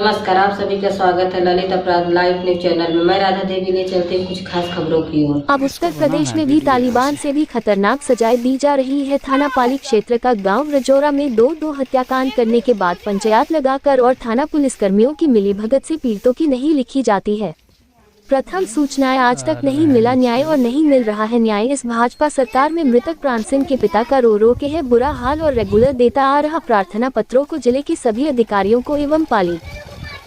नमस्कार, आप सभी का स्वागत है ललित अपराध लाइव न्यूज चैनल में। मैं राधा देवी ले चलते कुछ खास खबरों की ओर। अब उत्तर प्रदेश में भी तालिबान से भी खतरनाक सजाएं दी जा रही है। थाना पाली क्षेत्र का गांव रजौरा में दो हत्याकांड करने के बाद पंचायत लगाकर और थाना पुलिस कर्मियों की मिलीभगत से पीड़ितों की नहीं लिखी जाती है। प्रथम सूचनाएं आज तक नहीं मिला न्याय और नहीं मिल रहा है न्याय। इस भाजपा सरकार में मृतक प्राण सिंह के पिता का रो के है बुरा हाल और रेगुलर देता आ रहा प्रार्थना पत्रों को जिले के सभी अधिकारियों को एवं पाली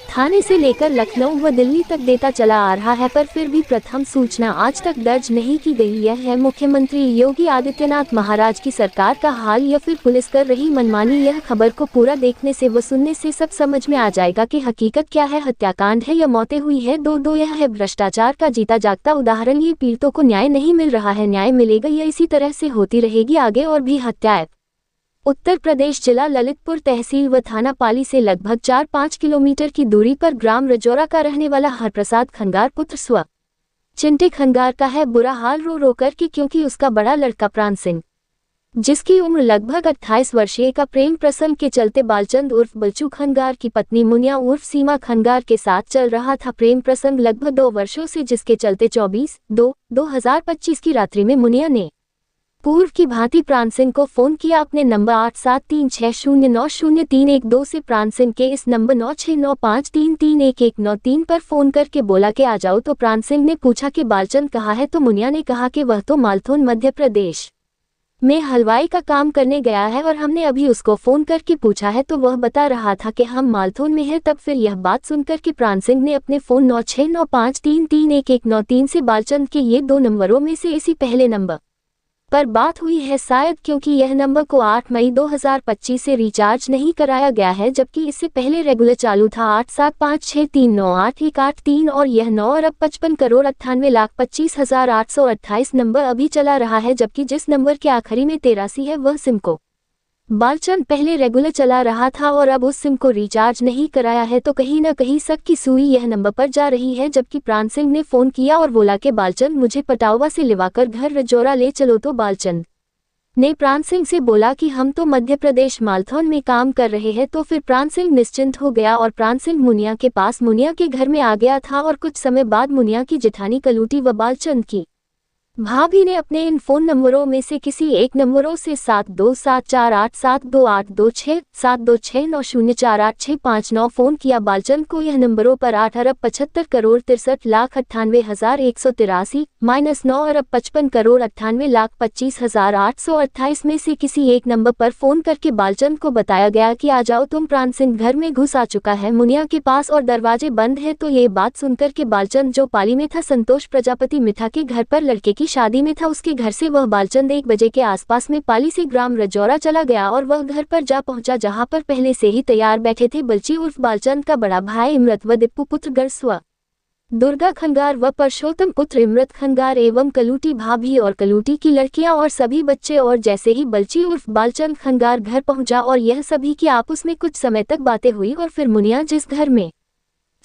थाने से लेकर लखनऊ व दिल्ली तक देता चला आ रहा है, पर फिर भी प्रथम सूचना आज तक दर्ज नहीं की गई। यह है मुख्यमंत्री योगी आदित्यनाथ महाराज की सरकार का हाल या फिर पुलिस कर रही मनमानी। यह खबर को पूरा देखने से व सुनने से सब समझ में आ जाएगा कि हकीकत क्या है। हत्याकांड है या मौतें हुई है दो यह है भ्रष्टाचार का जीता जागता उदाहरण। ये पीड़ितों को न्याय नहीं मिल रहा है, न्याय मिलेगा या इसी तरह से होती रहेगी आगे और भी हत्याएं। उत्तर प्रदेश जिला ललितपुर तहसील व थाना पाली से लगभग 4-5 किलोमीटर की दूरी पर ग्राम रजौरा का रहने वाला हरप्रसाद खंगार पुत्र स्व चिंटे खंगार का है बुरा हाल रो कर के, क्योंकि उसका बड़ा लड़का प्राण सिंह जिसकी उम्र लगभग 28 वर्षीय का प्रेम प्रसंग के चलते बालचंद उर्फ बल्चू खंगार की पत्नी मुनिया उर्फ सीमा खंगार के साथ चल रहा था। प्रेम प्रसंग लगभग 2 वर्षों से, जिसके चलते 24/2/2025 की रात्रि में मुनिया ने पूर्व की भांति प्राण सिंह को फोन किया अपने नंबर 8736090312 से। प्राण सिंह के इस नंबर 9695331193 पर फोन करके बोला कि आ जाओ, तो प्राण सिंह ने पूछा कि बालचंद कहाँ है, तो मुनिया ने कहा कि वह तो मालथोन मध्य प्रदेश में हलवाई का काम करने गया है और हमने अभी उसको फोन करके पूछा है तो वह बता रहा था कि हम मालथोन में हैं। तब फिर यह बात सुनकर के प्राण सिंह ने अपने फोन 9695331193 से बालचंद के ये 2 नंबरों में से इसी पहले नंबर पर बात हुई है शायद, क्योंकि यह नंबर को 8 मई 2025 से रिचार्ज नहीं कराया गया है, जबकि इससे पहले रेगुलर चालू था 8756398183 और यह 9,55,98,25,828 नंबर अभी चला रहा है, जबकि जिस नंबर के आखिरी में 83 है वह सिम को बालचंद पहले रेगुलर चला रहा था और अब उस सिम को रिचार्ज नहीं कराया है। तो कहीं न कहीं शक की सुई यह नंबर पर जा रही है। जबकि प्राण सिंह ने फोन किया और बोला कि बालचंद मुझे पटावा से लिवाकर घर रजौरा ले चलो, तो बालचंद ने प्राण सिंह से बोला कि हम तो मध्य प्रदेश मालथौन में काम कर रहे हैं। तो फिर प्राण सिंह निश्चिंत हो गया और प्राण सिंह मुनिया के पास मुनिया के घर में आ गया था और कुछ समय बाद मुनिया की जेठानी कलूटी व बालचंद की भाभी ने अपने इन फोन नंबरों में से किसी एक नंबरों से 7274872826 7269048659 फोन किया। बालचंद को यह नंबरों पर 8,75,63,98,183 -9,55,98,25,828 में से किसी एक नंबर पर फोन करके बालचंद को बताया गया कि आ जाओ तुम, प्राण सिंह घर में घुस आ चुका है मुनिया के पास और दरवाजे बंद है। तो ये बात सुनकर के बालचंद जो पाली में था संतोष प्रजापति मिठा के घर पर लड़के की शादी में था, उसके घर से वह बालचंद 1 बजे के आसपास में पाली से ग्राम रजौरा चला गया और वह घर पर जा पहुंचा, जहां पर पहले से ही तैयार बैठे थे बल्ची उर्फ बालचंद का बड़ा भाई इमरत व दीपू पुत्र गरस्वा दुर्गा खंगार व परशोत्तम पुत्र इमरत खंगार एवं कलूटी भाभी और कलूटी की लड़कियां और सभी बच्चे। और जैसे ही बल्ची उर्फ बालचंद खंगार घर पहुंचा और यह सभी की आपस में कुछ समय तक बातें हुई और फिर मुनिया जिस घर में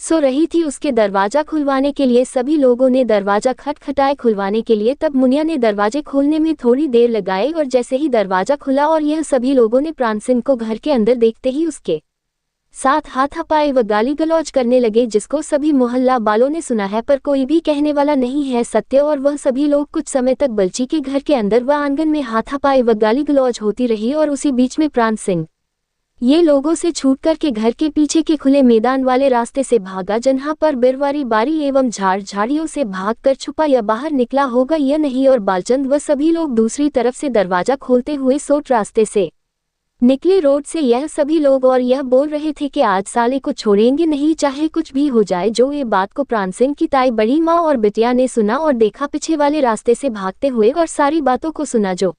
सो रही थी उसके दरवाजा खुलवाने के लिए सभी लोगों ने दरवाजा खटखटाए खुलवाने के लिए। तब मुनिया ने दरवाजे खोलने में थोड़ी देर लगाई और जैसे ही दरवाजा खुला और यह सभी लोगों ने प्राण सिंह को घर के अंदर देखते ही उसके साथ हाथापाई व गाली गलौज करने लगे, जिसको सभी मोहल्ला वालों ने सुना है पर कोई भी कहने वाला नहीं है सत्य। और वह सभी लोग कुछ समय तक बल्ची के घर के अंदर व आंगन में हाथापाई व गाली गलौज होती रही और उसी बीच में प्राण सिंह ये लोगों से छूट करके घर के पीछे के खुले मैदान वाले रास्ते से भागा, जहां पर बिरवारी बारी एवं झाड़ियों से भागकर छुपा या बाहर निकला होगा या नहीं। और बालचंद व सभी लोग दूसरी तरफ से दरवाजा खोलते हुए सोट रास्ते से निकले रोड से यह सभी लोग और यह बोल रहे थे कि आज साले को छोड़ेंगे नहीं, चाहे कुछ भी हो जाए। जो ये बात को प्राण सिंह की ताई बड़ी माँ और बिटिया ने सुना और देखा पीछे वाले रास्ते से भागते हुए और सारी बातों को सुना जो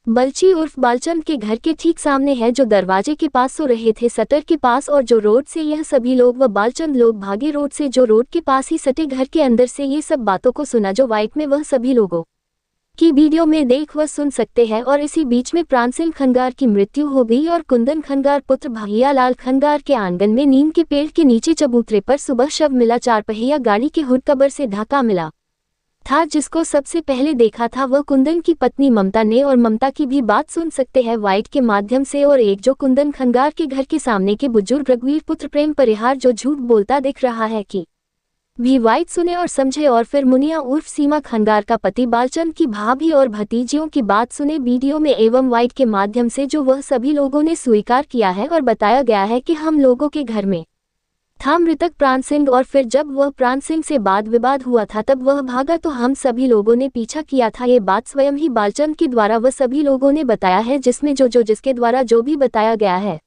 बल्ची उर्फ बालचंद के घर के ठीक सामने है, जो दरवाजे के पास सो रहे थे सटर के पास, और जो रोड से यह सभी लोग व बालचंद लोग भागे रोड से जो रोड के पास ही सटे घर के अंदर से ये सब बातों को सुना जो वाइट में वह सभी लोगों की वीडियो में देख व सुन सकते हैं। और इसी बीच में प्राण सिंह खंगार की मृत्यु हो गई और कुंदन खंगार पुत्र भैयालाल खंगार के आंगन में नीम के पेड़ के नीचे चबूतरे पर सुबह शव मिला। 4 पहिया गाड़ी के हुड कबर से ढका मिला था, जिसको सबसे पहले देखा था वह कुंदन की पत्नी ममता ने, और ममता की भी बात सुन सकते हैं वाइट के माध्यम से। और एक जो कुंदन खंगार के घर के सामने के बुजुर्ग रघुवीर पुत्र प्रेम परिहार जो झूठ बोलता दिख रहा है कि भी वाइट सुने और समझे, और फिर मुनिया उर्फ सीमा खंगार का पति बालचंद की भाभी और भतीजियों की बात सुने वीडियो में एवं वाइट के माध्यम से, जो वह सभी लोगों ने स्वीकार किया है और बताया गया है कि हम लोगों के घर में था मृतक प्राण सिंह, और फिर जब वह प्राण सिंह से वाद विवाद हुआ था तब वह भागा तो हम सभी लोगों ने पीछा किया था। ये बात स्वयं ही बालचंद के द्वारा वह सभी लोगों ने बताया है, जिसमें जो जिसके द्वारा जो भी बताया गया है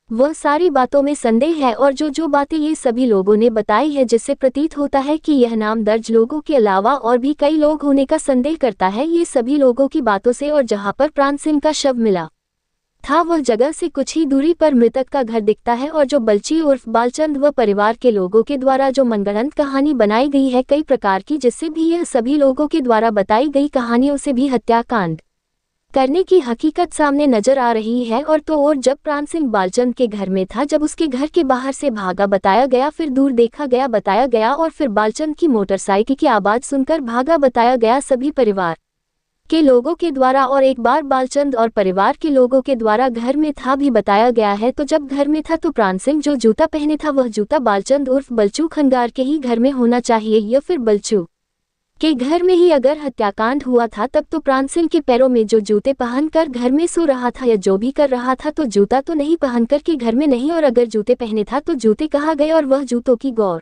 वह सारी बातों में संदेह है, और जो बातें ये सभी लोगों ने बताई है, जिससे प्रतीत होता है कि यह नाम दर्ज लोगों के अलावा और भी कई लोग होने का संदेह करता है ये सभी लोगों की बातों से। और जहां पर प्राण सिंह का शव मिला था वह जगह से कुछ ही दूरी पर मृतक का घर दिखता है, और जो बलची उर्फ बालचंद व परिवार के लोगों के द्वारा जो मनगढ़ंत कहानी बनाई गई है कई प्रकार की, जिससे भी यह सभी लोगों के द्वारा बताई गई कहानियों से भी हत्याकांड करने की हकीकत सामने नजर आ रही है। और तो और जब प्राण सिंह बालचंद के घर में था, जब उसके घर के बाहर से भागा बताया गया, फिर दूर देखा गया बताया गया, और फिर बालचंद की मोटरसाइकिल की आवाज सुनकर भागा बताया गया सभी परिवार के लोगों के द्वारा, और एक बार बालचंद और परिवार के लोगों के द्वारा घर में था भी बताया गया है। तो जब घर में था तो प्राण सिंह जो जूता पहने था वह जूता बालचंद उर्फ बलचू खंगार के ही घर में होना चाहिए, या फिर बलचू के घर में ही अगर हत्याकांड हुआ था तब तो प्राण सिंह के पैरों में जो जूते पहनकर घर में सो रहा था या जो भी कर रहा था तो जूता तो नहीं पहनकर के घर में नहीं, और अगर जूते पहने था तो जूते कहाँ गए, और वह जूतों की गौर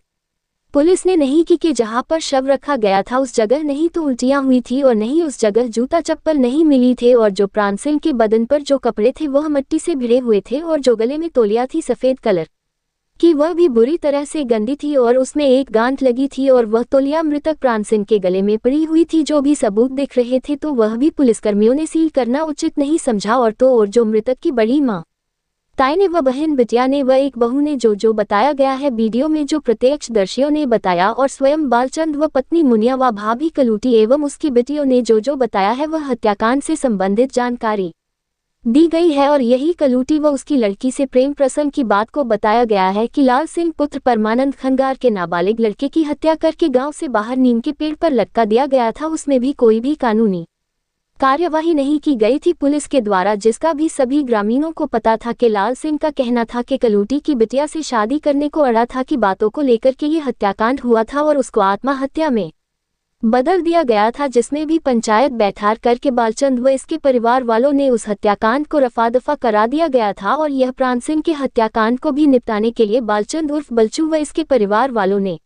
पुलिस ने नहीं की कि जहां पर शव रखा गया था उस जगह नहीं तो उल्टियां हुई थी, और नहीं उस जगह जूता चप्पल नहीं मिली थे, और जो प्राण सिंह के बदन पर जो कपड़े थे वह मिट्टी से भिड़े हुए थे, और जो गले में तौलिया थी सफेद कलर कि वह भी बुरी तरह से गंदी थी और उसमें एक गांठ लगी थी, और वह तौलिया मृतक प्राण सिंह के गले में पड़ी हुई थी। जो भी सबूत दिख रहे थे तो वह भी पुलिसकर्मियों ने सील करना उचित नहीं समझा। और तो और जो मृतक की बड़ी माँ ताई ने व बहन बिटिया ने व एक बहू ने जो बताया गया है वीडियो में, जो प्रत्यक्षदर्शियों ने बताया, और स्वयं बालचंद व पत्नी मुनिया व भाभी कलूटी एवं उसकी बेटियों ने जो बताया है वह हत्याकांड से संबंधित जानकारी दी गई है। और यही कलूटी व उसकी लड़की से प्रेम प्रसंग की बात को बताया गया है कि लाल सिंह पुत्र परमानंद खंगार के नाबालिग लड़के की हत्या करके गांव से बाहर नीम के पेड़ पर लटका दिया गया था, उसमें भी कोई भी कानूनी कार्यवाही नहीं की गई थी पुलिस के द्वारा, जिसका भी सभी ग्रामीणों को पता था कि लाल सिंह का कहना था कि कलूटी की बिटिया से शादी करने को अड़ा था, कि बातों को लेकर के ये हत्याकांड हुआ था और उसको आत्महत्या में बदल दिया गया था, जिसमें भी पंचायत बैठार करके बालचंद व इसके परिवार वालों ने उस हत्याकांड को रफा दफा करा दिया गया था। और यह प्राण सिंह के हत्याकांड को भी निपटाने के लिए बालचंद उर्फ बलचू व इसके परिवार वालों ने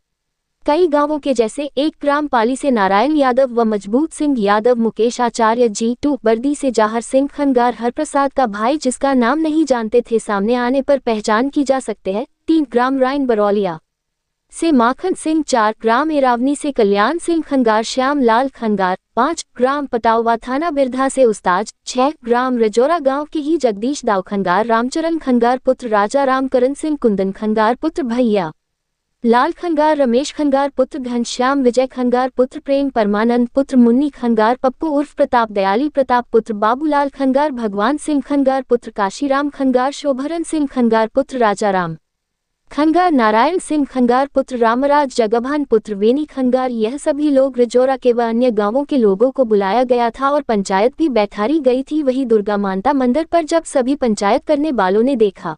कई गांवों के जैसे एक ग्राम पाली से नारायण यादव व मजबूत सिंह यादव, मुकेश आचार्य जी2 बर्दी से जाहर सिंह खंगार हरप्रसाद का भाई जिसका नाम नहीं जानते थे, सामने आने पर पहचान की जा सकते हैं। 3 ग्राम राइन बरौलिया से माखन सिंह, 4 ग्राम एरावनी से कल्याण सिंह खंगार, श्याम लाल खंगार, 5 ग्राम पटावा थाना बिरधा से उस्ताज, 6 ग्राम रजौरा गांव के ही जगदीश दाव खंगार, रामचरण खंगार पुत्र राजा राम करण सिंह, कुंदन खंगार पुत्र भैया लाल खंगार, रमेश खंगार पुत्र घनश्याम, विजय खंगार पुत्र प्रेम, परमानंद पुत्र मुन्नी खंगार, पप्पू उर्फ प्रताप, दयाली प्रताप पुत्र बाबूलाल खंगार, भगवान सिंह खंगार पुत्र काशीराम खंगार, शोभरन सिंह खंगार पुत्र राजाराम खंगार, नारायण सिंह खंगार पुत्र रामराज, जगभान पुत्र वेनी खंगार। यह सभी लोग रजौरा के व अन्य गांवों के लोगों को बुलाया गया था और पंचायत भी बैठारी गई थी। वही दुर्गा माता मंदिर पर जब सभी पंचायत करने वालों ने देखा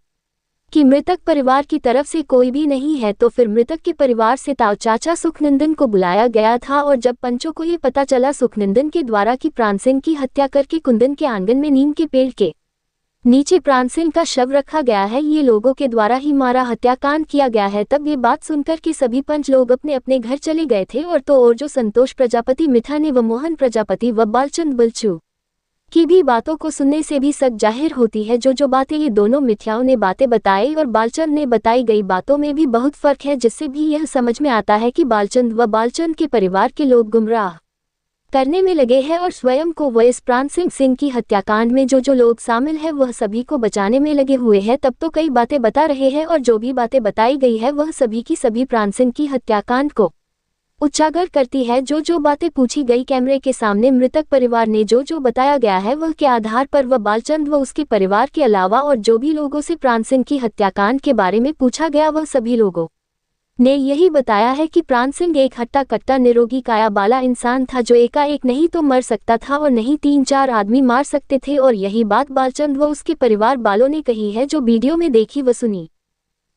कि मृतक परिवार की तरफ से कोई भी नहीं है, तो फिर मृतक के परिवार से ताऊ चाचा सुखनंदन को बुलाया गया था। और जब पंचों को ये पता चला सुखनंदन के द्वारा कि प्राण सिंह की हत्या करके कुंदन के आंगन में नीम के पेड़ के नीचे प्राण सिंह का शव रखा गया है, ये लोगों के द्वारा ही मारा हत्याकांड किया गया है, तब ये बात सुनकर के सभी पंच लोग अपने अपने घर चले गए थे। और तो और जो संतोष प्रजापति मिठा ने व मोहन प्रजापति व बालचंद बलचू की भी बातों को सुनने से भी सच जाहिर होती है। जो बातें ये दोनों मिथ्याओं ने बातें बताई और बालचंद ने बताई गई बातों में भी बहुत फर्क है, जिससे भी यह समझ में आता है कि बालचंद व बालचंद के परिवार के लोग गुमराह करने में लगे हैं और स्वयं को व इस प्राण सिंह की हत्याकांड में जो लोग शामिल हैं वह सभी को बचाने में लगे हुए हैं। तब तो कई बातें बता रहे हैं और जो भी बातें बताई गई है वह सभी की सभी प्राण सिंह की हत्याकांड को उजागर करती है। जो बातें पूछी गई कैमरे के सामने मृतक परिवार ने जो बताया गया है वह के आधार पर वह बालचंद व उसके परिवार के अलावा और जो भी लोगों से प्राण सिंह की हत्याकांड के बारे में पूछा गया वह सभी लोगों ने यही बताया है कि प्राण सिंह एक हट्टा कट्टा निरोगी काया बाला इंसान था जो एकाएक नहीं तो मर सकता था और नहीं 3-4 आदमी मार सकते थे। और यही बात बालचंद व उसके परिवार वालों ने कही है, जो वीडियो में देखी व सुनी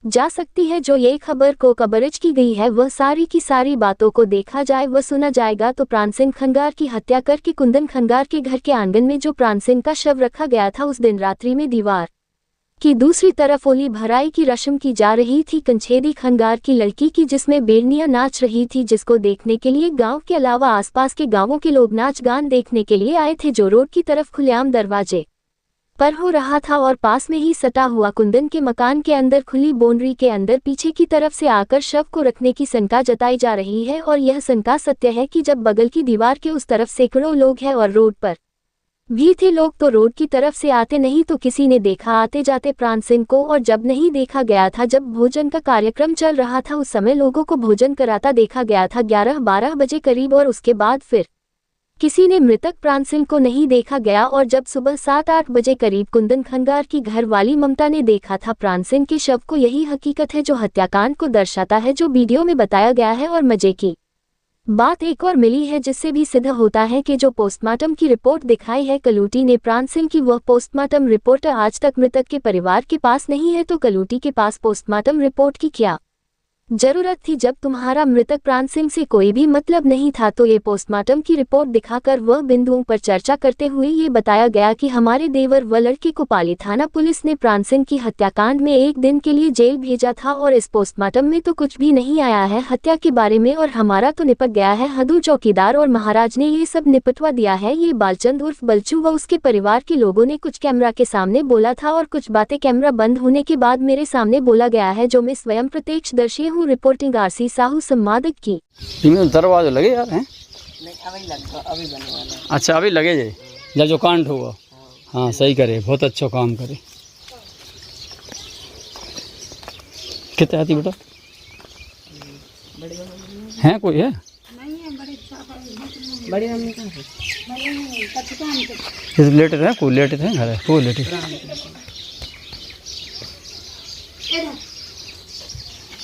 जा सकती है। जो ये खबर को कवरेज की गई है वह सारी की सारी बातों को देखा जाए व सुना जाएगा तो प्राण सिंह खंगार की हत्या करके कुंदन खंगार के घर के आंगन में जो प्राण सिंह का शव रखा गया था, उस दिन रात्रि में दीवार की दूसरी तरफ होली भराई की रस्म की जा रही थी कंछेदी खंगार की लड़की की, जिसमें बेड़नियां नाच रही थी, जिसको देखने के लिए गांव के अलावा आसपास के गांवों के लोग नाच गान देखने के लिए आए थे, जो रोड की तरफ खुलेआम दरवाजे पर हो रहा था। और पास में ही सटा हुआ कुंदन के मकान के अंदर खुली बाउंड्री के अंदर पीछे की तरफ से आकर शव को रखने की शंका जताई जा रही है। और यह शंका सत्य है कि जब बगल की दीवार के उस तरफ सैकड़ों लोग हैं और रोड पर भी थे लोग, तो रोड की तरफ से आते नहीं तो किसी ने देखा आते जाते प्राण सिंह को। और जब नहीं देखा गया था, जब भोजन का कार्यक्रम चल रहा था, उस समय लोगों को भोजन कराता देखा गया था 11-12 बजे करीब। और उसके बाद फिर किसी ने मृतक प्राण सिंह को नहीं देखा गया। और जब सुबह 7-8 बजे करीब कुंदन खंगार की घर वाली ममता ने देखा था प्राण सिंह के शव को। यही हकीकत है जो हत्याकांड को दर्शाता है, जो वीडियो में बताया गया है। और मजे की बात एक और मिली है, जिससे भी सिद्ध होता है कि जो पोस्टमार्टम की रिपोर्ट दिखाई है कलूटी ने प्राण सिंह की, वह पोस्टमार्टम रिपोर्ट आज तक मृतक के परिवार के पास नहीं है। तो कलूटी के पास पोस्टमार्टम रिपोर्ट की क्या जरूरत थी? जब तुम्हारा मृतक प्राण सिंह से कोई भी मतलब नहीं था, तो ये पोस्टमार्टम की रिपोर्ट दिखाकर वह बिंदुओं पर चर्चा करते हुए ये बताया गया कि हमारे देवर व लड़के को पाली थाना पुलिस ने प्राण सिंह की हत्याकांड में 1 दिन के लिए जेल भेजा था। और इस पोस्टमार्टम में तो कुछ भी नहीं आया है हत्या के बारे में, और हमारा तो निपट गया है। हदू चौकीदार और महाराज ने ये सब निपटवा दिया है। ये बालचंद उर्फ बलचू व उसके परिवार के लोगों ने कुछ कैमरा के सामने बोला था और कुछ बातें कैमरा बंद होने के बाद मेरे सामने बोला गया है, जो मैं स्वयं प्रत्यक्षदर्शी हूँ। रिपोर्टिंग आरसी साहू संपादक की। दरवाजे लगे यार हैं? नहीं, अभी बनने वाला है। अच्छा, अभी लगे जे जब जो कांड हुआ। हाँ, सही करे, बहुत अच्छा काम करे। कितने आती बेटा? हैं कोई है? बड़ी मम्मी का लेटेड है, कोई लेटेड है घर है, कोई लेटेड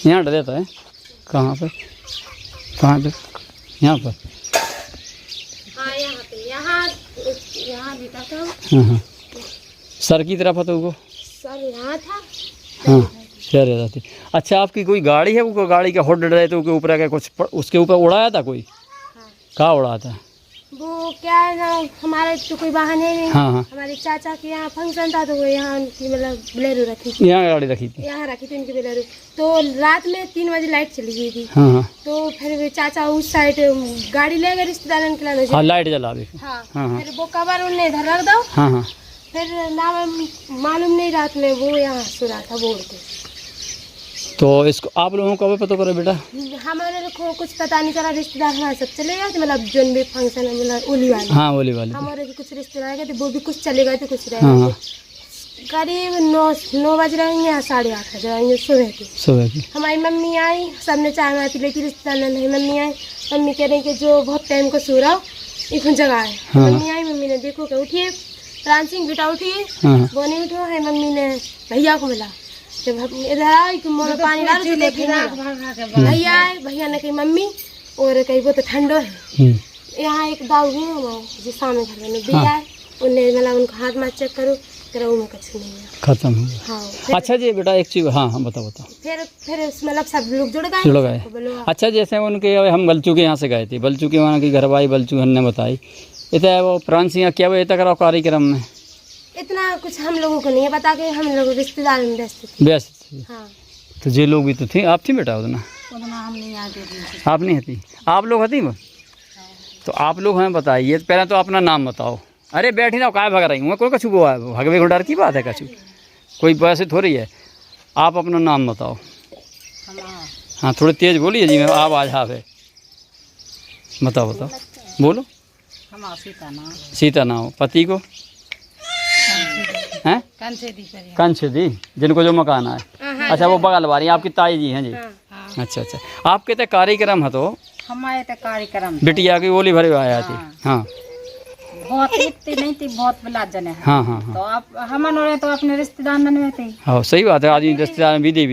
यहाँ डर देता है। कहाँ पे? कहाँ पे? यहाँ पर। हाँ, यहाँ बेटा था। हाँ, सर की तरफ था वो। सर यहाँ था। हाँ, क्या रहता थी। अच्छा, आपकी कोई गाड़ी है? वो गाड़ी का होड रहे तो ऊपर का कुछ उसके ऊपर उड़ाया था कोई? हाँ। कहाँ उड़ाया था? वो क्या है ना, हमारे तो कोई वाहन है नहीं। हाँ हाँ। हमारे चाचा के यहाँ फंक्शन था, तो वो यहाँ उनकी मतलब बोलेरो रखी थी। यहाँ गाड़ी रखी थी? यहाँ रखी थी उनकी बोलेरो। तो रात में 3 बजे लाइट चली गई थी। हाँ हाँ। तो फिर चाचा उस साइड गाड़ी ले गए रिश्तेदारों के लाने। हाँ, लाइट जला दी। हाँ, हाँ। फिर वो कवर उन्हें इधर रख दो। हाँ हाँ। फिर ना मालूम नहीं, रात में वो यहाँ सो रहा था बोर्ड पे। तो इसको आप लोगों को कब पता करो बेटा? हमारे को कुछ पता नहीं चला। रिश्तेदार हमारे सब चले गए थे, मतलब जो भी फंक्शन है, मतलब ओली वाले। हाँ, ओली वाले। हमारे भी कुछ रिश्तेदार गए थे, वो भी कुछ चले गए थे, कुछ रह हाँ गए हाँ। थे। करीब 9 बज रहेंगे या 8:30 बज रहेंगे सुबह के। सुबह की हमारी मम्मी आई, सबने चाय वाय पी लेती। रिश्तेदार नहीं, मम्मी आई, मम्मी कह रही कि जो बहुत टाइम को सो रहा हो एक जगह है। हाँ। मम्मी आई, मम्मी ने देखो क्या, उठिए प्राण सिंह बेटा उठिए। हाँ। वो नहीं उठो है, मम्मी ने भैया को मिला। जब इधर आई कि मोर पानी डाल के लेके भैया आए, भैया ने कही मम्मी और कही वो तो ठंडो है। यहाँ एक दाऊ है हमारे जो सामने घर में भैया आए, उन्हें मतलब उनका हाथ माथ चेक करो, करो में कुछ नहीं है, खत्म हो गया। हाँ। अच्छा जी बेटा, एक चीज। हाँ हाँ, बताओ। फिर मतलब सब लोग जुड़ गए। अच्छा, जैसे उनके हम बलचू के यहाँ से गए थे, बलचू के वहाँ की घरवाई बलचू ने बताई इतना वो प्राण सिंह क्या वो इतना कराओ कार्यक्रम में? इतना कुछ हम लोगों को नहीं है पता, कि हम लोग रिश्तेदार में व्यस्त थे। हाँ। तो जे लोग भी तो थे, आप थी बेटा उतना? हम नहीं आते। आप नहीं थी? आप लोग हती वो? तो आप लोग हमें बताइए, पहले तो अपना नाम बताओ। अरे बैठी ना, काय भग रही हूँ कोई कछु को भगवे को डर की बात है? कछु कोई वैसे थोड़ी है। आप अपना नाम बताओ। हाँ, थोड़ी तेज बोलिए जी, मैं आवाज़ है। बताओ बोलो। सीता नाम। पति को हैं? कंछेदी, जिनको जो मकान है। अच्छा, वो बगल वाली आपकी ताई जी हैं जी? अच्छा अच्छा। आपके तो कार्यक्रम है? तो हमारे तो कार्यक्रम बिटिया की ओली भरे आया थी। हाँ, बहुत इतनी नहीं थी, बहुत बिलाजन है। हाँ हाँ हाँ। तो आप हम तो अपने रिश्तेदार में थे। हाँ, सही बात है। आदमी रिश्तेदार भी दे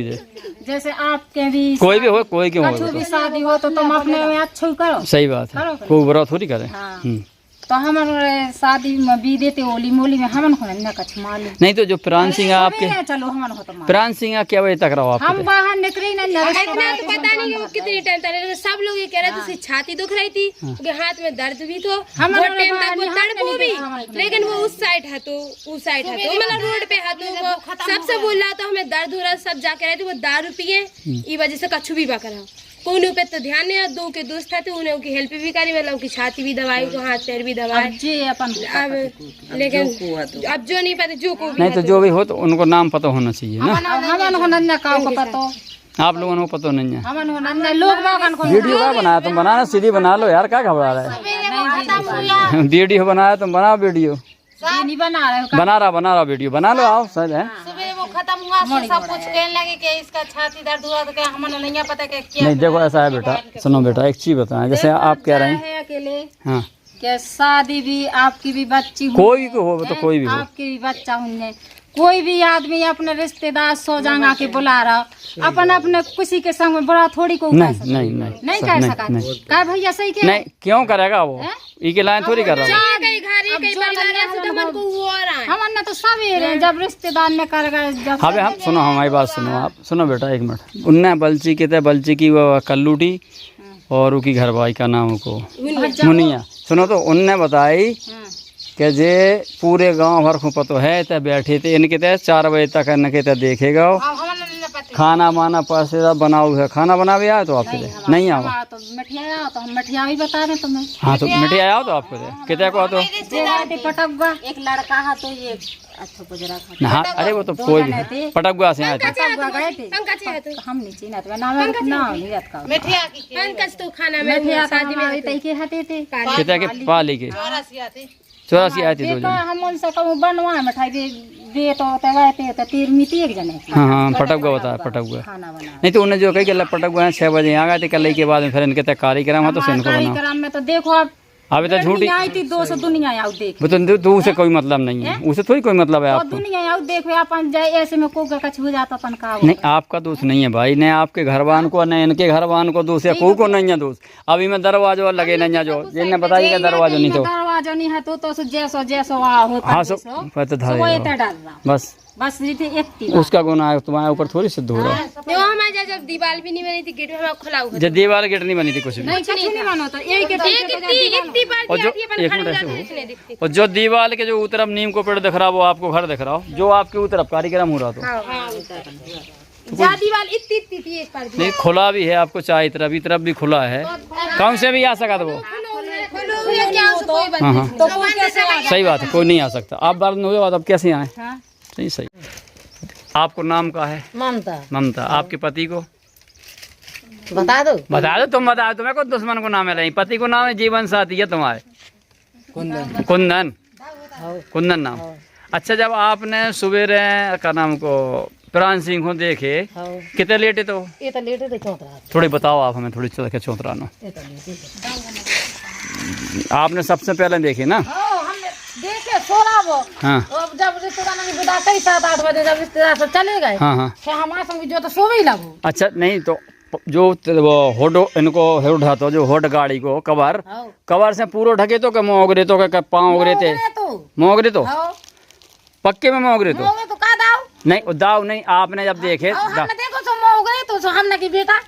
जैसे आपके भी कोई भी हो, कोई क्यों कछु हो, भी शादी हो तो तुम अपने में अच्छो ही करो। सही बात है, करो। कोई बुरा थोड़ी करे। हाँ। तो हमन शादी में भी देते ओली मोली में हमन को न कछु मालूम नहीं तो जो प्राण सिंह आपके, चलो हमन हो तो मालूम। प्राण सिंह क्या बजे तक रहो हम आपके? बाहर निकले नहीं इतना तो पता नहीं कि वो कितनी टाइम तक, सब लोग ये कह रहे थे उसकी छाती दुख रही थी, उसके हाथ में दर्द भी तो हम वो टाइम तक वो तड़पो भी, लेकिन वो उस साइड है तो उस साइड है तो मतलब रोड पे है तो वो सबसे बोल रहा था हमें दर्द हो रहा, सब जाके रहे थे वो दारू पिए, ई वजह से कछु भी बकरा कोई पे तो ध्यान नहीं, दो के दोस्त थे उन्हें उनकी हेल्प भी करी, मतलब उनकी छाती भी दवाई तो हाथ पैर भी दवाई जी अपन अब, लेकिन अब जो नहीं पता जो को भी नहीं तो जो भी हो तो उनको नाम पता होना चाहिए ना, हमन हो न का को पतो, आप लोगों को पता नहीं है। हमन हो न लोग बागन को वीडियो क्या बनाया तुम? बनाना सीधी बना लो यार, क्या घबरा रहा है? वीडियो बनाया तुम, बनाओ वीडियो, नहीं बना रहे हो। बना रहा वीडियो बना लो, आओ सर है। सुबह वो खत्म हुआ तो सब कुछ कहने लगे कि इसका छाती दर्द हुआ तो क्या हमें नहीं पता कि क्या नहीं देखो ऐसा है बेटा, सुनो बेटा एक चीज बताएं, जैसे आप कह रहे हैं, है अकेले हाँ क्या शादी भी आपकी भी बच्ची हुई कोई भी हो तो कोई भी हो, आपकी भी बच्चा हुई, कोई भी आदमी अपने रिश्तेदार सो जांगा के बुला रहा, अपन अपने खुशी के संग में बुरा थोड़ी को नहीं नहीं नहीं नहीं कर सका का भैया सही के नहीं, क्यों करेगा वो, ई के लाइन थोड़ी कर रहा है। कई घर कई परिवार से तो मन को वो आ रहा है हमन तो सवेरे जब रिश्तेदार ने कर गए जब अबे हम सुनो, हमारी बात सुनो, आप सुनो बेटा एक मिनट। उनने बल्ची के थे, बल्ची की वो कल्लूटी और उनकी घरवाई का नाम को मुनिया, सुनो तो उनने बताई कि जे पूरे गांव भर को पतो है तो बैठे थे इनके तय 4 बजे तक इनके तय देखेगा खाना वाना पासे बनाओ है, खाना बना भी आए तो आपके नहीं आओ तो मिठाई तो हम मिठाई भी बता रहे तुम्हें। हाँ तो मिठाई आओ तो आपके कितने को तो पटक एक लड़का है तो ये अच्छा गुजरा था। हाँ अरे वो तो कोई भी पटकुआ से आए थे, गए थे पंकज है तो हम नीचे ना तो नाम नाम नहीं याद का मिठिया की पंकज तो खाना में शादी में तई के हटे थे कितने के पाली के 84 आए थे 2 जन। हम उनसे कहूँ बनवा मिठाई दे तो तवाते तो तीर मिट्टी एक जने हाँ हाँ पटकुआ बताया, पटकुआ खाना बना नहीं तो उन्हें जो कही कि पटकुआ 6 बजे आ गए थे, कल के बाद में फिर इनके तय कार्यक्रम है तो इनको बनाओ। कार्यक्रम में तो देखो आप अभी तो झूठी आई थी 200 दुनिया आओ देख वो तो उसे कोई मतलब नहीं है, उसे थोड़ी कोई मतलब है और आपको। दुनिया आओ देखो अपन जाए ऐसे में को कछ हो जाता अपन का नहीं आपका दोष नहीं है भाई, न आपके घरवान को न इनके घरवान को दोष है, को नहीं है दोष। अभी मैं दरवाजा लगे नहीं है जो जिनने बताई कि दरवाजा नहीं तो दरवाजा नहीं है तो जैसो जैसो होता हाँ सो बस बस एक उसका गुनाह है, तुम्हारे ऊपर थोड़ी सिद्ध हो रहा है। जो हमारे जब दीवार भी नहीं बनी थी गेट हमारा खुला हुआ जब दीवार गेट नहीं बनी थी कुछ भी, नहीं बनो तो एक एक दीवार और जो एक मिनट ऐसे हो, और जो दीवार के जो उतरफ नीम को पेड़ दिख रहा वो आपको घर दिख रहा हो, जो आपके उतरफ कार्यक्रम हो रहा तो दीवार इतनी थी एक पर नहीं खुला भी है आपको, चाहे तरफ भी खुला है, कौन से भी आ सका था वो। हाँ हाँ सही बात है, कोई नहीं आ सकता। आप बार हो जाओ अब कैसे आए, नहीं सही। आपको नाम का है? ममता। ममता। आपके पति को बता दो तुम बता दो, तुम्हें को दुश्मन को नाम है नहीं, पति को नाम है जीवन साथी है तुम्हारे कुंदन नाम। अच्छा जब आपने सवेरे का नाम को प्राण सिंह को देखे कितने लेटे तो ये तो लेटे थे चौंतरा थोड़ी बताओ आप हमें, थोड़ी चल के चौतरानो आपने सबसे पहले देखे ना? देखे सोना वो हाँ जब रिश्तेदार ने विदा कई 7-8 बजे जब रिश्तेदार सब चले गए हाँ हाँ फिर हमारे संग जो तो सोवे ही लगो। अच्छा नहीं तो जो वो होडो इनको उठा तो जो होड गाड़ी को कवर से पूरा ढके तो मुँह उगरे तो पाँव उगरे थे, मुँह उगरे तो पक्के में मुँह उगरे तो का दाव नहीं दाव नहीं। आपने जब देखे हमने देखो तो मुँह उगरे तो हमने की बेटा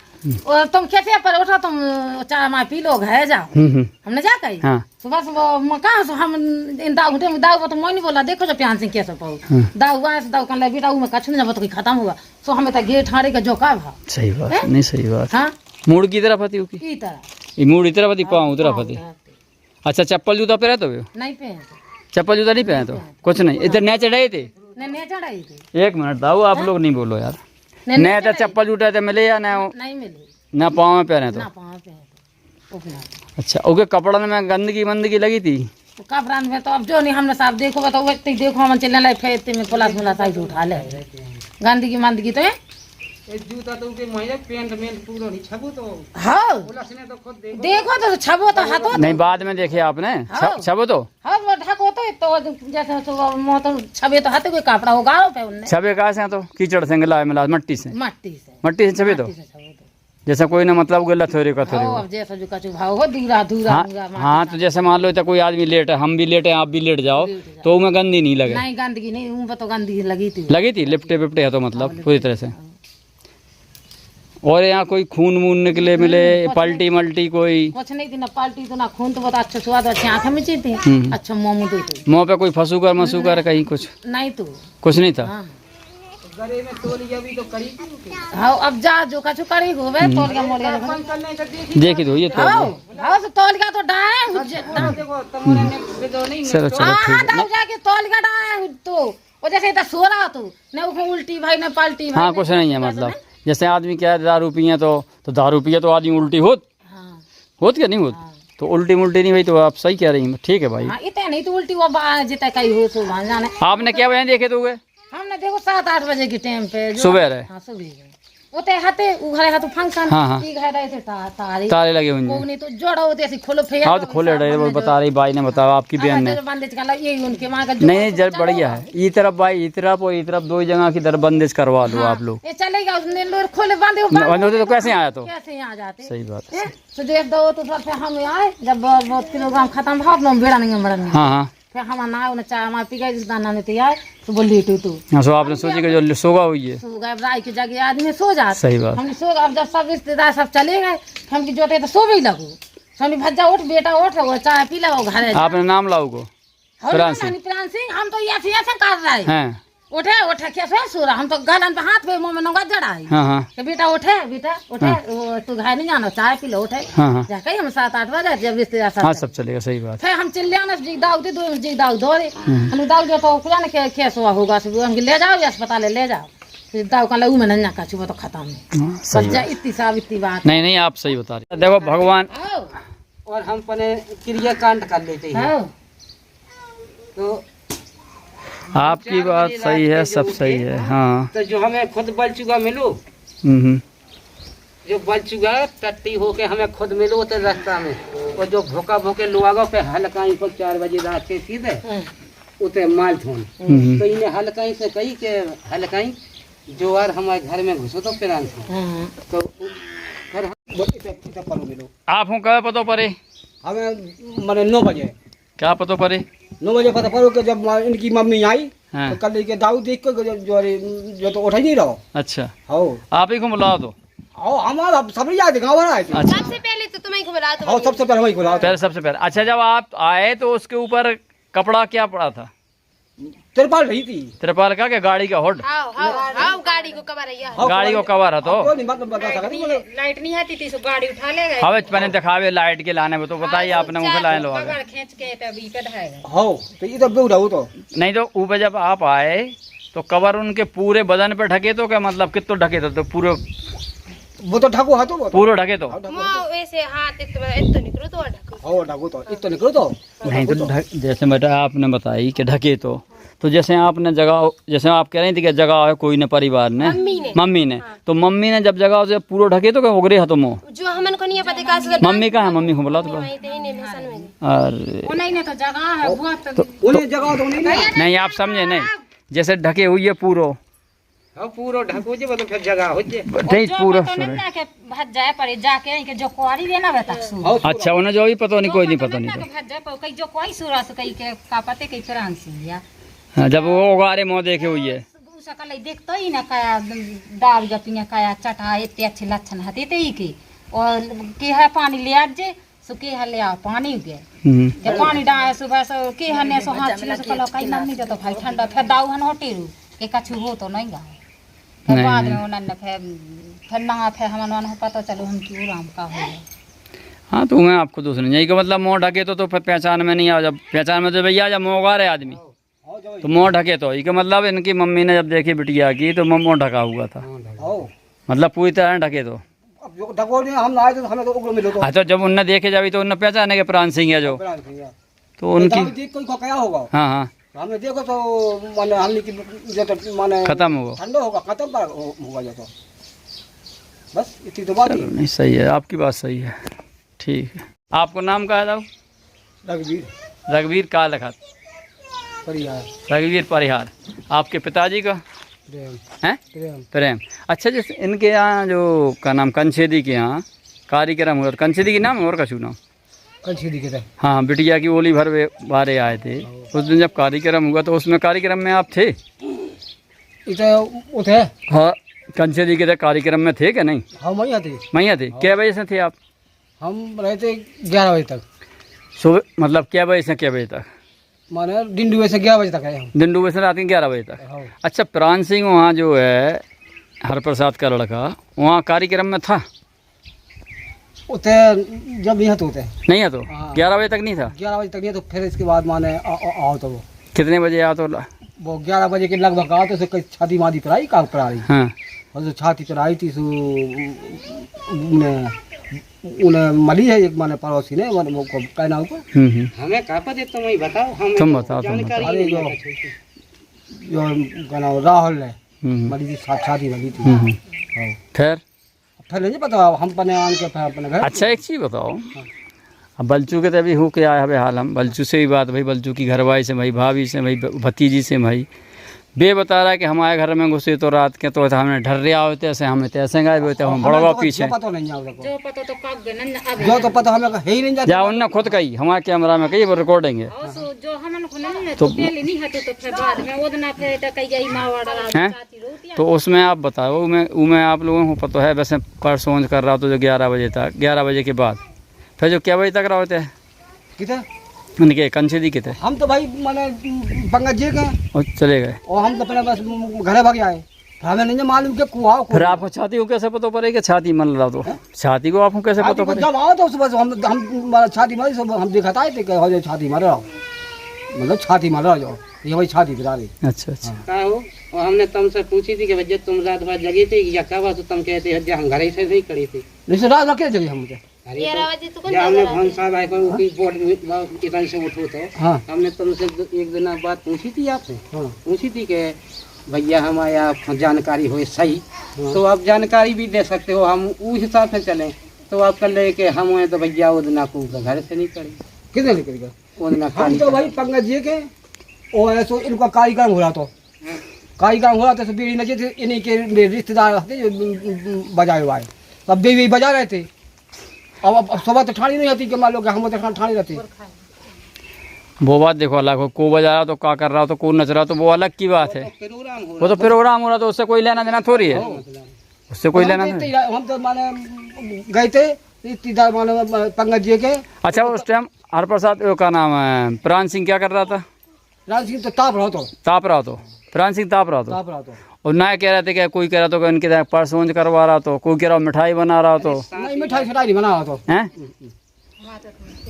और तुम कैसे पर उठा तुम चाय माँ पी लो घर जाओ, हमने जा कही हाँ सुबह सुबह कहाँ से हम इन दाऊ तो मैं नहीं बोला देखो जो प्यान सिंह कैसे पाओ दाऊ हुआ दाऊ कहला बेटा में कछु नहीं जब तो खत्म हुआ तो हमें तो गेट हारे का जो का भाव सही बात नहीं, सही बात। हाँ मूड की तरफ आती होगी, की तरह ये मूड इधर आती पाँव उधर आती। अच्छा चप्पल जूता पहने तो नहीं पहन चप्पल जूता नहीं पहने तो कुछ नहीं, इधर नए चढ़ाए थे। नहीं चढ़ाई थी। एक मिनट दाऊ आप लोग नहीं बोलो यार, नए तो चप्पल जूता थे मिले या नहीं मिले ना पाँव में पहने तो। अच्छा ओके कपड़ों में गंदगी लगी थी कपड़ा में तो अब जो नहीं हमने साफ देखो तो वैसे देखो हम चलने लगे फिर में पुलिस मुलाकात उठा ले गंदगी तो है जूता तो के महीने पेंट में पूरा नहीं छबो तो हाँ पुलिस ने तो खुद देखो तो छबो तो हाथों नहीं बाद में देखे आपने छबो तो हाँ वो ढको तो जैसे तो मुँह तो छबे तो हाथे कोई कपड़ा होगा पे उनने छबे कहाँ से तो कीचड़ से मिला मिला मट्टी से मट्टी से छबे तो जैसे कोई ना मतलब गला थोड़े का थोड़े अब जैसा जो कचू भाव हो दूरा दूरा हाँ तो जैसे मान लो कोई आदमी लेट है, हम भी लेटे आप भी लेट जाओ तो उसमें गंदी नहीं लगे। नहीं गंदगी नहीं, ऊपर तो गंदगी लगी थी लिपटे पिपटे है तो मतलब पूरी तरह से। और यहाँ कोई खून वून निकले मिले पलटी मल्टी कोई कुछ नहीं थी ना पलटी तो ना खून तो बहुत अच्छा स्वाद अच्छी आँखें में थी अच्छा मोमो तो मुँह पे कोई फंसूकर मसूकर कहीं कुछ नहीं तो कुछ नहीं था। गरे में तोलिया भी तो करी हाँ अब जा जो कछु करी होवे तोलिया मोलिया देखी तो ये तो हाँ तो तोलिया तो डाए देखो तुमने ने तो नहीं चलो चलो हाँ दाऊ जाके तोलिया डाए तो वो जैसे इधर सो रहा तू न उल्टी भाई न पलटी भाई हाँ कुछ नहीं है मतलब जैसे आदमी क्या है दारू पिए तो दारू पिए तो आदमी उल्टी होत क्या नहीं होत तो उल्टी मुल्टी नहीं हुई तो आप सही कह रही हैं। ठीक है भाई इतने नहीं तो उल्टी वो जितना कहीं हो तो जाने आपने क्या बजे देखे तो हमने देखो 7-8 बजे के टाइम पे सुबह रहे हाँ सुबह ओते हाथे उघरे हाथ फंक्शन हाँ। की घर रहे थे तारे लगे हुए कोगनी तो जोड़ा होते ऐसे खोलो फेयर हाँ तो खोले रहे वो बता रही भाई ने बताया आपकी बहन ने बंदेज का ये उनके वहां का नहीं जब बढ़िया है ई तरफ भाई ई तरफ और ई तरफ दो जगह की तरफ बंदिश करवा लो आप लोग ये चलेगा उसने लोग खोले बांधे होते तो कैसे आया तो कैसे यहाँ जाते सही बात हैं तो देख दो तो फिर हम आए जब बहुत किलोग्राम खत्म भाव ना बेड़ा नहीं बड़ा नहीं हाँ हाँ फिर हम ना उन्हें चाय हमारे पी गए जिस दाना ने तैयार तो बोली तू हाँ सो आपने सोची कि जो सोगा हुई है सो गए राय की जगह आदमी सो जाते सही बात हम सो अब जब सब रिश्तेदार सब चले गए हम की जोते तो सो भी लगू हम भज्जा उठ बेटा उठ वो चाय पी लो घर आपने नाम लाओ को प्राण सिंह हम तो ये कर रहे हैं उठे उठे कैसे सो रहा हम तो गलन पे हाथ पे मुंह में नंगा जड़ाई कि बेटा उठे तू घर नहीं जाना चाय पी लो उठे जाके हम 7-8 बजे जब रिश्तेदार हाँ सब चलेगा सही बात फिर हम चिल्लाने जी दाऊ दे दो जी दाऊ दौड़े हम दाऊ जो तो पूरा ने कैसे हुआ होगा सब हम ले जाओ अस्पताल ले जाओ फिर दाऊ का लगू में नन्ना का छुआ तो खत्म सच्चा इतनी साबिती बात नहीं आप सही बता रहे देखो भगवान और हम पने क्रियाकांड कर लेते हैं तो आपकी बात सही है सब सही है। हाँ तो जो हमें खुद बल चुका मिलो जो बल चुका टट्टी होके हमें खुद मिलो तो रास्ता में और जो भूखा भूखे लोगों पे हल्काई को 4 बजे रात के सीधे उते माल थोन तो इन्हें हल्काई से कही के हल्काई जो यार हमारे घर में घुसो तो फिर तो घर मिलो आप हूँ कब पतो परे हमें मैंने 9 बजे क्या पतो परे 9 बजे पता पड़ो कि जब इनकी मम्मी आई तो कल के दाऊ देख कर जो तो उठा ही नहीं रहो। अच्छा हो आप ही को बुलाओ तो हमारा सब याद गाँव वाला है सबसे पहले तो तुम्हें खुला तो सबसे पहले वही खुला सबसे पहले। अच्छा जब आप आए तो उसके ऊपर कपड़ा क्या पड़ा था तिरपाल रही थी तिरपाल का क्या गाड़ी का होड हाँ गाड़ी को कवर है गाड़ी को कवर है तो लाइट नहीं आती थी, गाड़ी उठा ले गए। हवे मैंने दिखावे लाइट के लाने में तो बताइए आपने मुझे लाए लो आगे खींच के तभी कढ़ाएगा। हो तो ये तो बेउड़ा हो तो नहीं तो ऊपर जब आप आए तो कवर उनके पूरे बदन पे ढके तो क्या मतलब कितना ढके तो पूरे वो तो ढको है तो पूरे ढके तो वैसे हाथ इतना निकलो तो ढको हो ढको तो इतना निकलो तो नहीं तो जैसे बेटा आपने बताई कि ढके तो जैसे आपने जगह जैसे आप कह रही थी कि जगह है कोई ने परिवार ने मम्मी ने तो मम्मी ने जब जगह से पूरा ढके तो क्या उगरे है तुम जो हमन को नहीं पता का मम्मी का है मम्मी को बोला तो अरे नहीं तो जगह है बहुत उन्हें जगह तो नहीं आप समझे नहीं जैसे ढके हुई है पूरो पूरा ढको जे मतलब फिर जगह हो जे नहीं पूरा के भज जाए पर जाके के जो कुआरी देना बता अच्छा उन्हें जो भी पता नहीं कोई नहीं पता नहीं भज जाए पर कई जो कोई सूरा से कई के का पते कई फ्रांस या जब वो उगारे मुँह देखे हुई है सकल देखतो ही ना काया दाब जपिया काया चटा इतने अच्छे लक्षण हते ते ही के और के है पानी ले आज जे सो के है ले आ पानी उगे जब पानी डाए सुबह से के है ने सो हाथ छिले सो कलो कई नम नहीं तो भाई ठंडा फिर दाऊ हन होटेरू के कछु हो तो नहीं गा फिर बाद में उन्होंने फिर ना फिर हम मन पता चलो हम क्यों राम का हो हाँ तो मैं आपको दूसरी यही का मतलब मुँह ढके तो फिर पहचान में नहीं आ जब पहचान में तो भैया जब मुँह उगा रहे आदमी तो मुँह ढके तो ये मतलब इनकी मम्मी ने जब देखी बिटिया की तो मुँह ढका हुआ था मतलब पूरी तरह ढके तो हम आए तो हमें तो उग्र मिलो तो हाँ तो जब उनने देखे जावी तो उनने पहचाने के प्राण सिंह है जो तो उनकी कोई क्या होगा हाँ हाँ हमने देखो तो माने हमने की जो तो माने खत्म होगा ठंडा होगा खत्म पर होगा जो तो बस इतनी तो बात चलो नहीं सही है, आपकी बात सही है, ठीक है। आपको नाम कहा था? रघुवीर रघुवीर का लिखा? परिहार। रघुवीर परिहार। आपके पिताजी का? प्रेम। हैं? प्रेम। अच्छा, जैसे इनके यहाँ जो का नाम कंछेदी के यहाँ कार्यक्रम हुआ, कंछेदी के नाम और कछु नाम? कंछेदी के थे। हाँ, बिटिया की ओली भर बारे आए थे उस दिन जब कार्यक्रम हुआ, तो उसमें कार्यक्रम में आप थे? उठे हाँ, कंछेदी के कार्यक्रम में थे क्या? नहीं, हम वहीं थे। वहीं थे। कै बजे से थे आप? हम रहे थे 11 बजे तक। सुबह मतलब कै बजे से कै बजे तक? माने दिन डूबे से 11 बजे तक है हम। दिन डूबे से रात के 11 बजे तक। हाँ। अच्छा, प्राण सिंह वहाँ जो है हरप्रसाद का लड़का, वहाँ कार्यक्रम में था? उते जब नहीं होते नहीं है तो हाँ। 11 बजे तक नहीं था? 11 बजे तक नहीं, तो फिर इसके बाद माने आओ तो कितने बजे आया? तो वो 11 बजे के लगभग आओ तो उसे कोई छाती मादी पर आई, काम पर आई। हाँ, और जो छाती पर आई थी उन्हें मली है एक माने पड़ोसी ने वो कहना ऊपर। हमें कहा पता तुम ही बताओ, हम तुम बताओ। अरे जो कहना राहुल है मली थी, छाती मली थी। हाँ। फिर नहीं पता हम पने आन के अपने घर। अच्छा, एक चीज़ बताओ, अब बल्चू के तभी हो के आया है हाल, हम बल्चू से भी बात भाई, बल्चू की घरवाई से भाई, भाभी से भाई, भतीजी से भाई, बे बता रहा है कि हमारे घर में घुसे तो रात के तो हमने ढर्रे होते ऐसे, हमें तैसे गायब होते, हम बड़वा पीछे जो पता नहीं है, जो पता तो कब गनन अब जो तो पता हमें है ही नहीं जाता। या उनने खुद कही हमारे कैमरा में कही, वो रिकॉर्डिंग है। जो हमन को नहीं तो पहले नहीं हटे तो फिर बाद में ओदना फिर त कई गई मावाड़ा हैं? तो उसमें आप बताओ, उमें आप लोगों को पता है वैसे परसों कर रहा तो जो 11 बजे तक, 11 बजे के बाद फिर जो क्या बजे तक रहा होते हैं किधर उनके कंछेदी के थे? हम तो भाई माने पंकज जी के और चले गए, और हम तो अपने बस घरे भाग आए। हमें नहीं मालूम कि कुआं फिर आपको छाती को कैसे पता पड़े कि छाती मल रहा? तो छाती को आपको कैसे पता पड़े? जब आओ तो सुबह हम छाती मारी, सब हम दिखाता है कि हो जाए छाती मार रहा, मतलब छाती मार रहा जो ये भाई छाती गिरा रही। अच्छा अच्छा। का हो, और हमने तुमसे पूछी थी कि भैया तुम रात भर जगी थी या कब? तो तुम कहते हैं हम घर से नहीं करी थी। नहीं रात रखे जगी हम मुझे 11 बजे तो हमने भान साहब आए को बोर्ड इतने से उठो तो हाँ। हमने तुमसे एक दिन बात पूछी थी आपसे। हाँ। पूछी थी कि भैया हमारे जानकारी हो सही। हाँ। तो आप जानकारी भी दे सकते हो, हम उस हिसाब से चलें। तो आप कर ले कि हम तो भैया वो दिन को घर से नहीं करें। कितने नहीं करेगा वो दिन? हम तो भाई पंकज जी के और ऐसा इनका कार्यक्रम हो रहा, तो कार्यक्रम हो रहा था, बीड़ी नचे थे, इन्हीं के रिश्तेदार थे जो बजाए हुआ है, तब बेबी बजा रहे थे। अब सुबह तो ठानी नहीं आती कि मान लो कि हम तो ठानी रहती। वो बात देखो अलग हो, को बजा रहा तो का कर रहा तो को नच रहा तो वो अलग की बात है। वो तो प्रोग्राम हो रहा तो उससे कोई लेना देना थोड़ी है, उससे कोई लेना देना। हम तो माने गए थे रिश्तेदार माने पंकज जी के। अच्छा, उस टाइम हरप्रसाद का नाम है प्राण सिंह क्या कर रहा था? प्राण सिंह तो ताप रहा तो प्राण सिंह ताप रहा तो और ना कह रहे थे कि कोई कह रहा तो इनके परसों करवा रहा तो, कोई कह रहा मिठाई बना रहा तो। नहीं, मिठाई नहीं बना रहा तो। हैं?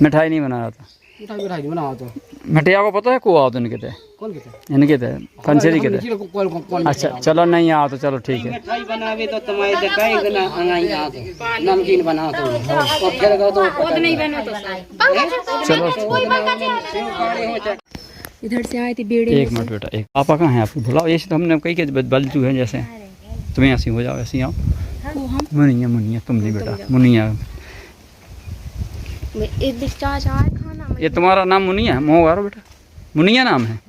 मिठाई नहीं बना रहा था। मिठाई नहीं बना रहा तो। मिठाइया को पता है को आओ तो इनके थे? कौन के थे? इनके थे, कंछेदी के थे। अच्छा चलो, नहीं आओ तो चलो ठीक है। मिठाई बनावे तो तुम्हारे देखाएगा ना, अंगाई आ तो नमकीन बना तो और फिर गो तो ओद नहीं बनो तो चलो। इधर से आए थे बेड़े। एक मिनट बेटा, एक पापा कहाँ हैं आपको? बुलाओ। ऐसे तो हमने कही कि बल्चू है जैसे, तुम्हें ऐसी हो जाओ, ऐसी आओ। मुनिया तुम नहीं बेटा, मुनिया। ये तुम्हारा नाम मुनिया है? मोहगारो बेटा, मुनिया नाम है।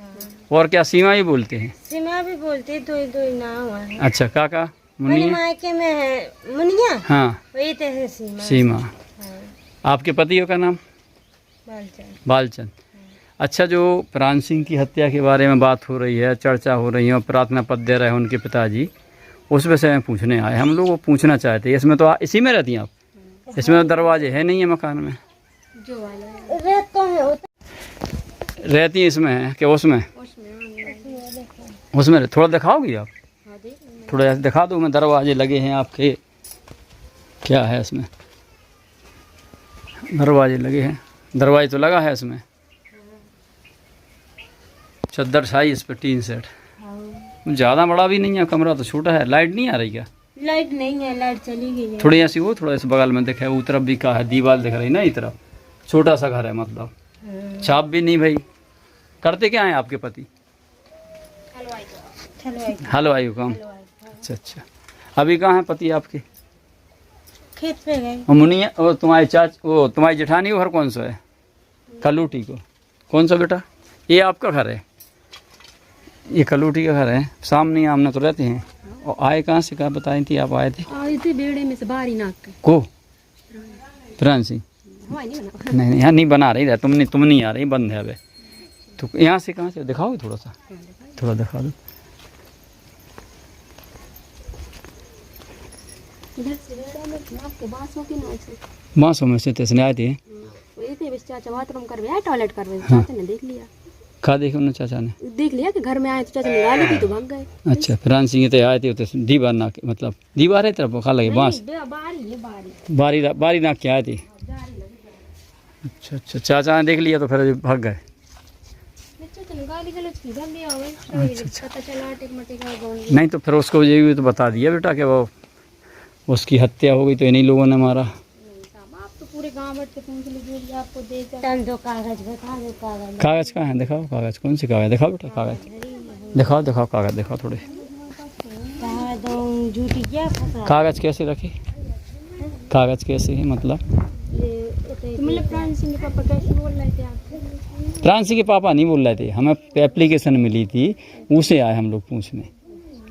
और क्या सीमा भी बोलते हैं? सीमा भी बोलते, दो नाम है। अच्छा, काका मुनिया मायके में है मुनिया। हाँ, वही तो है सीमा। आपके पति का नाम? बालचंद। अच्छा, जो प्राण सिंह की हत्या के बारे में बात हो रही है, चर्चा हो रही है और प्रार्थना पत्र दे रहे हैं उनके पिताजी, उस विषय में पूछने आए। हम लोग वो पूछना चाहते हैं, इसमें तो इसी में रहती हैं आप? इसमें तो दरवाजे है नहीं है मकान में? रहती हैं इसमें है कि उसमें? उसमें थोड़ा दिखाओगी आप? थोड़ा ऐसे दिखा दो, मैं दरवाजे लगे हैं आपके, क्या है इसमें? दरवाजे लगे हैं, दरवाजे तो लगा है इसमें। चद्दर छाई इस पर, टीन सेट। ज़्यादा बड़ा भी नहीं है कमरा, तो छोटा है। लाइट नहीं आ रही क्या? लाइट नहीं है, लाइट चली गई है। थोड़ी ऐसी हो, थोड़ा इस बगल में दिखे, वो तरफ भी का है, दीवार दिख रही ना, इस तरफ छोटा सा घर है, मतलब छाप भी नहीं भाई। करते क्या हैं आपके पति? हलवाई का काम। अच्छा अच्छा। अभी कहाँ है पति आपके? खेत पे गए। और मुनिया वो तुम्हारे वो तुम्हारी जेठानी वो घर कौन सा है? कलूटी को कौन सा बेटा? ये आपका घर है? ये कलूटी का घर है। सामने आमने तो रहते हैं। और आए कहाँ से, कहाँ बताई थी आप आए थे? आए थे बेड़े में से बाहर ही नाक के। को प्राण सिंह? नहीं यहाँ नहीं बना रही है, तुम नहीं आ रही, बंद है अबे। तो यहाँ से कहाँ से दिखाओ थोड़ा सा, थोड़ा दिखा दो। बांसों में से तैसे आए थे। चाचा बाथरूम करवाया, टॉयलेट करवाया, चाचा ने देख लिया। कहा देखे उन्होंने? चाचा ने देख लिया कि घर में आए तो चाचा ने गाली दी तो भाग गए। अच्छा, प्राण सिंह तो आए थे उतने दीवार नाक, मतलब दीवार है तरफ खा लगे बांस बारी नाक के आए थे। अच्छा अच्छा, चाचा ने देख लिया तो फिर भाग गए। नहीं तो फिर उसको ये भी तो बता दिया बेटा कि वो उसकी हत्या हो गई तो इन्हीं लोगों ने मारा। तो पूरे गांव भर से पूछ लीजिए, आपको दे दो कागज, बता दो कागज। कागज कहाँ है? दिखाओ कागज, कौन सी कागज? दिखाओ बेटा कागज दिखाओ, दिखाओ कागज दिखाओ थोड़े। कागज कैसे रखे? कागज कैसे है मतलब? प्राण सिंह के पापा कैसे बोल रहे थे आपसे? प्राण सिंह के पापा नहीं बोल रहे थे, हमें एप्लीकेशन मिली थी, उसे आए हम लोग पूछने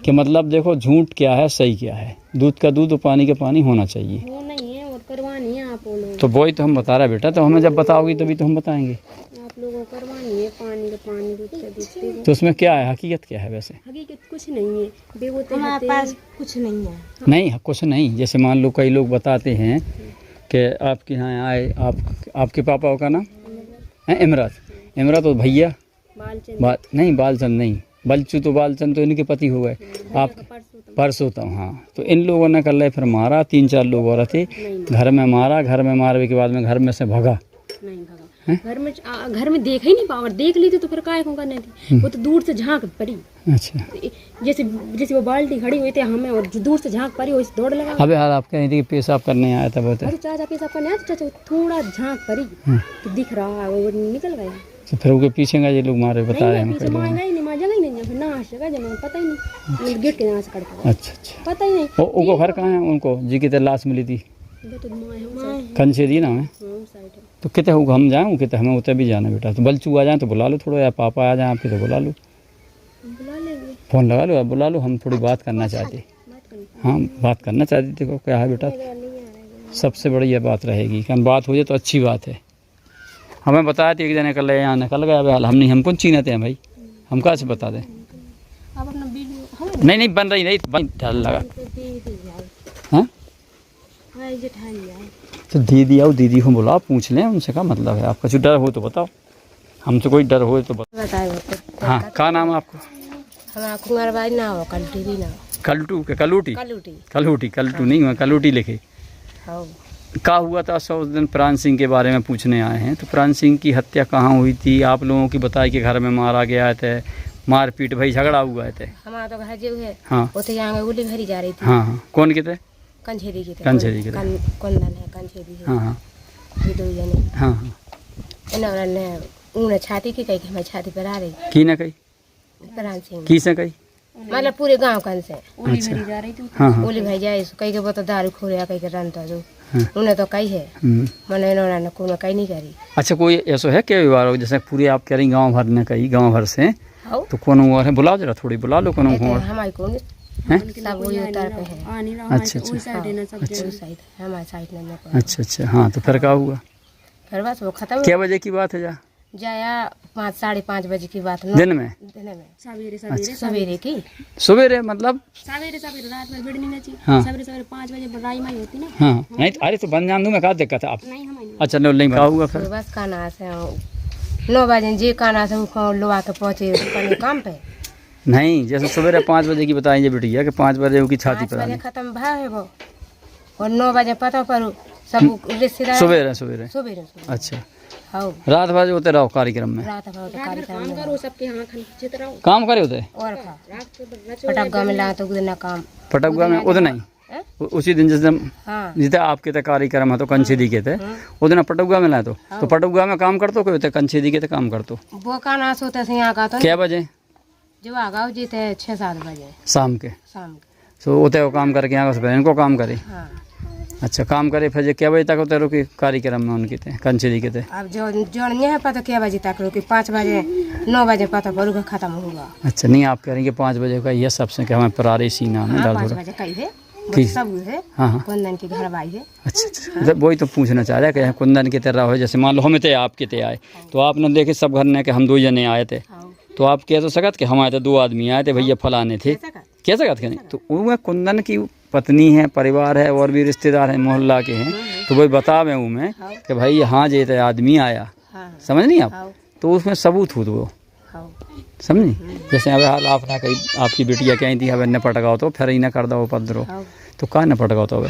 कि मतलब देखो झूठ क्या है सही क्या है, दूध का दूध और पानी का पानी होना चाहिए। वो नहीं है और करवानी है आप लोग। तो वही तो हम बता रहे बेटा, तो हमें जब बताओगी तभी तो हम बताएंगे। आप लोगों को करवानी है पानी का पानी, दूध का दूध। तो उसमें क्या है, हकीकत क्या है? वैसे हकीकत कुछ नहीं है, हमारे पास कुछ नहीं है। नहीं कुछ नहीं, जैसे मान लो कई लोग बताते हैं कि आपके यहाँ आए, आपके पापा का नाम है इमरत तो भैया नहीं बालचंद नहीं, बलचू तो बालचंद तो इनके पति हो गए, आप परसोत्तम। हाँ, तो इन लोगों ने कल फिर मारा, 3-4 लोग और थे, घर में मारा, घर में मारने के बाद में घर में से भगा। नहीं भगा, घर में देखा ही नहीं पावर, देख ली थी तो फिर काय को करने थी, वो तो दूर से झांक पड़ी। अच्छा, जैसे वो बाल्टी खड़ी हुई थी हमें और दूर से झांक पड़ी, वैसे दौड़ लगा। अबे हाल आप कह रही थी कि पेशाब करने आया था बहुत? अरे चाचा पेशाब करने आया, चाचा थोड़ा झांक पड़ी तो दिख रहा है वो निकल गया। तो फिर उनके पीछे का ये लोग मारे बता रहे हैं पीछे मारेगा ही नहीं, मारेगा ही नहीं, फिर नाश जगह जमा पता ही नहीं, गेट के यहाँ से कट। अच्छा, पता ही नहीं। उनको घर कहाँ है? उनको जी की लाश मिली थी कंचेदी ना है, तो कितने होगा हम जाएँ कितने, हमें उतने भी जाना बेटा। तो बलचू आ जाए तो बुला लो थोड़ा, या पापा आ जाए आपके तो बुला लो, फ़ोन लगा लो या बुला लो, हम थोड़ी बात करना चाहते। हाँ बात करना चाहती, देखो क्या है बेटा, सबसे बड़ी यह बात रहेगी कि हम बात हो जाए तो अच्छी बात है। हमें बताया था एक जने कल यहाँ निकल गया, अब हम नहीं, हमको चीनते हैं भाई, हम कहाँ से बता दें? नहीं बन रही नहीं, डर लगा। हाँ तो दीदी आओ, दीदी को बुलाओ, पूछ लें उनसे, क्या मतलब है आपका? जो डर हो तो बताओ, हमसे कोई डर हो तो बताओ। हाँ, क्या नाम है आपको? हमारा कुंवरबाई ना हो, कलटी भी ना हो। कलटू के कलूटी कलटू नहीं हुआ, कलूटी लिखे। क्या हुआ था? 100 दिन प्राण सिंह के बारे में पूछने आए हैं। तो प्राण सिंह की हत्या कहाँ हुई थी? आप लोगों की बताई कि घर में मारा गया थे, मारपीट भाई झगड़ा हुआ थे। हमारा तो घर जो है हाँ, वो तो यहाँ गोली भरी जा रही थी। हाँ, कौन के थे? कंछेरी के थे। कंछेरी के थे। कंदन है कंछेरी है। हाँ, ये दो जने। हाँ, इन्होंने उन्हें छाती की कही, हमारी छाती पर आ रही की न कही, प्राण सिंह की से कही, मतलब पूरे गांव कन से अच्छा, हाँ, गोली भरी जाए, कही के वो तो दारू खो रहा, कही के रन तो जो उन्हें तो कही है, मैंने इन्होंने कोई कही नहीं करी। अच्छा, कोई ऐसा है क्या व्यवहार जैसे पूरे आप कह रही गाँव भर ने कही, गाँव भर से, तो कौन और है? बुलाओ जरा, थोड़ी बुला लो कौन और। हमारी कौन सब वही उतर पे है। अच्छा हमारे साइड में। अच्छा, हाँ, तो फिर क्या हुआ? फिर बस वो खत्म। क्या बजे की बात है? जाया 5-5:30 बजे की बात। दिन में सवेरे की, सवेरे मतलब सवेरे रात में बिड़नी नहीं चाहिए। हाँ, सवेरे 5 बजे बड़ाई माई होती ना। हाँ, नहीं अरे तो बन जान दूं मैं, क्या दिक्कत है आप? नहीं हमारी। अच्छा, नहीं क्या हुआ फिर? बस खाना से 9 बजे जी खाना से लोग के पहुँचे काम पे। नहीं, जैसे सवेरे 5 बजे की बताएंगे बेटिया कि 5 बजे उनकी छाती पर आई, खत्म भा है वो, और 9 बजे पता करो सब रिश्तेदार सवेरे। अच्छा, रात भर होते रहो कार्यक्रम में, काम करे होते और पटक्का में ला तो उधर काम, पटकुआ में उधर नहीं, उसी दिन जिस दिन जितना आपके तक कार्यक्रम है तो कंछेदी के थे उधर पटकुआ में लाए तो पटकुआ में काम करते कोई होते, कंछेदी के काम करते वो का नाश होता है यहाँ का। तो क्या बजे जो आगाओ जी थे 6-7 बजे शाम के, तो होते वो काम करके यहाँ से इनको काम करे। अच्छा, काम करे फिर क्या बजे तक होते रुके कार्यक्रम में उनके थे कंचरी के थे? अब जो जोड़ने है पता क्या बजे तक रुकी, 5 बजे 9 बजे पता पड़ू का खत्म होगा। अच्छा, नहीं आप कह रहे हैं कि 5 बजे का ये सबसे कि हमें परारी सीना में दर्द हो 5 रहा बजे कही है ठीक। सब है। हाँ हाँ, कुंदन की घर बाई है। अच्छा, वही तो पूछना चाह रहा है कि कुंदन की तरह हो, जैसे मान लो हम थे आपके थे आए तो आपने देखे सब घर ने कि हम 2 जने आए थे, तो आप कह तो सकत कि हमारे तो 2 आदमी आए थे भैया फलाने थे, कह सकत कि नहीं? तो वो कुंदन की पत्नी है, परिवार है और भी रिश्तेदार हैं मोहल्ला के हैं, तो वही बतावे हूँ मैं कि भाई हाँ जे तो आदमी आया, समझ नहीं आप? तो उसमें सबूत हो वो, समझी? जैसे अब हाल आपने कही आपकी बेटिया कहीं थी, अब न पटकाओ तो फिर ही न कर दो पदरो, तो कहाँ न पटकाओ तो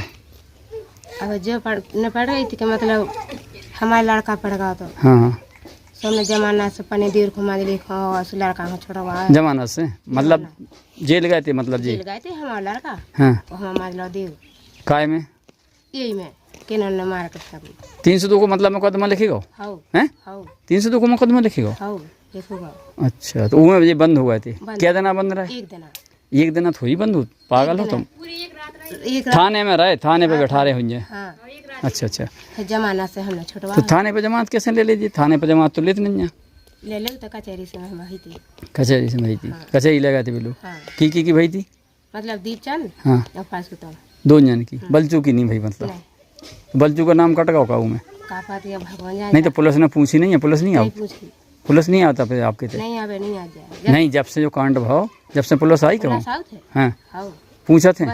अब जो न पढ़ रही थी कि मतलब हमारा लड़का पढ़ गया तो हाँ सबने जमाना से पने देर को मार लिखा और लड़का को छोड़वा जमाना से मतलब जेल गए थे, मतलब जेल गए थे हमारा लड़का। हाँ, हम मार लो देव काय में यही में केनन ने मार कर सब 302 को मतलब मुकदमा लिखेगा हैं? 302 को मुकदमा लिखेगा? देखोगा। अच्छा, तो वो ये बंद हो गए थे? क्या देना बंद रहा? एक दिन थोड़ी बंद हो, पागल हो तुम? एक थाने में रहे, थाने पे बैठा रहे होंगे? अच्छा अच्छा, जमाना से हमने छुटवा तो थाने पे जमात कैसे ले लीजिए? थाने पे जमात तो लेते नहीं है। ले तो कचहरी से मैं भाई थी। कचहरी से भाई थी? कचहरी लगा थी बिल्लू की भाई थी मतलब दीपचंद हाँ और पास तो 2 जन की, बलचू की नहीं भाई? मतलब बलचू का नाम कट गया में भगवान नहीं तो पुलिस ने पूछी नहीं है? पुलिस नहीं आओ, पुलिस नहीं आता फिर आपके थे? नहीं आवे नहीं आ जाए नहीं, जब से जो कांड भाव जब से पुलिस आई क्यों? हाँ, पूछा थे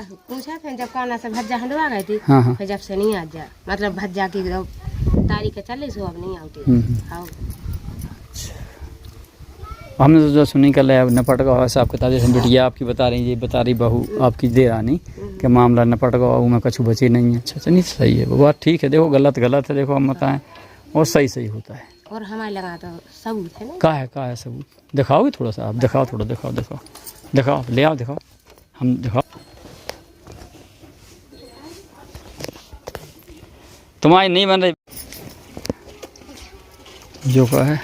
जब काना से भज्जा हंडवा गई थी। हाँ, फिर जब से नहीं आ जा मतलब भज्जा की तारीख चले सो अब नहीं आती। हमने तो जो सुनी कर लिया न पटका ऐसा आपके ताजे से बेटिया आपकी बता रही, ये बता रही बहू आपकी दे रानी कि मामला न पटका में कछु बची नहीं है। अच्छा नहीं सही है, वो बात ठीक है। देखो गलत गलत है, देखो हम बताएं, और सही सही होता है। और हमारे लगा तो सबूत है ना? का है सबूत? दिखाओगे थोड़ा सा आप? दिखाओ थोड़ा, दिखाओ ले आओ, दिखाओ, हम दिखाओ। तुम्हारी नहीं बन रही जो का है।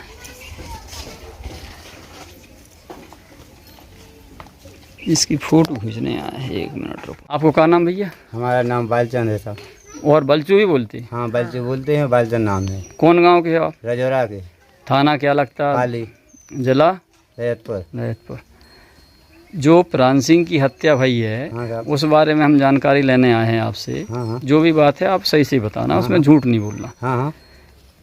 इसकी फोटो खींचने आए हैं, 1 मिनट रुको। आपको क्या नाम भैया? हमारा नाम बालचंद है साहब। और बलचू भी बोलते? हाँ बलचू बोलते हैं, बालचंद नाम है। कौन गांव के हो आप? रजौरा के। थाना क्या लगता? पाली, जिला रैयतपुर। जो प्राण सिंह की हत्या भई है हाँ, उस बारे में हम जानकारी लेने आए हैं आपसे। हाँ, जो भी बात है आप सही से बताना, हाँ, उसमें झूठ नहीं बोलना। हाँ,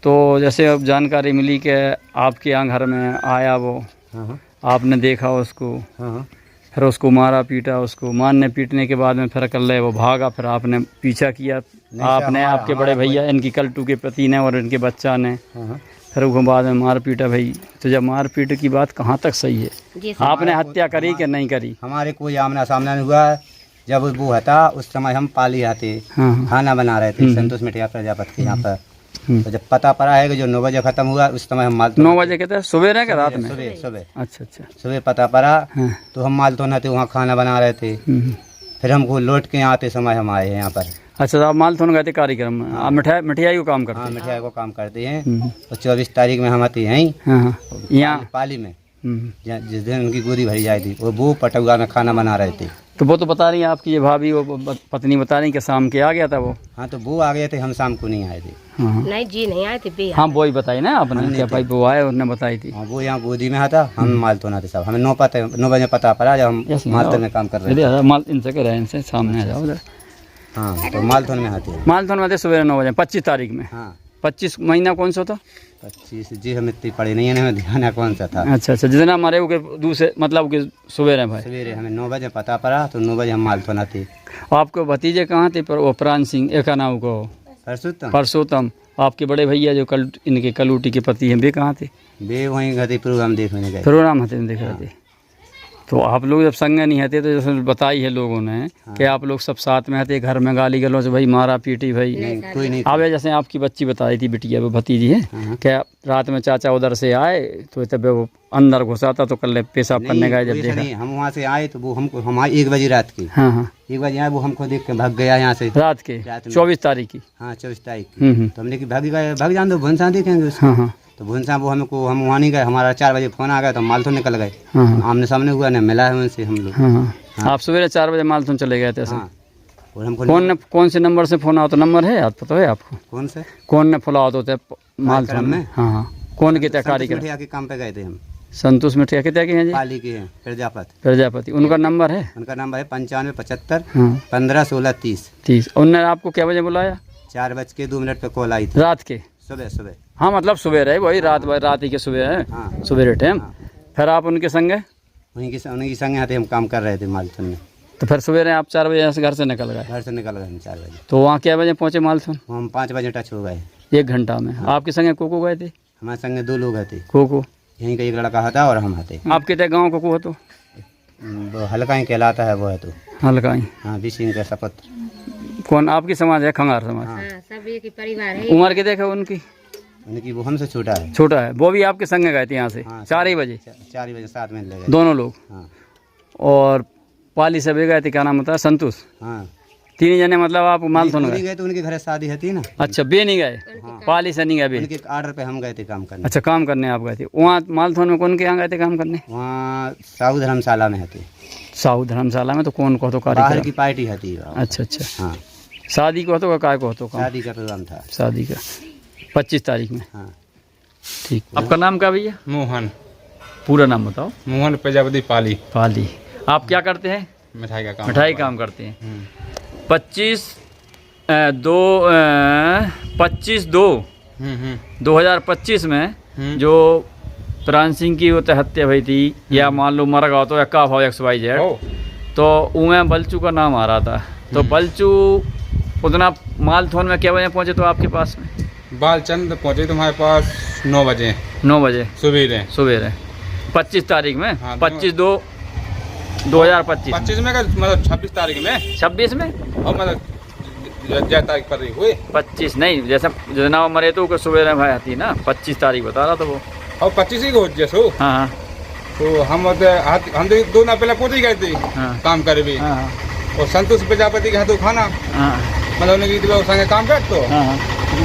तो जैसे अब जानकारी मिली कि आपके यहाँ घर में आया वो, हाँ, आपने देखा उसको, हाँ, फिर उसको मारा पीटा, उसको मारने पीटने के बाद में फिर कल वो भागा, फिर आपने पीछा किया, आपने आपके बड़े भैया इनकी कल्टू के पति ने और इनके बच्चा ने, फिर उसके बाद में मार पीटा भाई। तो जब मार पीट की बात कहाँ तक सही है? आपने हत्या करी कि नहीं करी? हमारे कोई आमना सामना नहीं हुआ। जब वो हता उस समय हम पाली आते, खाना बना रहे थे संतोष मिठिया प्रजापति के यहाँ पर। तो जब पता पड़ा है कि जो 9 बजे खत्म हुआ, उस समय हम माल 9 बजे कहते हैं सुबह रहे रात में? सुबह। अच्छा अच्छा, सुबह पता पड़ा तो हम माल तो थे वहाँ खाना बना रहे थे। फिर हमको लौट के आते समय हम आए हैं यहाँ पर। अच्छा, तो आप माल थोन गए थे कार्यक्रम में? आप मिठाई को काम करते हैं? हाँ, मिठाई को काम करते हैं। तो 24 तारीख में हम आते हैं यहाँ पाली में, जिस दिन उनकी गोदी भरी जाए थी। वो पटुआ में खाना बना रहे थे। तो वो तो बता रही है आपकी ये भाभी, वो पत्नी बता रही कि शाम के आ गया था वो? हाँ, तो वो आ गए थे, हम शाम को नहीं आए थे। नहीं जी नहीं आए थे। हाँ वो ही बताई ना आपने क्या भाई वो आए, उन्होंने बताई थी। हाँ, वो यहाँ गोदी में था, हम माल तो ना थे साहब। हमें 9 बजे पता पड़ा जब हम मालथन में काम कर रहे थे। माल इनसे कह रहे हैं, इनसे सामने आ जाओ उधर। हाँ, तो मालथन में आते हैं। मालथन में थे सुबह 9 बजे 25 तारीख में। हाँ, 25 महीना कौन सा था? 25 जी, हम इतनी पढ़े नहीं है, हमें ध्यान है कौन सा था। अच्छा अच्छा, जितना हमारे वो के दूसरे मतलब के सवेरे भाई सवेरे हमें 9 बजे पता पड़ा, तो 9 बजे हम मालथन आते। आपके भतीजे कहाँ थे? पर वो प्राण सिंह एक नाम को परसोत्तम, आपके बड़े भैया जो इनके कलूटी के पति हैं, वे कहाँ थे? वे वहीं गए प्रोग्राम देखने गए। प्रोग्राम हते देख रहे थे। तो आप लोग जब संग नहीं हते तो जैसे बताई है लोगों ने कि आप लोग सब साथ में हते, घर में गाली गलौज भाई, मारा पीटी भाई? कोई नहीं। आवे जैसे आपकी बच्ची बताई थी, बिटिया वो भतीजी है, क्या रात में चाचा उधर से आए तो तब वो अंदर घुसा था, तो कल पेशाब करने गए जब देखा। हम वहाँ से आए तो वो हमको, हम 1 बजे रात की। हाँ 1 बजे आए, वो हमको देख के भाग गया यहाँ से। रात के 24 तारीख की? हाँ, 24 तारीख की। तो हमने कि भाग जान दो, भुनसा देखेंगे उसको। हाँ, तो भुनसा वो हम वहाँ नहीं गए। हमारा 4 बजे फोन आ गया तो मालथन निकल गए। आमने सामने हुआ, न मिला है उनसे हम लोग। हाँ, आप सवेरे 4 बजे मालथन चले गए थे? हाँ, और हमको कौन से नंबर से फोन आओ तो नंबर है याद पता है आपको? कौन से कौन ने फोन आओ तो माल कार्यक्रम में? हाँ हाँ, कौन के तैयारी कर? मिठिया के काम पे गए थे हम। संतोष मिठिया के तय के हैं जी? पाली के हैं, प्रजापति। उनका नंबर है? उनका नंबर है 9575 हाँ 15 16 30। उनने आपको क्या बजे बुलाया? 4:02 पे कॉल आई थी। रात के? सुबह। हाँ मतलब सुबह रहे, वही रात ही के सुबह है। हाँ। सुबह टाइम। फिर आप उनके संगे? उन्हीं के संगे आते हम काम कर रहे थे मालथुन में। तो फिर सवेरे आप 4 बजे से घर से निकल गए? घर से निकल गए हम 4 बजे। तो वहाँ क्या बजे पहुँचे मालथुन? हम 5 बजे टच हो गए। 1 घंटा में। आपके संगे को गए थे? हमारे संगे 2 लोग थे। को यहीं का एक लड़का था और हम थे। आपके तय गाँव को हो तो? वो हल्का ही कहलाता है वो है तो। हल्का ही? हाँ, सिंह का शपथ। कौन आपकी समाज है? खंगार समाज। हाँ। सब एक ही परिवार है। उम्र के देखा उनकी? उनकी वो हमसे छोटा है। छोटा है। वो भी आपके संगे गए थे यहाँ से? हाँ, 4 ही बजे? 4 बजे साथ में ले गए दोनों लोग? हाँ। और पाली से भी गए थे, क्या नाम होता है? संतोष? हाँ 3 जने मतलब आप मालथुन नहीं गए? गए तो उनके घर शादी थी ना। अच्छा, बे नहीं गए? पाली से नहीं गए बे? उनके ऑर्डर पे हम गए थे काम करने। अच्छा, काम करने आप गए थे वहाँ मालथुन में? कौन के यहाँ गए थे काम करने? वहाँ साहू धर्मशाला में थे। साहू धर्मशाला में? तो कौन को तो बाहर कार्यक्रम? की पार्टी थी। अच्छा। हाँ, शादी को तो काय को तो? शादी का प्रोग्राम था। शादी का 25 तारीख में? हाँ। ठीक। आपका नाम क्या भैया? मोहन। पूरा नाम बताओ। मोहन प्रजापति पाली। पाली। आप क्या करते हैं? मिठाई का काम। मिठाई काम करते हैं। 25/2/2025 में जो प्राण सिंह की वो हत्या हुई थी, या मान लो मर गया तो का भाव XYZ, तो उमें बलचू का नाम आ रहा था। तो बलचू उतना मालथुन में क्या बजे पहुँचे तो आपके पास में? बालचंद पहुँचे तुम्हारे पास 9 बजे। 9 बजे सवेरे 25 तारीख में? हाँ, 25/2/2025। 25 में मतलब 26 तारीख में? 26 में? और मतलब जय तारीख पर रही हुई 25 नहीं, जैसे जना मरे तो सवेरे भाई आती ना, 25 तारीख बता रहा था वो। और 25 ही को जैसो। हाँ। तो हम तो 2 दिन पहले पहुँच ही गए थे। हाँ। काम करे भी। हाँ। और संतोष प्रजापति के हाथों खाना मतलब उन्हें संगे काम कर तो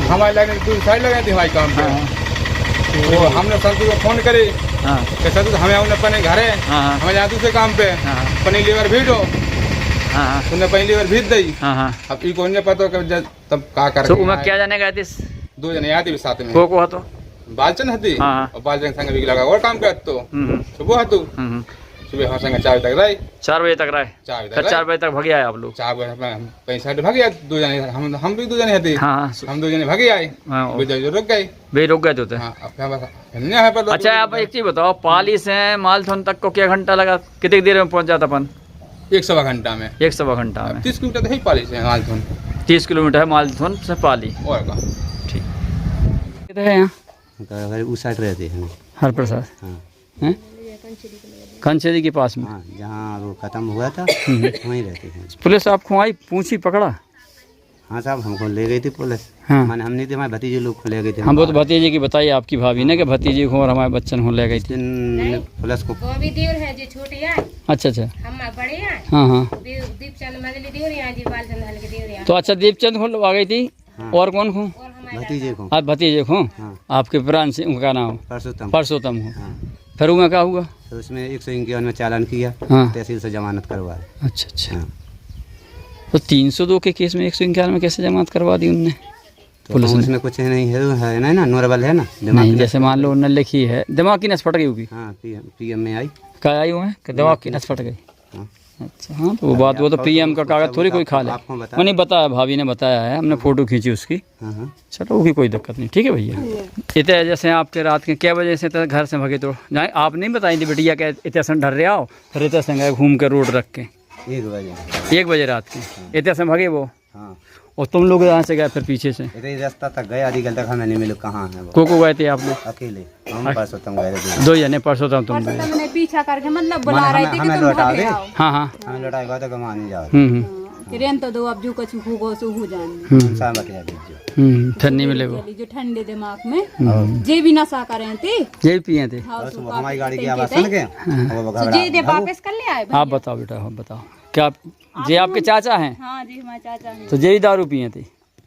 हमारे लगे दूर साइड लगे थी हमारे काम पे। तो हमने संतोष को फोन करे कि संतोष हमें अपने घर है, हमें यहाँ दूसरे काम पे पनीर लीवर भीड़ो। उन्हें पनीर लीवर भीड़ दी। अब इको नहीं पता तब का कर। तो उमें क्या जाने गए थे? 2 जने आते साथ में। को तो बालचंद हती और बालचंद संग भी लगा और काम कर तो सुबह हतु सुबह हमारे संग 4 बजे तक रहे। 4 बजे तक रहे? 4 बजे तक भगे आए आप लोग? 4 बजे पैसा भाग गया 2 जने। हम भी 2 जने हते। हम 2 जने भागे आए, रुक गए। वे रुक गए थे? अच्छा, आप एक चीज बताओ, पाली से मालथुन तक को क्या घंटा लगा? कितनी देर में पहुंच जाता अपन? 1 घंटा में। 1 घंटा में? 30 किलोमीटर है पाली से मालथुन। 30 किलोमीटर है मालथुन से पाली। और का ठीक है। यहाँ उस साइड रहते हैं हर प्रसाद। हाँ। कंचेरी के पास में? हाँ, जहाँ वो खत्म हुआ था वहीं रहते हैं। पुलिस आपको आई पूछी पकड़ा? हाँ साहब, हमको ले गई थी पुलिस। हाँ। मैंने हम नहीं थे, हमारे भतीजे लोग को ले गए थे। हम वो तो भतीजे की बताइए आपकी भाभी ने कि भतीजे को और हमारे बच्चन को ले गई थी पुलिस को। वो भी देवर है जो छोटे हैं। अच्छा। हम बड़े हैं। हाँ। दीपचंद मदली देवर हैं जी, बालचंद हल्के देवर हैं। तो अच्छा, दीपचंद को आ गई थी। और कौन को? भतीजे को। आप भतीजे को? आपके प्राण सिंह का नाम? परसोत्तम को। फिर उनका क्या हुआ? तो उसमें 151 में चालान किया। हाँ। तहसील से जमानत करवाया। अच्छा। तो 302 के केस में 151 में कैसे जमानत करवा दी उनने? तो पुलिस में कुछ नहीं है ना, नॉर्मल है ना। नहीं, जैसे मान लो उन्होंने लिखी है दिमाग की नस फट गई होगी। हाँ, PM में आई। क्या आई हुआ है कि दिमाग की नस फट गई? अच्छा। हाँ, तो वो तो PM का कागज थोड़ी कोई खा ले। वो नहीं बताया, भाभी ने बताया है, हमने फोटो खींची उसकी। चलो, वो भी कोई दिक्कत नहीं। ठीक है भैया। इतने जैसे आपके रात के क्या बजे से घर से भगे तो आप नहीं बताई थी बेटिया के इतने से डर रहे आओ, फिर इतने से गए घूम के रोड रख के 1 बजे रात के इतने से भगे वो? हाँ। और तुम लोग यहाँ से गए फिर पीछे से? रास्ता तक गए, आधी घंटे तक हमें नहीं मिले। कहाँ है वो? को गए थे आप लोग? अकेले। हम परसोत्तम गए थे। 2 जने परसोत्तम तुम गए? हमने पीछा करके मतलब बुला रहे थे कि तुम लौटा दे। हाँ। हमें लौटा गया था, कमा नहीं जाओ। किरण तो दो अब जो कुछ होगा सो हो जाने। फिर नहीं मिले वो जो ठंडे दिमाग में जे भी नशा करे थे, ये पिए थे। हमारी गाड़ी की आवाज सुन के जे दे वापस कर ले आए। आप बताओ बेटा, आप बताओ क्या जे आपके चाचा हैं? हाँ जी, हमारे चाचा हैं। तो जे दारू पिए थे?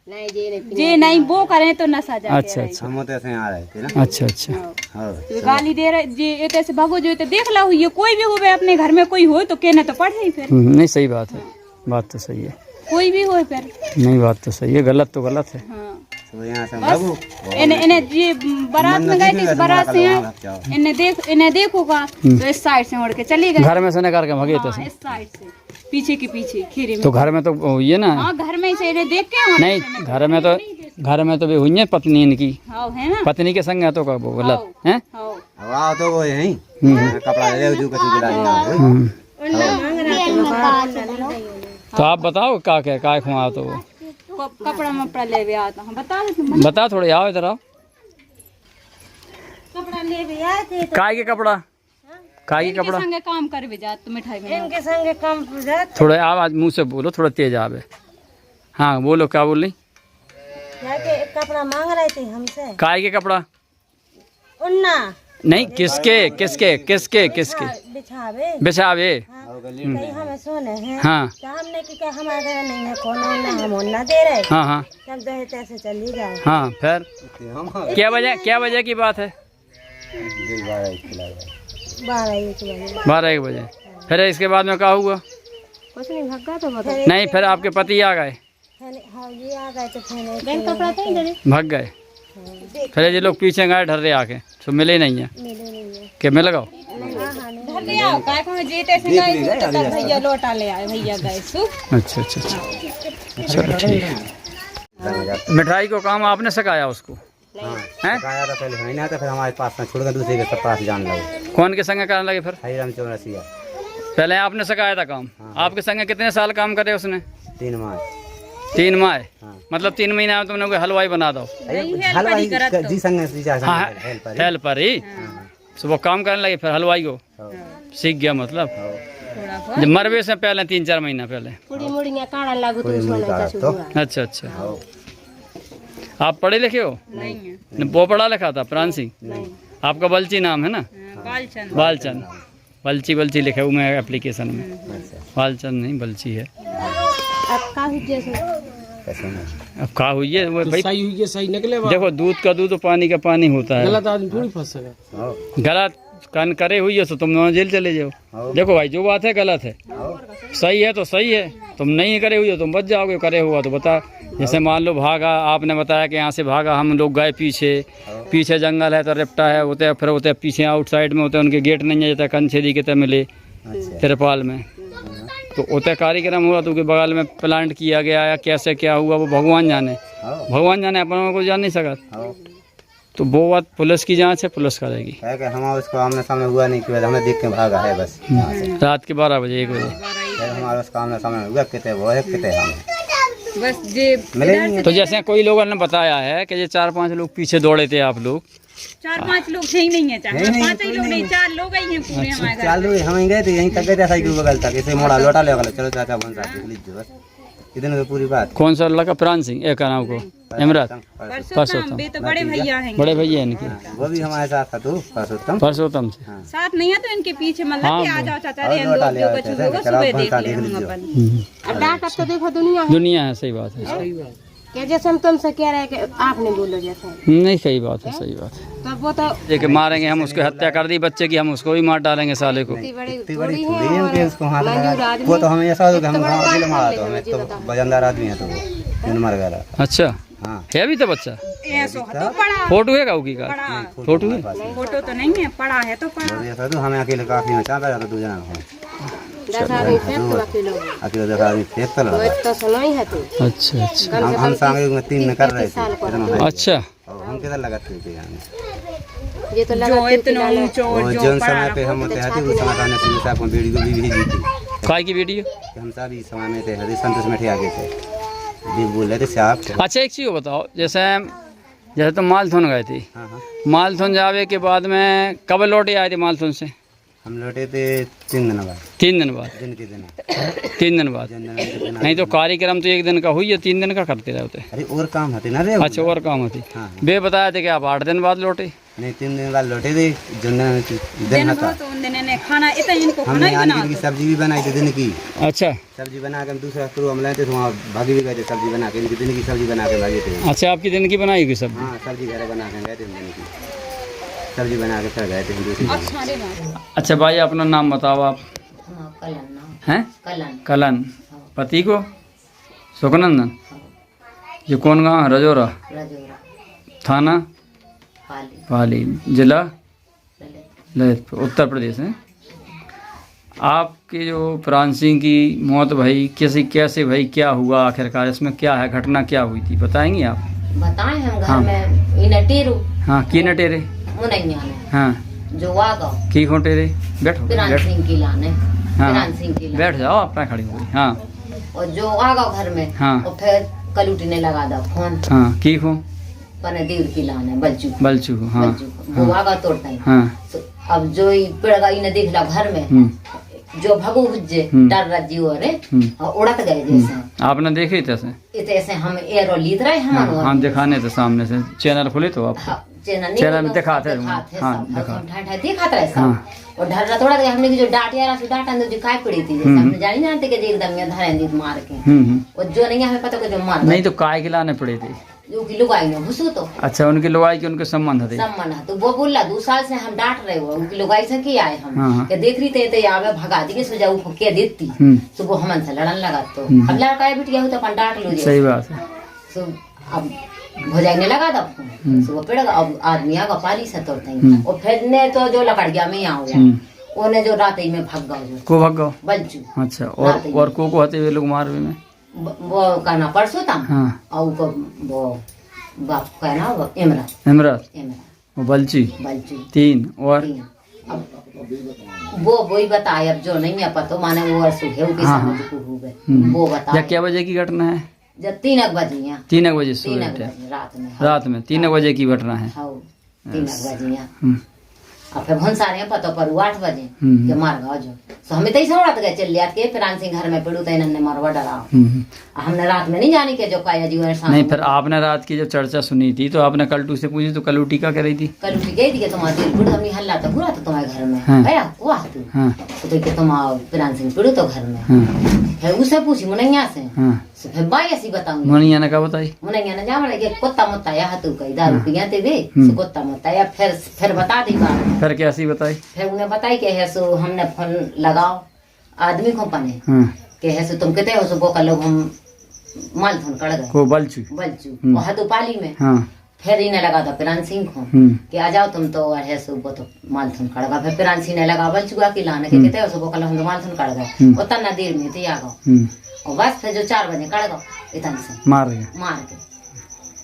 जे नहीं वो करे तो नशा जाके। अच्छा। हम तो ऐसे आ रहे थे ना। अच्छा। तो गाली दे रहे जे इतने से भागो जो तो देख ला हुई कोई भी हुए अपने घर में कोई हो तो कहने तो पड़े ही फिर। नहीं, सही बात है, बात तो सही है। कोई भी हो फिर नहीं, बात तो सही है, गलत तो गलत है। हाँ तो यहाँ से बस इन्हें ये बारात में गए थे, इस बारात से इन्हें देखोगा तो इस साइड से उड़ के चली गई, घर में से निकाल के भगे थे। इस साइड से पीछे के पीछे खीरी में। तो घर में तो ये ना, हाँ घर में से इन्हें देख के नहीं घर में तो भी हुई है पत्नी इनकी, हाँ है ना, पत्नी के संग है तो का वो गलत है। वाह तो वो यही कपड़ा ले जो कछु तो आप बताओ क्या खुआ तो वो कपड़ा मपड़ा ले भी आता हूँ, बता थोड़े आओ इधर आओ। कपड़ा ले भी आए थे काय के कपड़ा संगे काम कर भी जात तो मिठाई बना इनके संगे काम जात थोड़े आवाज मुंह से बोलो, थोड़ा तेज आवे। हाँ बोलो, क्या बोल रही? जाके कपड़ा मांग रहे थे हमसे। काय के कपड़ा? उन्ना नहीं, किसके बिछावे कहीं हमें सोने हैं। हाँ तो हमने कि क्या हमारे घर नहीं है, कौन उन्ना हम उन्ना दे रहे। हाँ तब जो तैसे चली जाओ। हाँ फिर क्या बजे की बात है? 12-1 बजे। फिर इसके बाद में क्या हुआ? कुछ नहीं, भगा तो नहीं, फिर आपके पति आ गए? हाँ ये आ गए तो बैंक कपड़ा था इधर भाग गए। फिर ये लोग पीछे गए ढर्रे आके, तो मिले नहीं है कि मिल गओ? भैया लौटा ले आए, भैया गए अच्छा चलो ठीक है। मिठाई को काम आपने सिखाया उसको? हैं? सिखाया था पहले, नहीं आता, फिर हमारे पास में छोड़ कर दूसरे के सब पास जान लगे। कौन के संग करने लगे फिर? हरिराम चौरसिया। पहले आपने सिखाया था काम? आपके संग कितने साल काम करे उसने? 3 माह। 3 माह? मतलब 3 महीना में तुमने कोई हलवाई बना दो? हलवाई जी संग हेल्पर ही। सुबह काम करने लगे, फिर हलवाई को सीख गया मतलब? जब मरवे से पहले 3-4 महीना पहले? अच्छा। आप पढ़े लिखे हो? नहीं। वो पढ़ा लिखा था प्राण सिंह? आपका बल्ची नाम है ना? बालचंद। बल्ची लिखे हुए मैं एप्लीकेशन में, बालचंद नहीं बल्ची है। अब क्या हुई है वो भाई? सही हुई है, सही निकले। देखो दूध का दूध, पानी का पानी होता है। गलत आदमी थोड़ी फंस सका। गलत कान करे हुई है तो तुम दोनों जेल चले जाओ। देखो भाई, जो बात है गलत है, सही है तो सही है, तुम नहीं करे हुई हो तुम बच जाओगे, करे हुआ तो बता। जैसे मान लो भागा, आपने बताया कि यहाँ से भागा, हम लोग गए पीछे जंगल है तो रिप्टा है होते, फिर होते पीछे आउटसाइड में होते, उनके गेट नहीं जाता, कंछेदी के तय मिले तिरपाल में, तो होते कार्यक्रम हुआ तो उसके बगल में प्लांट किया गया या कैसे क्या हुआ वो भगवान जाने, अपन को जान नहीं सका। तो वो बात पुलिस की जांच है, पुलिस करेगी। हमारा उसको आमने सामने हुआ नहीं, किया हमने देख के भागा है बस। रात के 12 बजे 1 बजे हमारा उसका आमने सामने हुआ, कितने वो है कितने हम बस जे। तो जैसे कोई लोगों ने बताया है कि ये 4-5 लोग पीछे दौड़े थे, आप लोग 4-5 लोग ही नहीं है, 5 ही लोग नहीं, 4 लोग ही हैं पूरे हमारे। 4 लोग हम गए थे, यहीं तक गए थे साइकिल बगल तक, इसे मोड़ा लौटा ले, चलो चाचा बन साहब लीजिए बस, इतने तो पूरी बात। कौन सा लड़का? प्राण सिंह एक का नाम को इमरात परसोत्तम, तो बड़े भैया हैं, बड़े भैया इनके, वो भी हमारे साथ था। तो परसोत्तम से साथ नहीं है तो इनके पीछे मतलब कि आ जाओ चाचा रे, हम लोग जो कुछ होगा सुबह देख ले हम अपन। अब डाकत तो देखो दुनिया है। सही बात है। क्या जैसे हम तुमसे कह रहे हैं कि आपने बोलो जैसे नहीं, सही बात है, सही बात है। तब वो तो देखिए मारेंगे हम, उसकी हत्या कर दी बच्चे की, हम उसको भी मार डालेंगे साले को। वो तो हमें ऐसा हम अकेले मारा, तो हमें तो वजनदार आदमी है, तो वो मर गया। अच्छा है अभी तो बच्चा? फोटो है उसकी का? फोटो है? फोटो तो नहीं है, पड़ा है तो पड़ा। तो हमें अकेले काफी में चाहता जाता 2 जना अकेले 10 आदमी फेंक तो अच्छा। हम सांगे में 3 कर रहे थे। अच्छा, हम किधर लगाते थे ये तो लगा इतना ऊंचा और जो जौन समय पे हम होते हैं उस समय हमने सीधे साहब को वीडियो भी भेजी थी। काय की वीडियो? हम सभी समय में थे, हरी संतोष में आगे थे, भी बोल रहे थे साहब। अच्छा एक चीज़ बताओ, जैसे तुम मालथुन गए थे, मालथुन जावे के बाद में कब लौटे आए थे मालथुन से? हम लौटे थे 3 दिन बाद। 3 दिन बाद? दिन के दिन 3 दिन बाद? नहीं तो कार्यक्रम तो 1 दिन का हुई है, 3 दिन का करते रहते? अरे और काम होते ना रे। अच्छा और काम होती। वे बताया थे कि आप 8 दिन बाद लौटे? नहीं 3 दिन बाद लौटे थे। दिन था तो उन दिन ने खाना इतना इनको खाना ही बना की सब्जी भी बनाई थी दिन की। अच्छा, सब्जी बना के हम दूसरा शुरू हम लाए थे, वहाँ भागी भी गए थे सब्जी बना के, इनकी दिन की सब्जी बना के भागे थे। अच्छा, आपकी दिन की बनाई हुई सब्जी? हाँ, सब्जी घर बना के गए थे, दिन की सब्जी बना के फिर गए थे दूसरी। अच्छा भाई, अपना नाम बताओ आप। हैं? कलन। पति को? सुखनंदन। ये कौन गाँव है? रजौरा। रजौरा थाना पाली पाली, जिला ललित। ललितपुर, उत्तर प्रदेश है। आपकी जो प्राण सिंह की मौत भाई कैसे भाई, क्या हुआ आखिरकार, इसमें क्या है, घटना क्या हुई थी, बताएंगे आप? बताएं हम घर हाँ। में इन टेरू हाँ, की न टेरे? मुनैया ने हाँ, जो वागा की हो टेरे? बैठो पिरान बैठो। सिंह की लाने हाँ, पिरान सिंह की लाने बैठ जाओ, अपना खड़ी हो गई। हाँ और जो आगा घर में हाँ। और फिर कलूटी ने लगा दा फोन हाँ, की हो? पने देर की लाने बलचू बलचू। हाँ वो आगा तोड़ता है। हाँ। तो अब जो पेड़गा इन्हें देख ला घर में जो भगो हुज्जे डर रजी हो रे और उड़त गए जैसे आपने देखे थे? ऐसे हम एरो लीद रहे हम हाँ, दिखाने थे सामने से, चैनल खोले तो आप चैनल में दिखाते हैं। हाँ, दिखाते रहे सब और ढर्रा थोड़ा गया हमने की जो डांटिया रहा डांटा अंदर जो काय पड़ी थी जैसे हमने जानी जानते कि एकदम में धरे दी मार के और जो नहीं हमें पता कि जो मार नहीं तो काय के लाने पड़े थे? जो की लुगाई ने घुसू तो अच्छा, उनकी लुगाई के उनके संबंध थे? सम्मान है तो वो बोला 2 साल से हम डांट रहे हो उनकी लुगाई से की आए हम हाँ। कि देख रही थे तो यावे भगा दी के सुजा वो के देती तो वो हमन से लड़न लगा तो अब लड़का बिटिया हो तो अपन डांट लो सही बात है। तो अब भोजाई ने लगा था तो वो पेड़ अब आदमी आगा पाली से तोड़ते हैं और फिर ने तो जो लकड़ गया मैं यहाँ हो गया ओने जो रात ही में भाग गया जो को भाग गो? बलचू। अच्छा, और को हते हुए लोग मार में? वो कहना परसों था हाँ। और वो बाप कहना वो इमरान इमरान इमरान वो बलची बलचू 3 और अब वो ही बताए अब जो नहीं है पता माने वो अर्सु है वो हाँ, समझ को हो गए वो या बताए क्या बजे की घटना है? जब 3 बजे यहाँ 3 बजे 3 सुबह बजे रात में रात में 3 बजे की घटना है। हाँ 3 बजे यहाँ और फिर भंसारे हैं पतो पर 8 बजे के मार गया जो तो हमें तो ऐसा उड़ात गए चल लिया के पिरान सिंह घर में पड़ू तो इन्होंने मारवा डरा हमने रात में नहीं जानी के जो काया जी नहीं, फिर आपने रात की जब चर्चा सुनी थी तो आपने कलटू से पूछी तो कलूटी क्या कह रही थी? कल उठी गई थी कि तुम्हारा दिल बुढ़ हमने हल्ला तो बुरा तो तुम्हारे घर में हाँ। भैया हुआ तू हाँ तो कि तुम पिरान सिंह पड़ू तो घर में हाँ फिर उसे पूछी मुनैया से हाँ। तो फिर बाई ऐसी बताऊंगी मुनिया ने क्या बताई? मुनैया ने जाम लगे कुत्ता मुत्ता या तू कही दारू पिया ते वे सो कुत्ता मुत्ता या फिर बता दी बात फिर कैसी बताई? फिर उन्हें बताई कि है सो हमने फोन लगाओ आदमी को पने हाँ। कि है सो तुम कहते हो सो बोका लोग हम माल धुन कड़ गए को बलचू? बलचू वो हदुपाली में हाँ। फिर इन्हें लगा था पिरान सिंह को कि आ जाओ तुम तो है सो वो तो माल धुन कड़ गया फिर पिरान सिंह ने लगा बलचुआ की लाने के कहते हो सो बोका लोग हम तो माल धुन कड़ गए उतना देर में थे आ गो और बस फिर जो 4 बजे कड़ गो इतन से मार के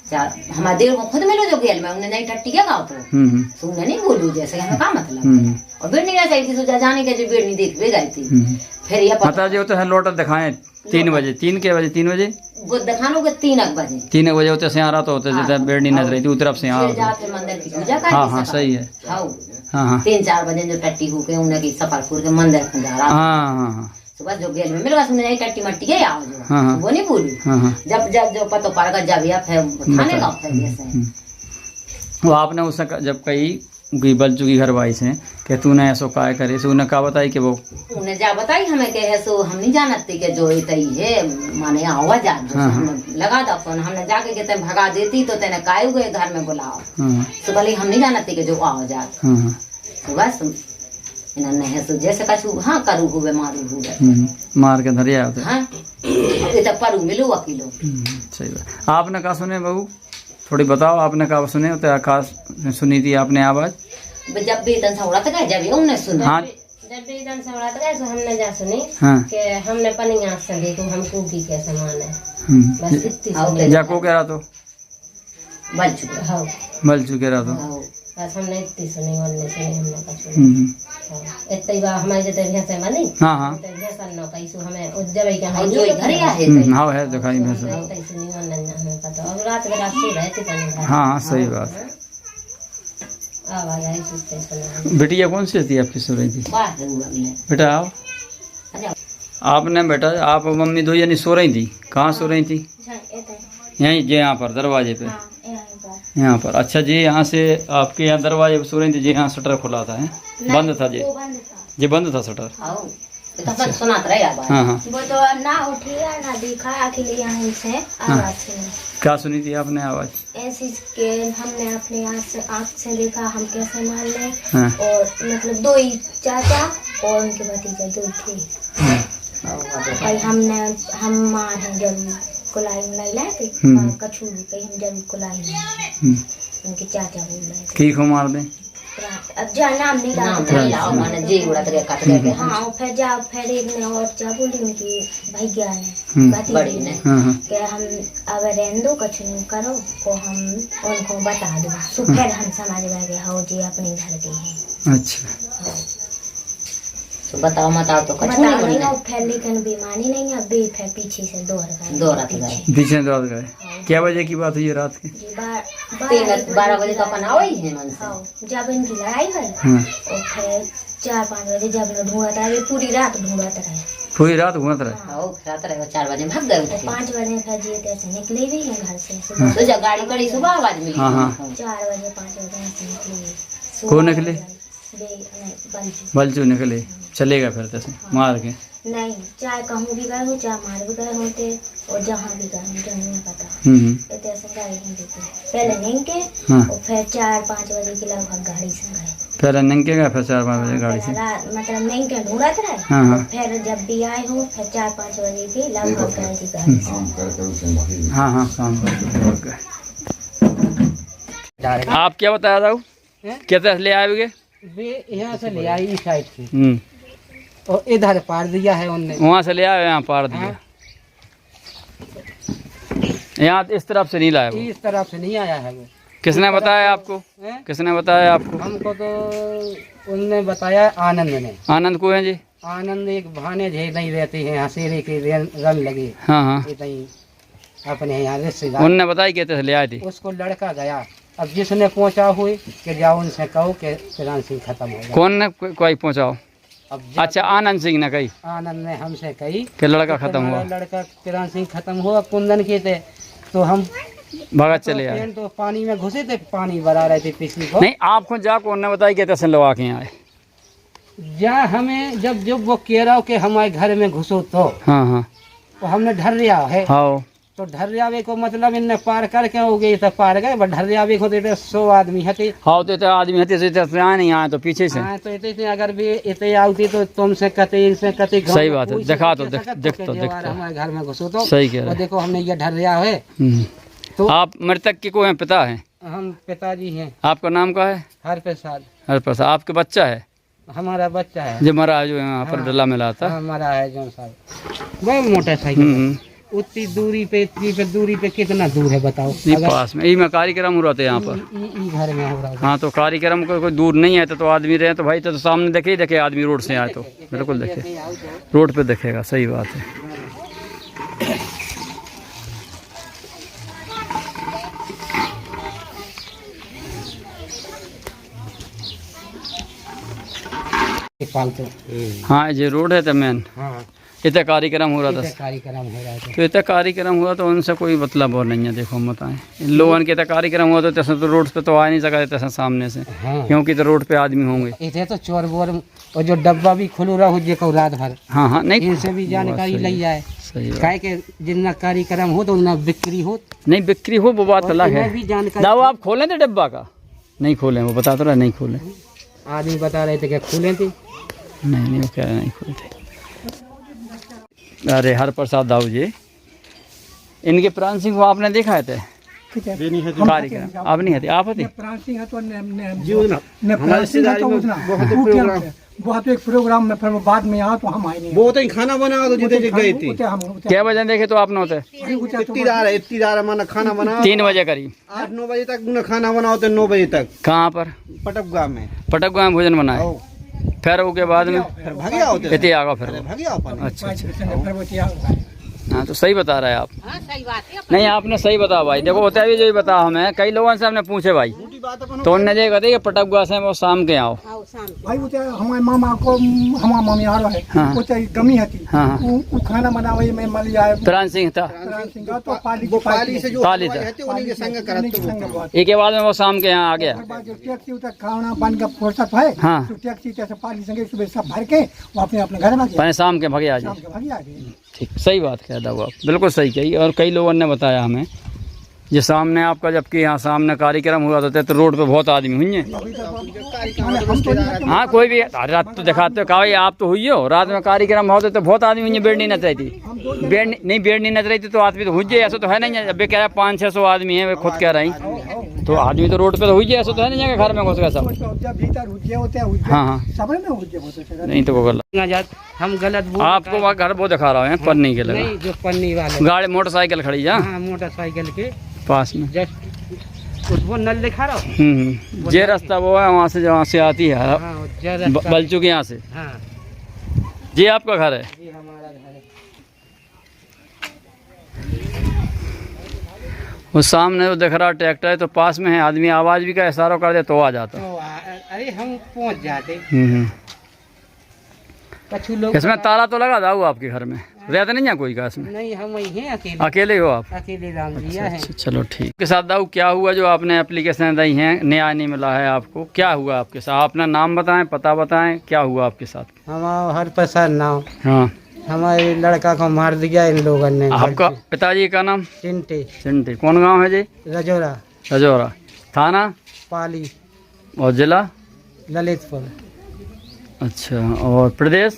चार हमारे देर को खुद मिलो जो गेल में उन्हें नहीं टट्टी क्या गाओ तो उन्हें नहीं बोलू जैसे हमें का मतलब और बेड़ नहीं गई थी सोचा जाने के जो बेड़ नहीं देख भी गई थी फिर ये पता जो तो है लोटा दिखाए 3 बजे 3 के बजे 3 बजे वो दिखानो के 3 बजे 3 बजे होते से आ रहा तो होते जैसे बेड़ नहीं नजर रही थी उस तरफ से आ फिर जाके मंदिर की पूजा कर हाँ हाँ सही है। हाँ हाँ 3-4 बजे जो टट्टी हो के उन्हें की सफरपुर के मंदिर में जा रहा हाँ हाँ हाँ सुबह जो गेल में मेरे सुनने नहीं टट्टी मट्टी गई आओ जो हाँ, हाँ। वो नहीं बोलू हाँ हाँ जब जब जो पतो पड़ गया जब या फिर थाने का फिर जैसे वो आपने उससे जब कही कि बलचू की घरवाई से कि तूने ऐसो काय करे सो उन्हें कहा बताई कि वो उन्हें जा बताई हमें के है सो हम नहीं जानते कि जो इतई है माने आवाज आ जो हमने लगा दा फोन हमने जाके के तने भगा देती तो तेने काय हुए घर में बुलाओ तो बोले हम नहीं जानते कि जो आवाज आ तो बस इन्होंने है सो जैसे कछु हाँ करू हुए मारू हुए मार के धरिया होते हाँ ये तो परू मिलो वकीलो सही बात। आपने कहा सुने बहू थोड़ी बताओ आपने कहा सुने तो खास सुनी थी आपने आवाज? जब भी तन सौड़ा तक जब उन्हें सुना हाँ जब भी तन सौड़ा तक तो हमने जा सुनी हाँ कि हमने पनिया से देखो हमको की क्या सामान है बस इतनी जा को कह रहा तो बल चुका हाँ बलचू कह रहा तो बस हमने इतनी सुनी और नहीं सुनी हमने कछु इतनी बार हमारे जैसे भैंस है मानी हाँ हाँ भैंस न कैसु हमें उज्जवई के हम जो घर है हाँ है दिखाई में से सुनी और नहीं हमें पता अब रात बेरात सो रहे थे तने हाँ हाँ सही बात है। आवाज आई सुनते सुना बिटिया कौन सी थी आपकी सो रही थी? बात है वो बेटा आओ आपने बेटा आप मम्मी दो यानी सो रही थी कहाँ सो रही थी? यहीं जे यहाँ पर दरवाजे पे यहाँ पर। अच्छा जी यहाँ से आपके यहाँ दरवाजे पे सो रही थी जी यहाँ शटर खुला था है बंद था जी बंद था शटर। तो सुनात रहे आवाज हाँ हाँ वो तो ना उठी ना दिखा अकेले यहाँ से आवाज सुनी क्या सुनी थी आपने आवाज? ऐसी के हमने अपने आँख से देखा हम कैसे मान ले हाँ और मतलब 2 ही चाचा और उनके भतीजा 2 थे और हम मार हैं जरूर कुलाई मुलाई लाए थे कछू भी कहीं हम जरूर कुलाई लाए उनके चाचा बोल रहे थे की को मार दे अब जा नाम नहीं लाओ माने जी उड़ा के काट के हाँ फिर जा फिर एक ने और क्या बोली उनकी भैया ने बड़ी ने कि हम अब रहने दो कुछ नहीं करो को हम उनको बता दो तो फिर हम समझ गए हाँ जी अपने घर के हैं। अच्छा तो बताओ मत आओ तो कुछ नहीं बताओ बोलना फिर लेकिन बेईमानी नहीं अब भी फिर पीछे से दौड़ गए पीछे दौड़ गए। क्या बजे की बात हुई है रात की? 12 बजे तो अपन आओ ही है मन से जब इनकी लड़ाई हुई और फिर 4-5 बजे जब ढूंढा था ये पूरी रात ढूंढते रहे पूरी रात घूमत रहे आओ रात रहे 4 बजे भाग गए 5 बजे फिर जी कैसे निकले भी हैं घर से तो जब गाड़ी कड़ी सुबह आवाज मिली 4 बजे 5 बजे से निकले कौन निकले? बलचू निकले चले गए फिर तैसे मार के नहीं चाहे कहूँ भी गए हो चाहे मार भी गए होते और जहाँ भी गए हो जो नहीं पता ऐसे गाड़ी नहीं देते पहले नहीं के और फिर 4-5 बजे के लगभग गाड़ी से गए पहले नहीं के गए फिर 4-5 बजे गाड़ी से मतलब नहीं के ढूंढते रहे फिर जब भी आए हो फिर 4-5 बजे के लगभग गए थी गाड़ी से हाँ काम कर आप क्या बताया था क्या ले आए वे यहाँ से ले आई इस साइड से और इधर पार दिया है उनने वहाँ से ले आए यहाँ पार दिया यहाँ इस तरफ से नहीं लाया वो। इस तरफ से नहीं आया है वो। किसने बताया आपको? किसने बताया आपको? हमको तो उनने बताया आनंद ने। आनंद को है जी? आनंद एक भाने झे नहीं रहते हैं हसेरे के रंग लगे हाँ अपने यहाँ रिश्तेदार उनने बताई कहते ले आए थे उसको लड़का गया अब जिसने पहुंचा हुए कि जाओ उनसे कहो कि किरण सिंह खत्म हो गया। कौन ने कोई पहुंचाओ? अच्छा आनंद सिंह ने कही? आनंद ने हमसे कही कि लड़का खत्म हुआ। लड़का किरण सिंह खत्म हुआ कुंदन के थे तो हम भगत चले आए तो पानी में घुसे थे पानी भरा रहे थे पिछली को नहीं आपको जा कौन ने बताई कहते से लगा के आए जा हमें जब वो कह रहा हो कि हमारे घर में घुसो तो तो हमने ढर्रिया है तो ढर्रियावे को मतलब इनने पार करके हो गई तो पार गए बट ढर्रियावे को देते 100 आदमी हते तो आदमी हते से आए नहीं आए तो पीछे से तो इतने अगर भी इतने आती तो तुमसे कते इनसे कते सही बात है दिखा तो दिख तो हमारे घर में घुसो तो सही कह रहे देखो हमने ये ढर्रिया है तो आप मृतक के को हैं पिता हैं? हम पिताजी हैं। आपका नाम क्या है? हरप्रसाद। आपके बच्चा है? हमारा बच्चा है जो मरा जो यहाँ पर डला मिला था हमारा है जो साहब वह मोटरसाइकिल उतनी दूरी पे कितना दूर है बताओ? पास में में कार्यक्रम हो रहा था यहाँ पर घर में हो रहा था। हाँ तो कार्यक्रम कोई दूर नहीं है तो आदमी रहे तो भाई तो सामने देखे आदमी रोड से आए तो बिल्कुल देखे रोड पे देखेगा। सही बात है। हाँ ये रोड है तो मेन इतना कार्यक्रम हो रहा था तो इतना कार्यक्रम हुआ तो उनसे कोई मतलब और नहीं है। देखो हम बताएं इन लोगों के इतना कार्यक्रम हुआ तो तैसे तो रोड पे तो आ नहीं सका तैसे सामने से क्योंकि तो रोड पे आदमी होंगे इतने तो चोर बोर और जो डब्बा भी खुल रहा हो जो रात भर हाँ नहीं इनसे भी जानकारी ले जाए काहे के जितना कार्यक्रम हो तो उतना बिक्री हो नहीं बिक्री हो वो बात अलग है। दावा आप खोलें थे डब्बा का? नहीं खोले वो बता तो रहा नहीं खोले। आदमी बता रहे थे कि खोले थे नहीं वो कह रहे नहीं खोलते। अरे हरप्रसाद दाऊ जी इनके प्राण सिंह को आपने देखा है कार्यक्रम? आप नहीं है आप बहुत एक प्रोग्राम में फिर बाद में यहाँ तो हम आए नहीं बहुत ही खाना बना तो जितने गए थे क्या बजे देखे तो आपने होते इतनी माना खाना बना 3 बजे करीब 8-9 बजे तक खाना बनाओ तो 9 बजे तक। कहाँ पर? पटकगांव में भोजन बनाए फिर उसके बाद में भागिया होते इतने आगा फिर भागिया। अच्छा हाँ तो सही बता रहे हैं आप। सही बात है नहीं आपने सही बताया भाई। देखो होता है जो ही बता हमें कई लोगों से हमने पूछे भाई तो उन्होंने ये कहते पटकगा से वो शाम के आओ भाई वो हमारे मामा को हमारा मामी आ रहा है वो कमी है वो खाना बनावे में मल जाए प्राण सिंह था तो पाली से जो पाली था एक के बाद में वो शाम के यहाँ आ गया टैक्सी खाना बन का फुर्सत है तो टैक्सी से पाली संगे सुबह सब भर के वो अपने घर में गए शाम के भगे आ जाए। ठीक सही बात कह दो आप बिल्कुल सही कही और कई लोगों ने बताया हमें ये सामने आपका, जबकि यहाँ सामने कार्यक्रम हुआ था तो रोड पे बहुत आदमी हुई हैं। हाँ कोई भी रात तो दिखाते हो कहा भाई आप तो हुई हो, रात में कार्यक्रम होते तो बहुत आदमी हुई है, बेड़ नहीं नच रही थी, बेड़ नहीं नच रही थी तो आदमी तो हुई है, ऐसा तो है नहीं। जब कह रहा है 500-600 आदमी है, वे खुद कह रही तो आदमी तो रोड पे तो हुई है, ऐसा तो है नहीं घर में घुस गया सब। हाँ हाँ नहीं तो वो गलत, हम गलत आपको वहाँ घर वो दिखा रहा है पन्नी के लगा, नहीं जो पन्नी वाले गाड़ी मोटरसाइकिल खड़ी है मोटरसाइकिल के पास में, जस्ट वो नल दिखा रहा हूँ। ये रास्ता वो है वहाँ से, जहाँ से आती है बलचू के यहाँ से। हाँ जी आपका घर है? जी हमारा घर है। वो सामने वो दिख रहा ट्रैक्टर है तो पास में है, आदमी आवाज भी का इशारा कर दे तो आ जाता। तो अरे हम पहुँच जाते। कछु लोग इसमें ताला तो लगा था वो आपके घर में, रहता नहीं है कोई का इसमें? नहीं हम वही हैं अकेले। अकेले हो आप? अकेले राम जिया है। अच्छा, चलो ठीक। के साथ दाऊ क्या हुआ जो आपने एप्लीकेशन दी है, न्याय नहीं मिला है आपको, क्या हुआ आपके साथ? अपना नाम बताएं, पता बताएं, क्या हुआ आपके साथ? हमारा हर प्रसाद नाम, हाँ हमारे लड़का को मार दिया इन लोगों ने। आपका पिताजी का नाम? चिंटे। चिंटे। कौन गाँव है जी? रजौरा। रजौरा। थाना? पाली। और जिला? ललितपुर। अच्छा, और प्रदेश?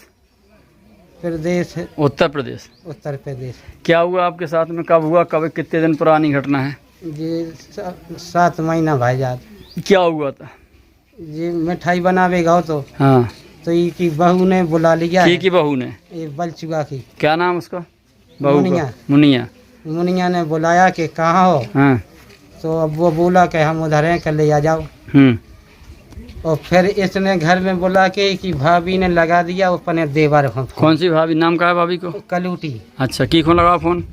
प्रदेश उत्तर प्रदेश। उत्तर प्रदेश। क्या हुआ आपके साथ में, कब हुआ, कब, कितने दिन पुरानी घटना है? ये 7 महीना भाई जात। क्या हुआ था? ये मिठाई बनावेगा तो हाँ तो ये की बहू ने बुला लिया। की बहू ने? ये बलचुगा की। क्या नाम उसका? बहू मुनिया। मुनिया। मुनिया ने बुलाया कि कहाँ हो? हाँ तो अब वो बोला कि हम उधर हैं, कल ले आ जाओ। और फिर इसने घर में बोला कि भाभी ने लगा दिया अपने देवर को। कौन सी भाभी? नाम का है भाभी को? कलूटी। अच्छा, की को लगा फोन?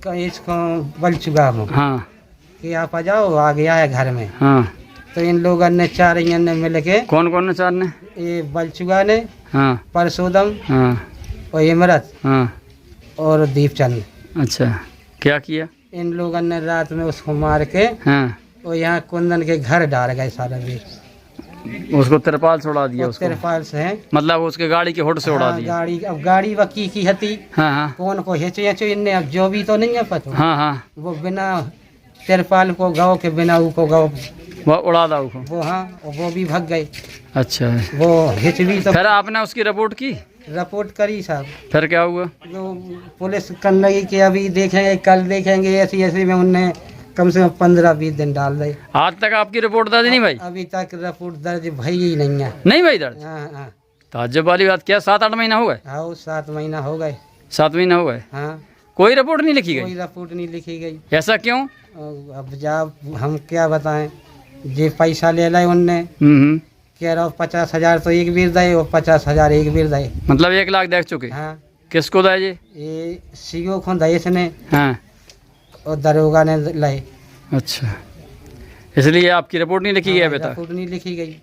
इसको बलचुगा में। हाँ कि आप आ जाओ, आ गया है घर में। हाँ तो इन लोगों ने 4 ने मिल के। कौन कौन ने 4 ने? ये बलचुगा ने, हाँ परसोदम, हाँ और इमरत, हाँ और दीपचंद। अच्छा, क्या किया? इन लोगों ने रात में उसको मार के हाँ और यहाँ कुंदन के घर डाल गए सारा बेच। उसको तिरपाल से उड़ा दिया? उसको तिरपाल से है, मतलब उसके गाड़ी के होठ से उड़ा हाँ, दिया? गाड़ी, अब गाड़ी वकी की हती। हाँ हाँ कौन को हिचो इनने, अब जो भी तो नहीं है पता। हाँ हाँ वो बिना तिरपाल को गाँव के बिना को गाँव वो उड़ा दा उसको। वो, हाँ वो भी भाग गए। अच्छा, वो हिच भी तो। फिर आपने उसकी रिपोर्ट की? रिपोर्ट करी साहब। फिर क्या हुआ? तो पुलिस करने लगी कि अभी देखेंगे, कल देखेंगे, ऐसी ऐसी में उनने कम से कम 15-20 दिन डाल दे। आज तक आपकी रिपोर्ट दर्ज नहीं भाई? अभी तक रिपोर्ट दर्ज भई ही नहीं है। नहीं भाई दर्ज? हाँ हाँ। ताज्जुब वाली बात, क्या 7-8 महीना हो गए? हाँ 7 महीना हो गए। 7 महीना हो गए? हाँ। कोई रिपोर्ट नहीं लिखी कोई गई? रिपोर्ट नहीं लिखी गई। ऐसा क्यों? अब जा हम क्या बताएं, जे पैसा ले लाए उनने, कह रहा 50,000 तो एक बीर दे और 50,000 एक बीर दे। मतलब 1 लाख देख चुके? हाँ। किसको दे ये सीओ को दे इसने। हाँ। और दरोगा ने लाए। अच्छा, इसलिए आपकी रिपोर्ट नहीं लिखी गई अभी तक? रिपोर्ट नहीं लिखी गई।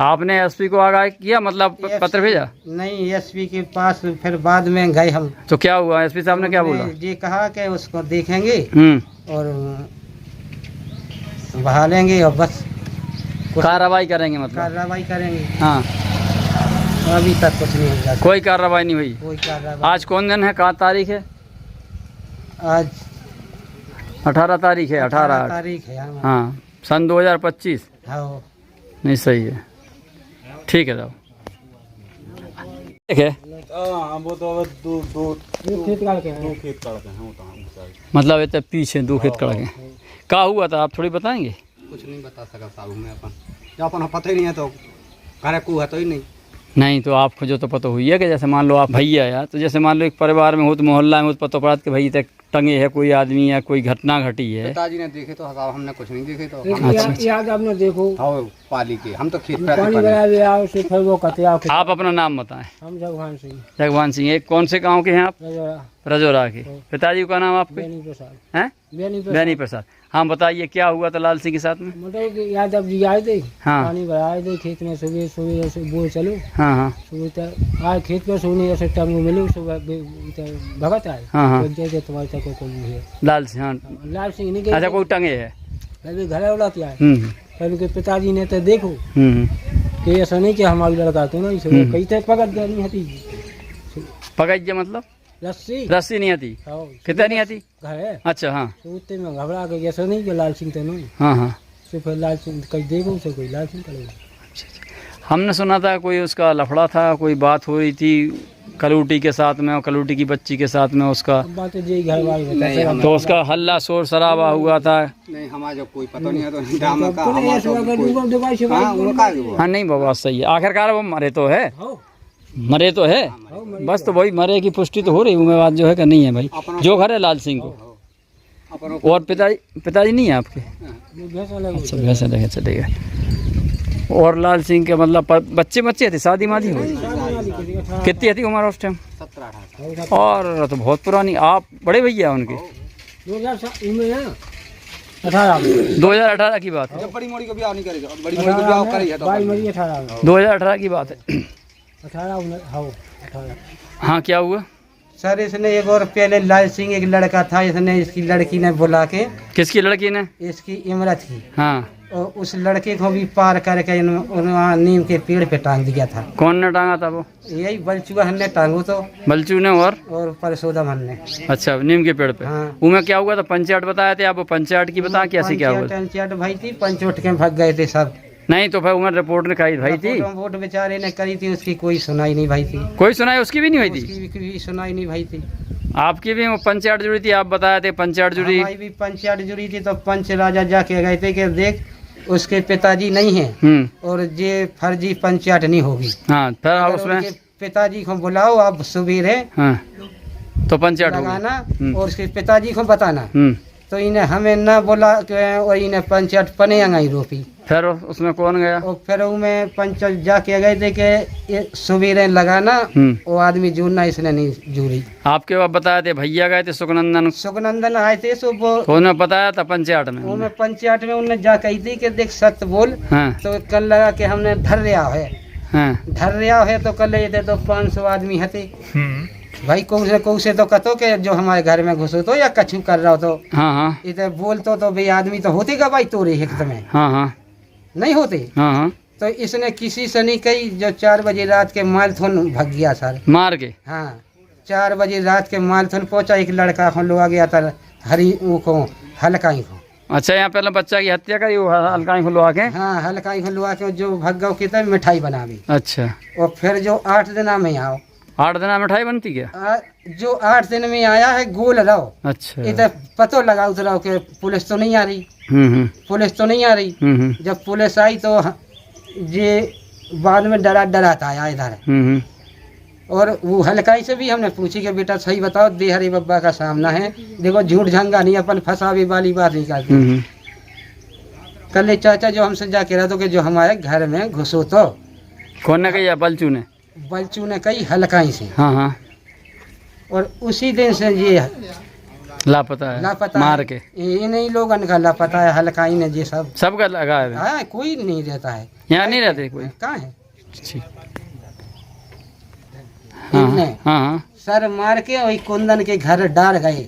आपने एसपी को आगाह किया, मतलब पत्र भेजा? नहीं, एसपी के पास फिर बाद में गए हम। तो क्या हुआ, एसपी साहब ने क्या बोला? ये कहा कि उसको देखेंगे और बहा लेंगे और बस कार्रवाई करेंगे, मतलब कार्रवाई करेंगे। हाँ, अभी तक कुछ नहीं हुआ। कोई कार्रवाई नहीं हुई? कोई कार्रवाई। आज कौन दिन है, कहाँ तारीख है? आज 18 तारीख है। 18 तारीख है। हाँ, सन 2025। हाँ नहीं, सही है, ठीक है साहब। ठीक है, वो तो दो खेत काट के मतलब ये तो पीछे 2 खेत कड़ के क्या हुआ था, आप थोड़ी बताएंगे? कुछ नहीं बता सका साहब, मैं अपन पता ही नहीं है तो घर को है तो ही नहीं। नहीं तो आपको जो तो पता हुई है कि जैसे मान लो आप भैया या तो जैसे मान लो एक परिवार में हो तो मोहल्ला में हो तो पता पड़ा कि भाई तक टंगे है कोई आदमी या कोई घटना घटी है। पिताजी ने देखे तो साहब, हमने कुछ नहीं देखे तो। अच्छा, याद आपने देखो पाली के हम तो खेत पे। आप अपना नाम बताएं। हम जगवान सिंह। जगवान सिंह, एक कौन से गांव के हैं आप? रजौरा के। पिताजी का नाम आपके? बेनी प्रसाद। हैं? बेनी प्रसाद। हाँ, बताइए क्या हुआ था लाल सिंह के साथ में? मतलब याद अब जी आए थे। हाँ। पानी भराए थे खेत में, सुबह से बोर चलो। हाँ हाँ। सुबह तक आए खेत में, सोने जैसे टाइम मिले सुबह भगत आए। हाँ हाँ। तुम्हारे तक कोई है लाल सिंह? हाँ, लाल सिंह नहीं। अच्छा, कोई टंगे है? अभी घर उड़ा के आए। फिर उनके पिताजी ने तो देखो कि ऐसा नहीं कि हमारी लड़का तो नहीं, कई थे पकड़ गया नहीं हती। पकड़ गया मतलब रस्सी नहीं आती? कितना नहीं आती? घर है। अच्छा हाँ। तो उतने में घबरा के ऐसा नहीं कि लाल सिंह तो नहीं। हाँ हाँ। सिर्फ लाल सिंह कहीं देखो से कोई लाल सिंह करेगा। हमने सुना था कोई उसका लफड़ा था, कोई बात हो रही थी कलूटी के साथ में और कलूटी की बच्ची के साथ में उसका, बात जी घर वाले बताते हैं। तो उसका हल्ला शोर शराबा हुआ था। नहीं हमारा जो कोई पता नहीं है तो ड्रामा का हाँ नहीं बाबा सही है, आखिरकार वो मरे तो है, मरे तो है, बस तो वही मरे की पुष्टि तो हो रही है, बात जो है कि नहीं है भाई। जो घर है लाल सिंह को। और पिताजी नहीं है आपके? अच्छा भैंसा लगे चलेगा। और लाल सिंह के मतलब बच्चे थे, शादी मादी हुई? कितनी थी उम्र उस टाइम? 17-18। और तो बहुत पुरानी। आप बड़े भैया उनके? 2018 की बात है। जब बड़ी मोड़ी को ब्याह नहीं करेगा, बड़ी मोड़ी को ब्याह करेगा तो 2018 की बात है। 18। हाँ क्या हुआ सर? इसने एक और पहले लाल सिंह एक लड़का था, इसने इसकी लड़की ने बुला के। किसकी लड़की ने? इसकी इमरत की। हाँ। और उस लड़के को भी पार करके वहाँ नीम के पेड़ पे टांग दिया था। कौन ने टांगा था वो? यही बलचुआ हमने टांगो तो। बलचू ने और परसोदम हमने। अच्छा नीम के पेड़ पे। हाँ। वो में क्या हुआ था? पंचायत बताया थे आप? पंचायत की बता कैसे क्या हुआ? पंचायत भाई थी, पंच उठ के भाग गए थे सब। नहीं तो फिर उमर रिपोर्ट ने कही भाई थी? रिपोर्ट बेचारे ने करी थी, उसकी कोई सुनाई नहीं भाई थी। कोई सुनाई उसकी भी नहीं हुई थी? उसकी भी सुनाई नहीं भाई थी। आपकी भी पंचायत जुड़ी थी, आप बताए थे पंचायत जुड़ी? हमारी भी पंचायत जुड़ी थी, तो पंच राजा जाके गए थे कि देख उसके पिताजी नहीं हैं और ये फर्जी पंचायत नहीं होगी। हाँ फिर उसमें पिताजी को बुलाओ, आप सुबेरे हाँ तो पंचायत लगाना और उसके पिताजी को बताना। तो इन्हें हमें न बोला और इन्हें पंचायत पने अंगाई रोपी। फिर उसमें कौन गया? और फिर उसमें पंचायत जाके गए थे कि सुबेरे लगाना, वो आदमी जुड़ना, इसने नहीं जुड़ी। आपके बाप बताए थे? भैया गए थे सुखनंदन आए थे, उन्हें बताया था पंचायत में? उन्हें पंचायत में उन्हें जा कही थी कि देख सत्य बोल। हाँ। तो कल लगा कि हमने धर रहा है। हाँ। धर रहा है तो कल ये थे तो 500 आदमी हते भाई। कौ से तो कतो के जो हमारे घर में घुसो तो या कछु कर रहा हो तो। हाँ हाँ। इधर बोलतो तो भाई आदमी तो होते का भाई तोरे हित में। हाँ हाँ। नहीं होते। हाँ हाँ। तो इसने किसी से नहीं कही, जो 4 बजे रात के मालथुन भाग गया सर मार के। हाँ 4 बजे रात के मालथुन पहुंचा, एक लड़का को लुआ गया था हरी को हल्काई को। अच्छा यहाँ पहले बच्चा की हत्या करी वो हल्काई खुलवा के? हाँ हल्काई खुलवा के जो भग्गाव की तरह मिठाई बना दी। अच्छा। और फिर जो 8 दिन में आओ। 8 दिन मिठाई बनती क्या? जो 8 दिन में आया है गोल रहो। अच्छा। इधर पतो लगा उतराओ के पुलिस तो नहीं आ रही। पुलिस तो नहीं आ रही। जब पुलिस आई तो ये बाद में डराता आया इधर। और वो हल्काई से भी हमने पूछी कि बेटा सही बताओ, देहरी बब्बा का सामना है, देखो झूठ झंगा नहीं, अपन फंसावे वाली बात नहीं करते। कल चाचा जो हमसे जाके रहा तो कि जो हमारे घर में घुसो तो। कौन ने कही? बलचू ने? बलचू ने कही हल्काई से। हाँ हाँ। और उसी दिन से ये लापता है। लापता मार के इन्हीं लोगों का लापता है। हल्काई ने ये सबका लगा है। हाँ कोई नहीं रहता है यहाँ, नहीं रहते कोई? कहाँ है? हाँ हाँ। सर मार के वही कुंदन के घर डाल गए।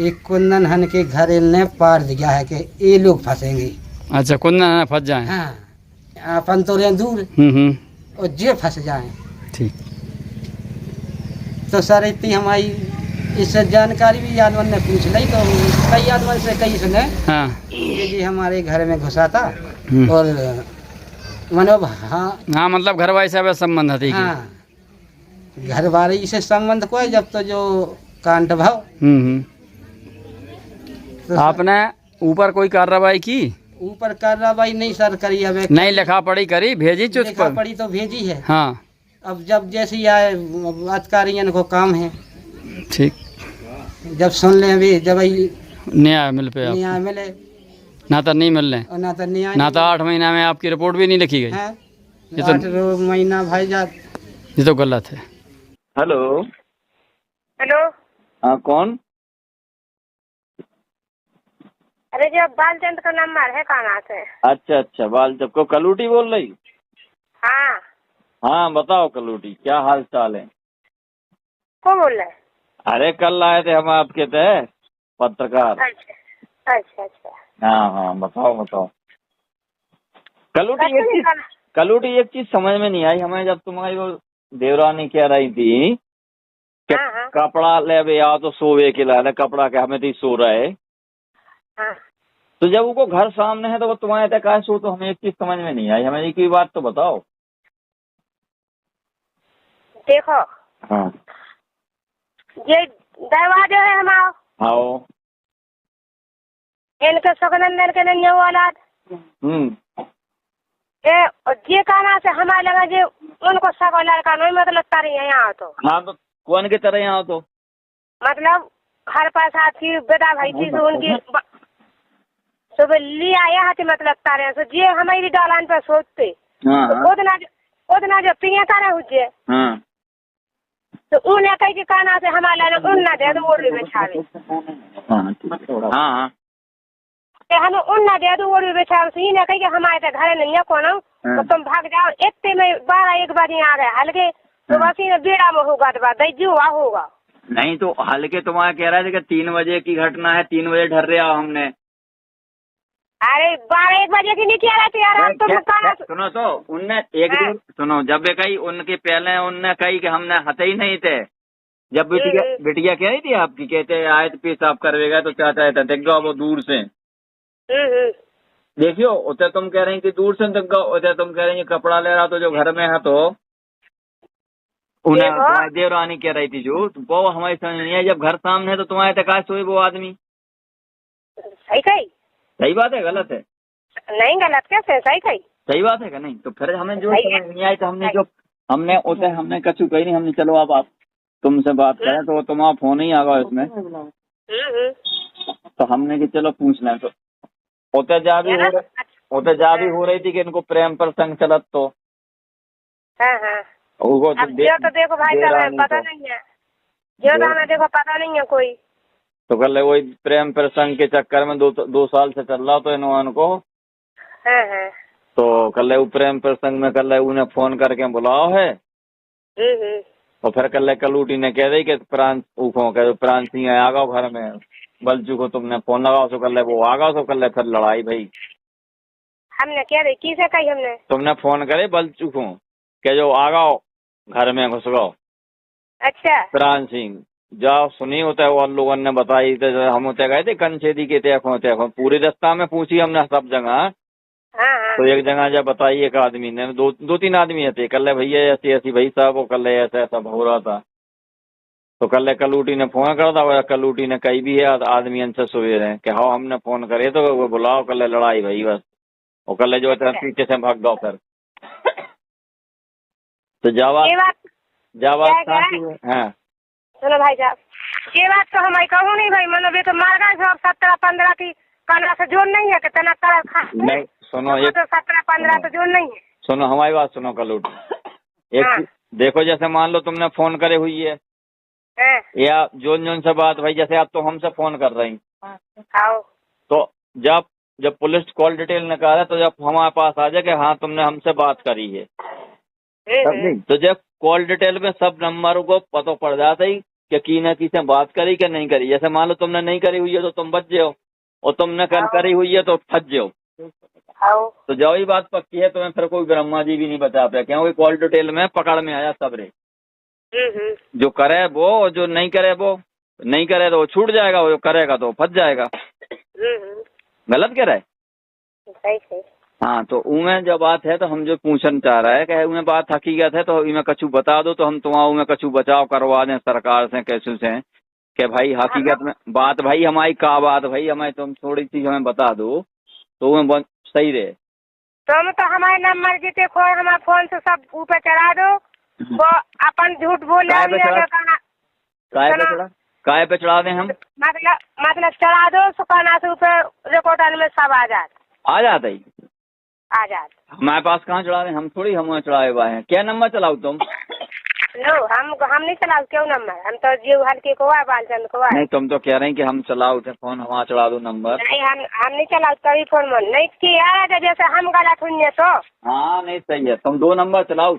एक कुंदन हन के घर ने पार दिया है कि ये लोग फंसेंगे। अच्छा कुंदन फंस जाए? हाँ अपन तो रहे दूर और जे फंस जाए। ठीक। तो सर इतनी हमारी इससे जानकारी भी यादवन ने पूछ ली, तो कई यादवन से कई सुने। हाँ। ये जी हमारे घर में घुसा था और मनोब। हाँ मतलब घर वाले से संबंध है? हाँ घर वाले से संबंध को जब तो जो कांट भाव। तो आपने ऊपर कोई कार्रवाई की? ऊपर कार्रवाई नहीं सर करी। अब नहीं लिखा पढ़ी करी, भेजी चुप लिखा पढ़ी तो भेजी है। हाँ। अब जब जैसी आए अधिकारियों को काम है। ठीक। जब सुन ले अभी जब न्याय मिल पे न्याय मिले ना तो नहीं मिल रहे, ना तो न्याय, ना तो 8 महीना में आपकी रिपोर्ट भी नहीं लिखी गई। ये तो 8 महीना भाई जात, ये तो गलत है। Hello hello. हाँ कौन? अरे जो बालचंद का नंबर है कहाँ से? अच्छा बालचंद को कलूटी बोल रही? हाँ हाँ बताओ कलूटी, क्या हाल चाल है? कौन बोल रहा है? अरे कल आए थे हम आपके तय पत्रकार। अच्छा। हाँ बताओ कलूटी एक चीज समझ में नहीं आई हमें, जब तुम्हारी वो देवरानी कह रही थी कपड़ा ले बे आओ तो सोवे के लाने कपड़ा के हमें तो सो रहा है। तो जब उनको घर सामने है तो वो तुम्हारे तक आए सो, तो हमें एक चीज समझ में नहीं आई, हमें एक ही बात तो बताओ। देखो हाँ ये दरवाजे है हमारा, आओ इनके सुखनंदन के नहीं औलाद ये कहना से हमारे लगा जे उनको सब लड़का नहीं मतलब तारी है यहाँ तो। हाँ तो कौन की तरह यहाँ तो मतलब घर पास आती बेटा भाई थी तो उनकी सुबह ले आया हाथी मतलब तारे सो जे हमारी डालान पर सोचते उतना जो पिया तारा हुए तो उन्हें कहीं के कहना से हमारे उन ना दे दो ओढ़ी बिछावे। हाँ हम उन ना दे दो ओढ़ी बिछावे से इन्हें कहीं के हमारे घर नहीं है कौन तो तुम भाग जाओ इतने में 12-1 बजे आ गए हल्के तो बस इन्हें बेड़ा में होगा तो बात हुआ होगा। नहीं तो हल्के तुम्हारा कह रहा है कि 3 बजे की घटना है, 3 बजे ढर रहा हमने। अरे 12-1 बजे की नहीं कह रहे थे यार तुम सुनो तो उनने एक दिन सुनो जब वे कही उनके पहले उनने कही कि हमने हते ही नहीं थे। जब बिटिया कह रही थी आपकी कहते आए तो पेशाब करवेगा तो चाचा था देख गो वो दूर से देखियो उते तुम कह रही कि दूर से देख गो उते तुम कह रही कपड़ा ले रहा तो जो घर में है तो उन्हें देवरानी कह रही थी जो वो हमारी समझ नहीं है। जब घर सामने है तो तुम्हारे तक सोए वो आदमी सही बात है गलत है नहीं गलत कैसे सही बात है क्या नहीं तो फिर हमें जो समझ नहीं आई तो हमने जो हमने कछु कही नहीं हमने चलो अब आप तुमसे बात करें तो तुम्हारा फोन ही आ गया इसमें तो हमने कि चलो पूछ लें तो ओते जा भी हो रही थी कि इनको प्रेम प्रसंग चलत तो तो देखो भाई पता नहीं है जो तो हमें देखो पता नहीं है कोई तो कर ले वही प्रेम प्रसंग के चक्कर में 2 साल से चल रहा तो इनको तो कर ले प्रेम प्रसंग में कर ले उन्हें फोन करके बुलाओ है और फिर कर ले कलूटी ने कह दी कि प्राण सिंह आ गओ घर में बलचू को तुमने फोन लगाओ तो कर ले वो आ गओ तो कर ले फिर लड़ाई भाई हमने कह रही किसे कही हमने तुमने फोन करे बलचू को के जो आ गओ घर में घुस गओ। अच्छा प्राण सिंह जाओ सुनी होता है वो लोगों ने बताई तो हम होते गए थे कंछेदी के देखो पूरे रास्ता में पूछी हमने सब जगह तो एक जगह जब बताई एक आदमी ने 2-3 आदमी थे कल भैया ऐसी भाई साहब वो कल ऐसा हो रहा था तो कल कलूटी ने फोन कर था कलूटी ने कही भी है आदमी से सवेरे हैं कि हाँ हमने फोन करे तो वो बुलाओ कल लड़ाई भाई बस और कल जो है पीछे से भाग दो फिर तो जवाब हाँ सुनो भाई साहब ये बात तो हम कहूँ नहीं भाई मतलब ये तो मार गए 17-15 की कना से जोड़ नहीं है कितना नहीं सुनो ये तो 17-15 तो जोड़ नहीं है। सुनो हमारी बात सुनो कलूटी एक देखो जैसे मान लो तुमने फोन करे हुई है या जोन से बात भाई जैसे आप तो हमसे फोन कर रही तो जब पुलिस कॉल डिटेल निकाले तो जब हमारे पास आ जाए कि हाँ तुमने हमसे बात करी है तो जब कॉल डिटेल में सब नंबरों को पता पड़ जाता ही कि की न की से बात करी कि नहीं करी। जैसे मान लो तुमने नहीं करी हुई है तो तुम बच जाओ और तुमने करी हुई है तो फंस जाओ। तो जब ही बात पक्की है तुम्हें फिर कोई ब्रह्मा जी भी नहीं बता पाया क्योंकि कॉल डिटेल में पकड़ में आया सबरे जो करे वो और जो नहीं करे वो नहीं करे तो वो छूट जाएगा वो करेगा तो फंस जाएगा। गलत कह रहा है हाँ तो उनमें जब बात है तो हम जो पूछना चाह रहा है कि उनमें बात हकीकत है तो इनमें कछु बता दो तो हम तुम्हारा उनमें कछु बचाव करवा दें सरकार से कैसे से कि भाई हकीकत में बात भाई हमारी का बात भाई हमें तुम थोड़ी चीज हमें बता दो तो उनमें सही रहे। तुम तो हमारे नंबर जीते खो हमारे फोन से सब ऊपर चढ़ा दो वो अपन झूठ बोल काय पे चढ़ा दें हम मतलब चढ़ा दो सुखाना से ऊपर रिकॉर्डर में सब आ जाता ही हमारे पास कहाँ चढ़ा रहे हम थोड़ी हम चढ़ाए हुए हैं। क्या नंबर चलाओ तुम नो हम नहीं चलाओ क्यों नंबर हम तो जीव हल्के को है बालचंद को है। नहीं तुम तो कह रहे हैं कि हम चलाओ थे फोन हमारा चढ़ा दो नंबर नहीं हम नहीं चलाओ तभी फोन मन नहीं किया जैसे हम गलत हुई तो हाँ नहीं सही है तुम 2 नंबर चलाओ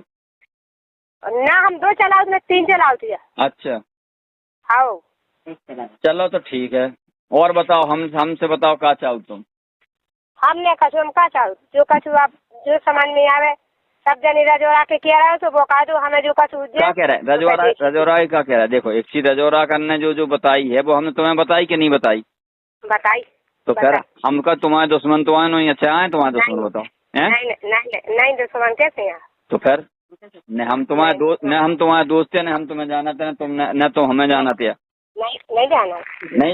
ना हम 2 चलाओ ना 3 चलाओ दिया। अच्छा आओ चलो तो ठीक है और बताओ हमसे बताओ क्या चाहो तुम हमने कछु हम का चाहो जो कछु आप जो समझ में आवे सब जनी रजोरा के कह रहे हो तो बता दो हमें जो कसूर क्या कह रहे हैं रजौरा क्या कह रहा है? देखो एक चीज रजौरा करने जो बताई है वो हमने तुम्हें बताई कि नहीं बताई? बताई। तो फिर हमका तुम्हारे दुश्मन तो आए नहीं अच्छा आए तुम्हारे दुश्मन बताओ? नहीं दुश्मन कैसे हैं? तो फिर न हम तुम्हारे दोस्त है न हम तुम्हें जानते हैं तुम न तो हमें जानते हैं। नहीं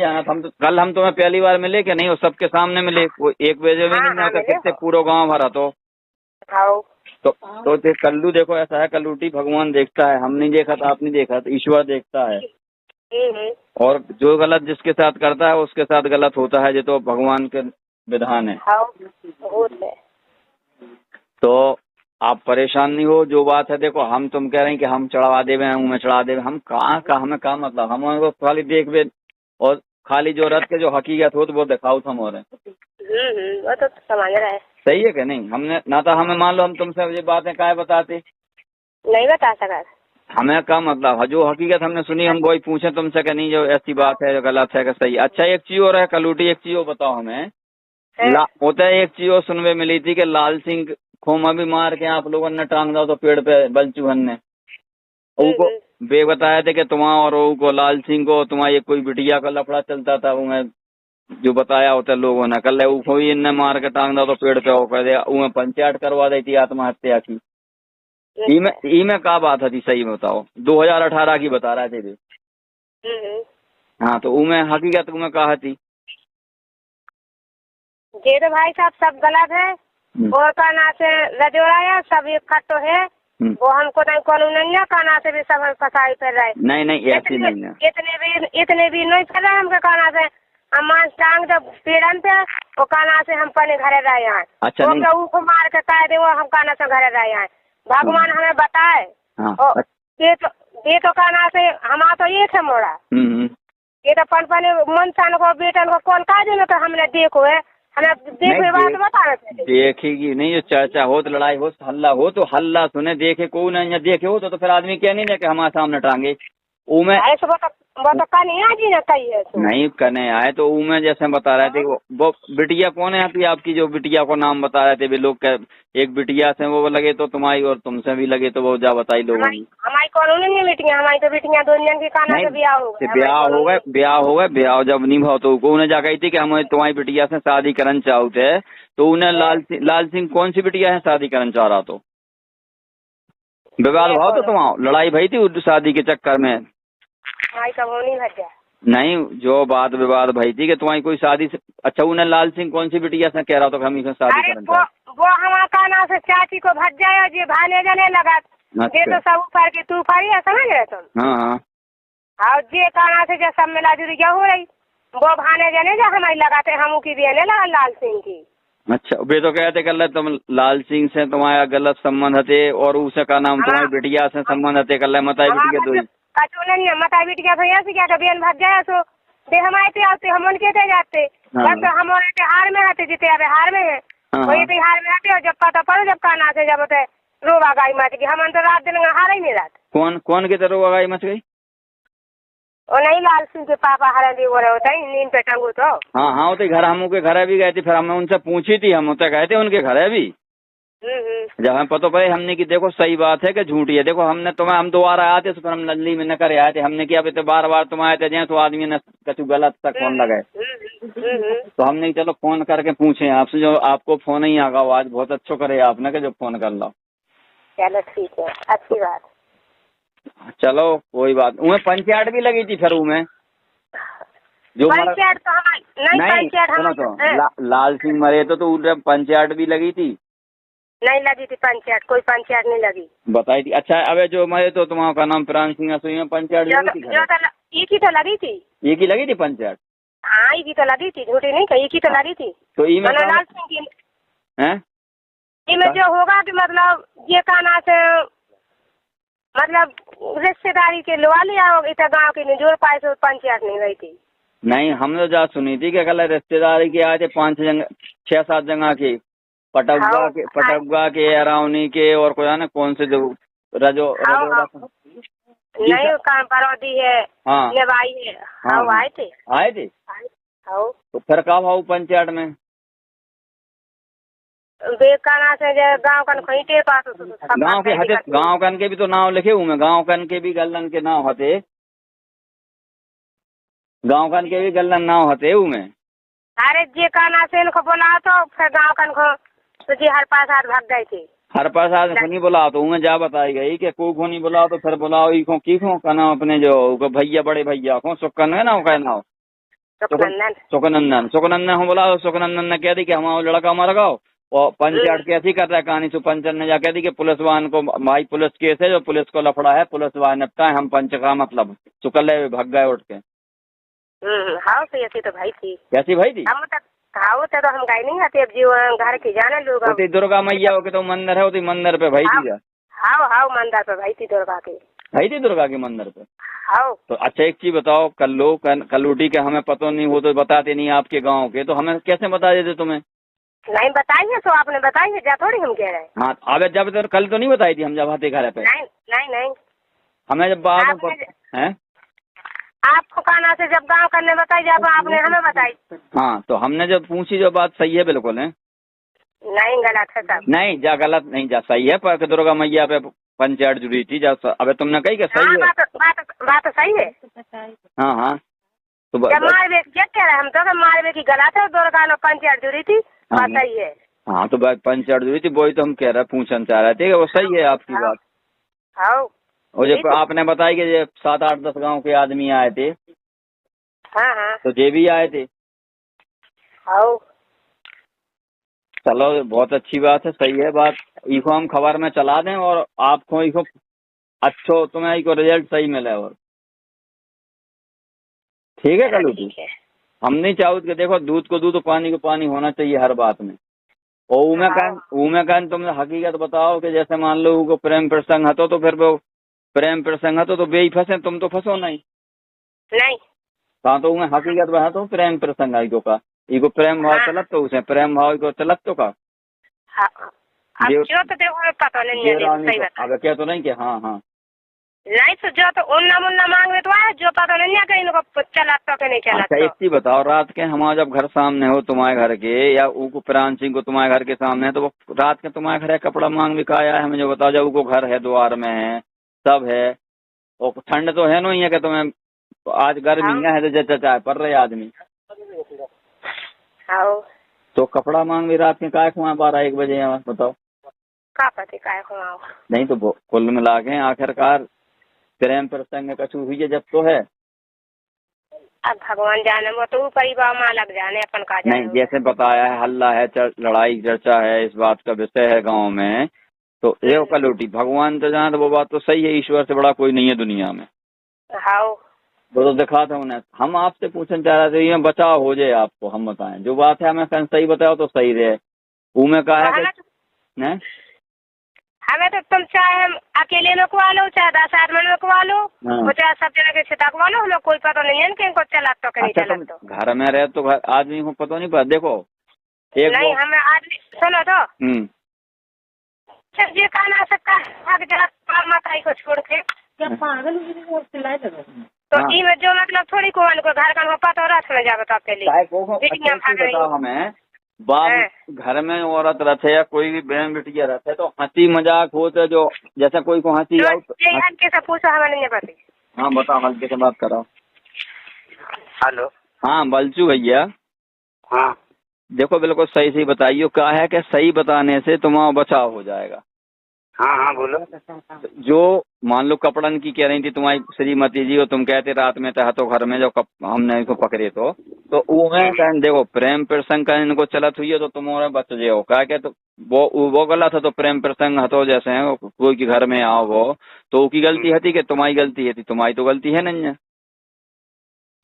जाना हम तो कल हम तुम्हें पहली बार मिले कि नहीं? वो सबके सामने मिले, वो 1 बजे भी नहीं होता कितने पूरा गाँव भरा तो कल्लू देखो ऐसा है, कल्लूटी भगवान देखता है, हम नहीं देखा तो आप नहीं देखा तो ईश्वर देखता है। और जो गलत जिसके साथ करता है उसके साथ गलत होता है, ये तो भगवान के विधान है। तो आप परेशान नहीं हो। जो बात है देखो हम तुम कह रहे हैं कि हम चढ़वा देवे हमें चढ़ा देवे, हम कहाँ का हमें क्या मतलब? हम खाली देखवे और खाली जो रथ के जो हकीकत हो तो वो दिखाओ हम हो रहे हैं। वो तो समझ रहे हैं। सही है कि नहीं? हमने ना तो हमें मान लो हम तुमसे ये बातें क्या बताते, नहीं बता सका। हमें क्या मतलब जो हकीकत हमने सुनी हम वही पूछे तुमसे कि नहीं जो ऐसी बात है जो गलत है कि सही। अच्छा एक चीज और है कलूटी, एक चीज और बताओ हमें। होता है एक चीज और सुनने मिली थी कि लाल सिंह खोमा भी मार के आप लोगों ने टांग दो तो पेड़ पे बलचूहन ने उनको बे बताया थे कि तुम्हारा और को लाल सिंह को तुम्हारी कोई बिटिया का लफड़ा चलता था, वो जो बताया होता लोगों ने कल वो इनने मार के टांग दो तो पेड़ पे हो कर पंचायत करवा दी थी आत्महत्या की। ई में क्या बात थी सही बताओ? 2018 की बता रहे थे। हाँ तो उमें हकीकत में कहा थी ये तो भाई साहब सब गलत है। वो का ना से रजोड़ा है सब इकट्ठो है, वो हमको नहीं कानून नहीं है काना से भी सब फसाई कर रहे। नहीं ऐसी नहीं है, इतने भी नहीं कर रहे हमके काना से। हम मांस टांग जब पेड़न पे वो काना से हम पने घरे रहे हैं। अच्छा वो को मार के कह दे वो हम काना से घरे रहे हैं। भगवान हमें बताए ये तो काना से हमारा तो ये थे मोड़ा ये तो पन मनसान को बेटन को कौन काज में तो हमने देखो है देखेगी नहीं जो चर्चा हो तो लड़ाई हो हल्ला हो तो हल्ला सुने देखे को नहीं देखे हो तो फिर आदमी क्या नहीं है कि हमारे सामने टांगे उमे नहीं करने आए तो उमे जैसे बता रहे थे वो बिटिया कौन है आपकी जो बिटिया को नाम बता रहे थे भी लोग एक बिटिया से वो लगे तो तुम्हारी और तुमसे भी लगे तो वो जा बताई लोगों ने हमारी कॉलोनी में बिटिया हमारी तो बिटिया दोनों की काना से ब्याह हो गए ब्याह जब नहीं भाव तो उन्हें जा गई थी कि हम तुम्हारी बिटिया से शादी करना चाहते तो उन्हें लाल सिंह कौन सी बिटिया है शादी करना चाह रहा तो विवाद भाव तो तुम्हारा लड़ाई भई थी शादी के चक्कर में नहीं जो बात विवाद भई थी कि तुम्हारी कोई शादी से। अच्छा उन्हें लाल सिंह कौन सी बिटिया से कह रहा तो हम इसे शादी करना वो हमारा काना से चाची को भज जाए ये भाने जाने लगा ये तो सब ऊपर की तू फाड़ी है समझ रहे तुम। हाँ और ये काना से जो सब मिला जुली क्या हो रही वो भाने जाने जो हमारी लगाते हम की देने लगा लाल सिंह की। अच्छा वे तो कहते कल तुम लाल सिंह से तुम्हारा गलत संबंध थे और उसे का नाम तुम्हारी बिटिया से संबंध थे कल मताई बिटिया दो नहीं मता बिटिया भैया से क्या बेन भज जाए तो दे हमारे आते हम उनके थे जाते बस हम हार में आते जीते अब हार में है वही बिहार में आते और जब पता पड़ो जब काना से जब होते रोवा गाई मच गई हम तो रात दिन हार ही नहीं रात कौन की तरह रोवा गाई मच गई वो नहीं लाल सिंह के पापा हरा दी वो होता है नींद पे टंगू तो हाँ तो घर हम के घर भी गए थे फिर हमने उनसे पूछी थी हम तो गए थे उनके घर भी जब हमें पता पड़े हमने की देखो सही बात है कि झूठी है। देखो हमने तुम्हें हम दोबारा आए थे फिर हम नल्ली में न करे आए थे हमने किया तो बार तुम आए थे तो आदमी ने कछु गलत तक फोन लगाए तो हमने चलो फोन करके पूछे आपसे जो आपको फोन ही आ गया आज बहुत अच्छा करे आपने कि जो फोन कर लो। चलो ठीक है अच्छी बात चलो कोई बात उन्हें पंचायत भी लगी थी फिर उन्हें जो पंचायत तो नहीं सुनो तो लाल सिंह मरे तो पंचायत भी लगी थी नहीं लगी थी पंचायत कोई पंचायत नहीं लगी बताई थी। अच्छा अबे जो मरे तो तुम्हारा नाम प्राण सिंह पंचायत एक ही तो लगी थी एक ही लगी थी पंचायत हाँ एक ही तो लगी थी झूठी नहीं कही एक ही तो लगी थी तो लाल सिंह की में जो होगा कि मतलब ये काना से मतलब रिश्तेदारी के लुआ लिया होगा इतना गाँव की नहीं जोड़ पाए तो पंचायत नहीं गई थी। नहीं हमने जा सुनी थी कि कल रिश्तेदारी के आए थे 6-7 जगह के पटुआ के अरावनी के और कोई है ना कौन से जो रजो नहीं परवती है नेवाई है आए थे तो फिर कब आओ पंचायत में बेकाना से गाँव कन खईटे पास गाँव के हते, गाँव कन के भी तो नाव लिखे हुए, गाँव कन के भी गलन के नाव हते, गाँव कन के भी गलन नाव हते हुए। अरे जे काना से इनको बोला तो फिर गाँव कन को तो जी हर पास हाथ भाग गए थे। हर पास आज नहीं बुलाओ तो उन्हें जा बताई गई कि को नहीं बुलाओ तो फिर बुलाओ इको की का नाम अपने जो भैया बड़े भैया को सुकन है ना का नाम सुखनंदन, सुखनंदन हो बुलाओ। सुखनंदन ने कह दी कि हमारा लड़का मर गओ और पंचायत कैसी कर रहा है कहानी। सो पंचायत ने जा कह दी कि पुलिस वाहन को भाई पुलिस केस है, जो पुलिस को लफड़ा है पुलिस वाहन निपटा है, हम पंच का मतलब चुकल भाग गए उठ के। हाँ तो ऐसी तो भाई थी, कैसी भाई थी? हम तक हाँ तो हम गए नहीं आते, अब जी घर के जाने लोग। दुर्गा मैया हो के तो मंदिर है, वो मंदिर पे भाई थी। हाँ हाँ मंदिर पे भाई थी दुर्गा के, भाई थी दुर्गा के मंदिर पे। हाँ तो अच्छा एक चीज बताओ, कल्लूटी के हमें पता नहीं हो तो बताते नहीं आपके गाँव के, तो हमें कैसे बता देते तुम्हें? नहीं बताइए तो आपने बताइए, जा थोड़ी हम कह रहे हैं। हाँ अब जब तो कल तो नहीं बताई थी हम जब आते घर पे? नहीं हमें जब बाद में आपको काना से जब गांव करने बताई जब आपने हमें बताई। हाँ तो हमने जब पूछी जो बात सही है बिल्कुल है, नहीं गलत है सब। नहीं जा गलत नहीं जा सही है, पर दुर्गा मैया पे पंचायत जुड़ी थी जा। अबे तुमने कही कि सही है? बात सही है। हाँ हाँ तो मारवे क्या कह रहे हम तो मारवे की गलत है, दुर्गा ने पंचायत जुड़ी थी, बात सही है। हाँ तो पंचायत जुड़ी थी वही तो हम कह रहे पूछना चाह रहे थे, वो सही है आपकी बात। हाँ और जब आपने बताई कि ये 7, 8, 10 गांव के आदमी आए थे, हाँ तो ये भी आए थे। हाँ चलो बहुत अच्छी बात है, सही है बात। इसको हम खबर में चला दें और आपको इसको अच्छो तुम्हें इसको रिजल्ट सही मिले। और ठीक है कलूटी, हम नहीं चाहते कि देखो दूध को दूध पानी को पानी होना चाहिए हर बात में। और उमे कहन तुमने हकीकत बताओ कि जैसे मान लो को प्रेम प्रसंग हतो तो फिर वो प्रेम प्रसंग हतो तो बेही फंसे, तुम तो फंसो नहीं। कहा तो उन्हें हकीकत बता तो प्रेम प्रसंग आई को का इको प्रेम भाव चलत तो उसे प्रेम भाव को चलत तो का जो तो देखो पता नहीं है अब क्या तो नहीं कि हाँ हाँ नहीं तो जो तो उन्ना मुन्ना मांगे तो आए, जो पता नहीं है कहीं इनको चला तो कि नहीं चला। अच्छा एक चीज बताओ, रात के हमारा जब घर सामने हो तुम्हारे घर के या उनको प्राण सिंह को तुम्हारे घर के सामने है, तो वो रात के तुम्हारे घर है कपड़ा मांग भी का आया है? हमें जो बताओ जब उनको घर है द्वार में है सब है और ठंड तो है नहीं है कि तुम्हें आज गर्मी है तो चाय पड़ रहे आदमी तो कपड़ा मांग भी रात के काय खुआ 12-1 बजे बताओ का पति काय खुआओ। नहीं तो कुल मिला के आखिरकार प्रेम प्रसंग कछु हुई है जब तो है। अब भगवान जाने वो तो परिवार माँ लग जाने अपन का जाने। नहीं जैसे बताया है हल्ला है लड़ाई चर्चा है इस बात का विषय है गांव में, तो ये कलौटी भगवान तो जाने तो वो बात तो सही है, ईश्वर से बड़ा कोई नहीं है दुनिया में। हाँ वो तो दिखा था उन्हें। हम आपसे पूछना चाह रहे थे ये बचाव हो जाए आपको, हम बताएं जो बात है हमें सही बताओ तो सही रहे। उमे कहा है हमें तो तुम चाहे अकेले में कुआ लो चाहे 10 आदमी में कुआ लो चाहे सब जगह के छिटा कुआ लो, हमें कोई पता नहीं है कि इनको चला तो कि नहीं चला। तो घर में रहे तो आदमी को पता नहीं पड़ा। देखो एक नहीं हमें आदमी सुनो तो ये कहना सबका मकाई को छोड़ के तो में जो मतलब थोड़ी को घर का पता रथ में जा बताओ पहले हमें बाप घर में औरत रखे या कोई भी बहन बिटिया रखे तो हंसी मजाक होते जो जैसे कोई को हंसी हल्के से पूछो हमें नहीं पता। हाँ बताओ हल्के से बात करो। हेलो हाँ बलचू भैया। हाँ देखो बिल्कुल सही सही बताइए, क्या है कि सही बताने से तुम्हारा बचाव हो जाएगा। हाँ हाँ बोलो। जो मान लो कपड़न की कह रही थी तुम्हारी श्रीमती जी और तुम कहते रात में तो घर में जो हमने इसको पकड़े तो देखो प्रेम प्रसंग का इनको चलत हुई है तो तुम्हारे बच जाओ क्या के तो वो गलत है। तो प्रेम प्रसंग हतो जैसे है कोई के घर में आओ वो तो उसकी गलती है कि तुम्हारी गलती है? तुम्हारी तो गलती है नहीं है,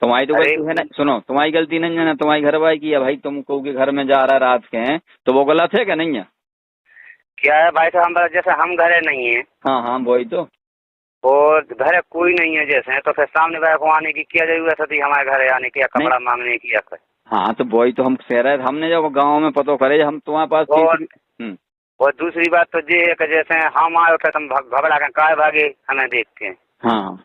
तुम्हारी तो गलती है ना। सुनो तुम्हारी गलती नहीं है ना, तुम्हारी घर वाली की है भाई, तुम को के घर में जा रहा है रात के तो वो गलत है क्या नहीं है? क्या है भाई तो हम जैसे हम घरे नहीं है। हाँ हाँ वही तो, और घर कोई नहीं है जैसे तो फिर सामने वाले को आने की क्या जरूरत होती हमारे घरे आने की या कपड़ा मांगने की? हाँ तो वही तो हम कह रहे थे, हमने जब गाँव में पता करे हम तुम्हारे पास। और दूसरी बात तो ये है कि जैसे हम आए थे तुम घबरा कर काय भागे हमें देख के। हाँ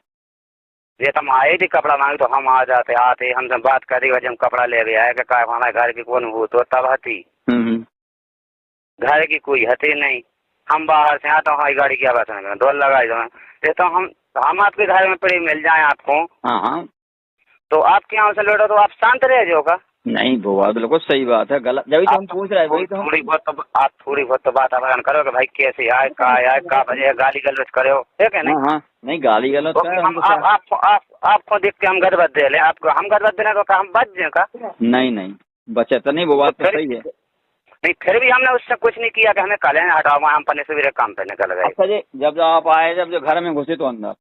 ये तुम आए थे कपड़ा मांगे तो हम आ जाते आते हमसे बात करेगा जब कपड़ा ले आए कि हमारे घर की कौन वो तो तब आती घर की कोई हते नहीं, हम बाहर से आता हमारी गाड़ी की आवाज सुने दौड़ लगाई दो तो हम आपके घर में पड़े मिल जाए आपको। हाँ तो आपके यहाँ से लौटो तो आप शांत रह जाओगा। नहीं वो बात बिल्कुल सही बात है, गलत जब तो हम पूछ रहे हैं वही तो थोड़ी बहुत तो वातावरण करो कि भाई कैसे आए का वजह गाली गलौज करो, ठीक है नहीं? हाँ नहीं गाली गलौज आपको देख के हम गदबद दे ले, आपको हम गदबद देना तो हम बच जाए का? नहीं बचे तो नहीं, वो बात तो सही है। नहीं फिर भी हमने उससे कुछ नहीं किया कि हमें कल हटाओ, हम अपने सवेरे काम पे निकल गए। अच्छा जी, जब आप आए जब जो घर में घुसे तो अंदर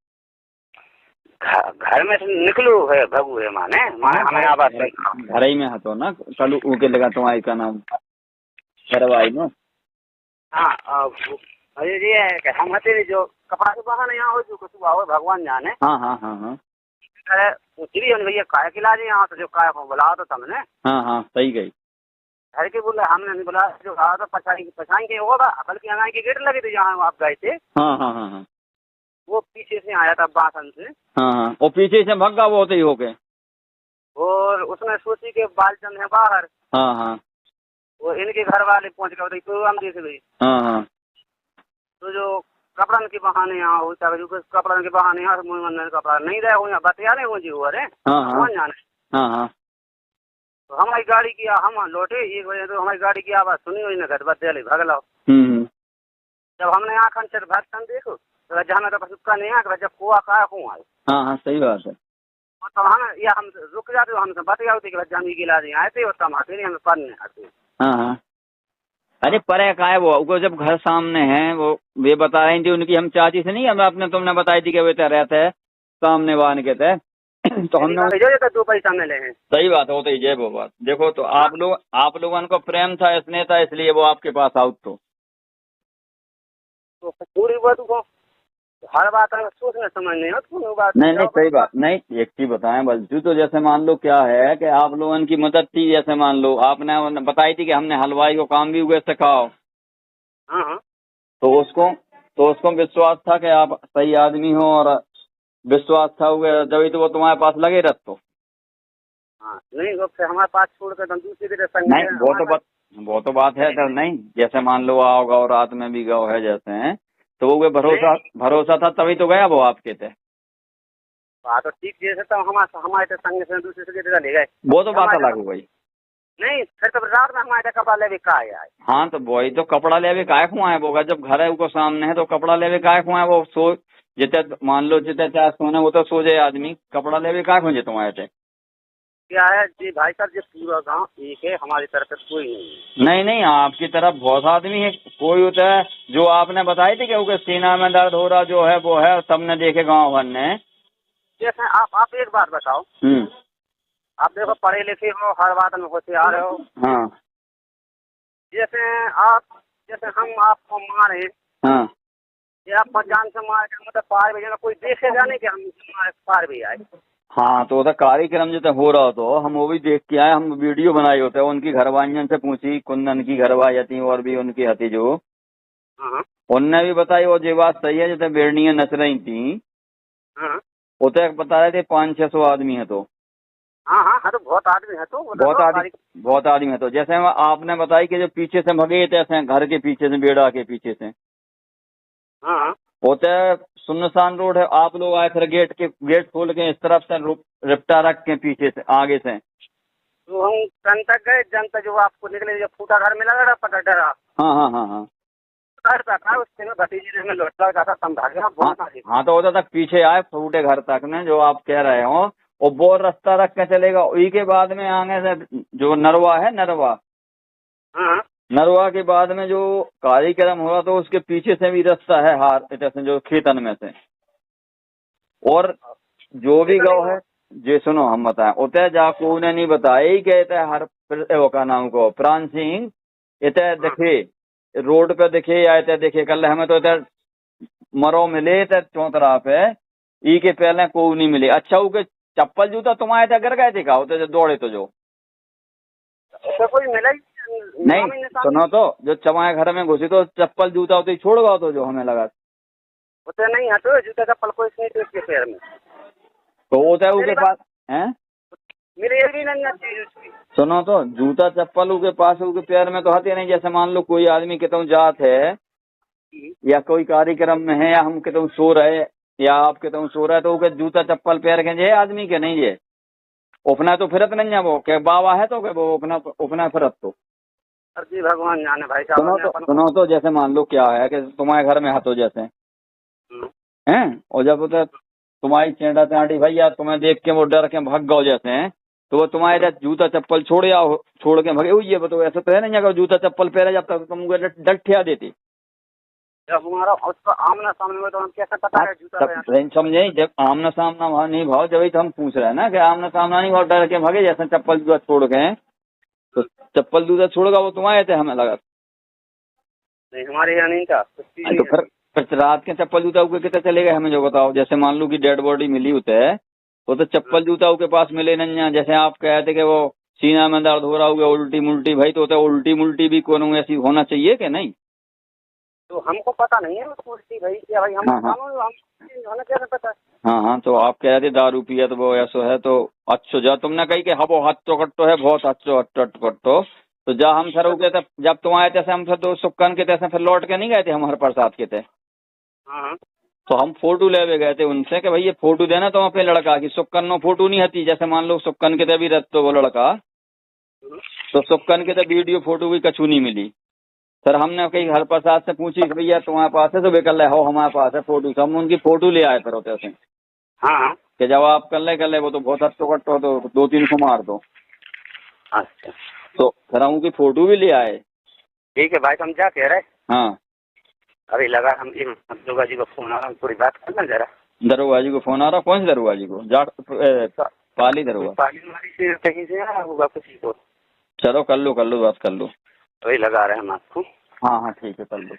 घर में से निकलू है भगू है माने हमें आवाज घर ही में हतो ना कल उके लगा तुम्हारी का नाम करवाई ना। हाँ अरे ये है कि हम हते जो कपड़ा के बहाने यहाँ हो जो कुछ हुआ भगवान जाने। हाँ भैया काय खिला दी यहाँ तो जो काय को बुलाओ तो तुमने। हाँ सही गई। घर के बोले हमने नहीं बुला जो तो पछाएंगे होगा, बल्कि हमारे की गेट लगी थी जहाँ आप गए थे। हाँ वो पीछे से आया था बासन से। हाँ वो पीछे से भगा वो होते ही हो गए और उसने सोची के बालचंद है बाहर। हाँ वो इनके घर वाले पहुंच गए तो हम देख गई। हाँ तो जो कपड़न के बहाने यहाँ होता है, कपड़न के बहाने यहाँ कपड़ा नहीं रहे हो, यहाँ बतिया नहीं हो जी हो अरे जाने। हाँ तो हमारी गाड़ी की हम लौटे 1 बजे तो हमारी गाड़ी की आवाज सुनी हुई ना घर बदले भगलाओ। जब हमने आँखन से भक्तन देखो तो जहाँ तो उसका नहीं है जब कुआ का आए। हाँ सही बात है। तो हम या हम रुक जाते हो, हमसे बतिया होती कि जमी गिला दी आए थे और कम आते नहीं हमें पढ़ने आते। हाँ अरे परे का है वो जब घर सामने है वो वे बता रही थी उनकी हम चाची से नहीं, हमें तुमने बताई थी कि वे रहते है सामने वाहन के थे तो हमने 2 पैसा मिले हैं। सही बात होता ही जय वो बात। देखो तो आप लोगों को प्रेम था स्नेह था इसलिए वो आपके पास आउट तो पूरी बात को हर बात सोचने समझने हो बात नहीं सही बात नहीं। एक चीज बताएं बल्जू तो जैसे मान लो क्या है कि आप लोगों की मदद थी, जैसे मान लो आपने बताई थी कि हमने हलवाई को काम भी हुए सिखाओ। हाँ तो उसको विश्वास था कि आप सही आदमी हो और विश्वास था हुए जब तो वो तुम्हारे पास लगे रख तो। हाँ नहीं हमारे पास छोड़ कर दूसरी नहीं वो तो बात है तो नहीं। जैसे मान लो आओ गाँव रात में भी गाँव है जैसे हैं तो वो भरोसा था तभी तो गया वो आपके थे। तो ठीक जैसे तो हमारे संग से दूसरे से ले गए वो तो बात अलग हो गई। नहीं फिर तो रात में हमारे कपड़ा ले का आया। हाँ तो वही तो कपड़ा ले काय खुआए वो जब घर है वो सामने है तो कपड़ा ले काय खुआए वो सो जितने मान लो जितने चार सोने वो तो सो जाए आदमी, कपड़ा ले काय खुजे तुम्हारे थे क्या है जी भाई साहब ये पूरा गांव एक है, हमारी तरफ से कोई नहीं आपकी तरफ बहुत आदमी है कोई होता है जो आपने बताई थी कि सीना में दर्द हो रहा जो है वो है सबने देखे गाँव भर ने। जैसे आप एक बात बताओ, आप देखो पढ़े लिखे हो हर बात में होशियार हो। हाँ जैसे हम आपको मारे ये आप जान से मार के मतलब पार भी कोई देखेगा नहीं कि हम पार भी आए। हाँ तो उधर कार्यक्रम जो हो रहा तो हम वो भी देख के आए, हम वीडियो बनाए होते हैं उनकी घरवालियों से पूछी कुंदन की घरवाई थी और भी उनकी हती जो उनने भी बताई वो ये बात सही है जैसे बेड़नियां नच रही थी उसे बता रहे थे 500-600 आदमी है तो। हाँ तो बहुत आदमी है तो बहुत आदमी है तो जैसे आपने बताई कि जो पीछे से भगे थे ऐसे घर के पीछे से बेड़ा के पीछे से होते सुनसान रोड है, आप लोग आए फिर गेट खोल के इस तरफ से रिप्टा रख के पीछे से आगे से तो हम जन तक गए, जन तक जो आपको निकले जो फूटा घर में लगा पकड़ डरा। हाँ भतीजी में लौटा जाता हाँ तो उधर तक पीछे आए फूटे घर तक ने जो आप कह रहे हो और वो रास्ता रख के चलेगा। उसी के बाद में आगे से जो नरवा है नरवा के बाद में जो कार्यक्रम हुआ तो उसके पीछे से भी रास्ता है हार जैसे जो खेतन में से। और जो भी गाँव है जे सुनो हम बताए उतः जाको उन्हें नहीं बताई कहते हर का नाम को प्राण सिंह इतः देखे रोड पे दिखे या इतः देखे कल हमें तो इतः मरो मिले इतः चौतरा पे ई के पहले को नहीं मिले। अच्छा वो के चप्पल जूता तुम्हारे तक गिर गए थे का उतः दौड़े तो जो कोई मिला नहीं सुनो तो जो चमाए घर में घुसी तो चप्पल जूता होते ही छोड़ गया तो जो हमें लगा उतने नहीं हटो जूता चप्पल कोई नहीं थे उसके पैर में तो होता है उसके पास है मेरे ये भी नहीं चीज उसकी। सुनो तो जूता चप्पल के पास के पैर में तो हते नहीं। जैसे मान लो कोई आदमी कितों जात है या कोई कार्यक्रम में है या हम कितों सो रहे या आप कितों सो रहे तो वो जूता चप्पल पैर के जे आदमी के नहीं है अपना तो फिरत नहीं है वो के बाबा है तो के वो अपना फिरत तो जी भगवान जाने भाई साहब। सुनो तो जैसे मान लो क्या है कि तुम्हारे घर में हाथों जैसे हैं और जब तुम्हारी चेंडा चांटी भैया तुम्हें देख के वो डर के भाग गए जैसे हैं तो वो तुम्हारे जूता चप्पल छोड़ के भगे हुई है। तो ऐसा तो है नहीं अगर जूता चप्पल पहले जब तक तुम डठिया देती जब हमारा उसका आमना सामने में तो हम कैसे पता है जूता समझे। जब आमना सामना वहाँ नहीं भाव जब तो हम पूछ रहे हैं ना कि आमना सामना नहीं भाव डर के भागे जैसे चप्पल जूता छोड़ गए तो चप्पल जूता छोड़गा वो तुम्हारे थे हमें लगा नहीं हमारे यहाँ नहीं था। तो फिर रात के चप्पल जूता के कितने चले गए हमें जो बताओ। जैसे मान लो कि डेड बॉडी मिली होते है वो तो चप्पल जूता के पास मिले नहीं। जैसे आप कहते कि वो सीना में दर्द हो रहा होगा उल्टी मुल्टी भाई तो उल्टी मुल्टी भी कौन ऐसी होना चाहिए कि नहीं। तो हमको पता नहीं है उल्टी भाई क्या भाई हम हमें कैसे पता है। हाँ तो आप कह रहे थे दारू पिया तो वो ऐसा है तो अच्छो जा तुमने कही कि हबो हट्टो कट्टो है बहुत अच्छो हट्टो तो जा हम सर के थे जब तुम आए थे हम सर तो सुक्कन के थे फिर लौट के नहीं गए थे हम हर प्रसाद के थे। तो हम फोटो ले गए थे उनसे कि भाई ये फोटो देना तो अपने लड़का की सुक्कन नो फोटो नहीं आती। जैसे मान लो सुक्कन के थे भी रहते वो लड़का तो सुक्कन के थे वीडियो फोटो भी कछू नहीं मिली। सर हमने कहीं हर प्रसाद से पूछी भैया तुम्हारे पास है तो वे कर ले हो हमारे पास है फोटो। तो हम उनकी फोटो ले आए फिर होते से कि जब आप कर ले वो तो बहुत हट्टो कट्टो तो 2-3 को मार दो। अच्छा तो सर हम उनकी फोटो भी ले आए। ठीक है भाई हम क्या कह रहे। हाँ अभी लगा हम दरोगा जी को फोन आ रहा थोड़ी बात करना जरा। दरोगा जी को फोन आ रहा कौन से दरोगा जी को जाट पाली दरोगा पाली से कहीं से आया होगा किसी को। चलो कर लो बात कर लो। वही लगा रहे हैं हम आपको। हाँ ठीक है कर लो।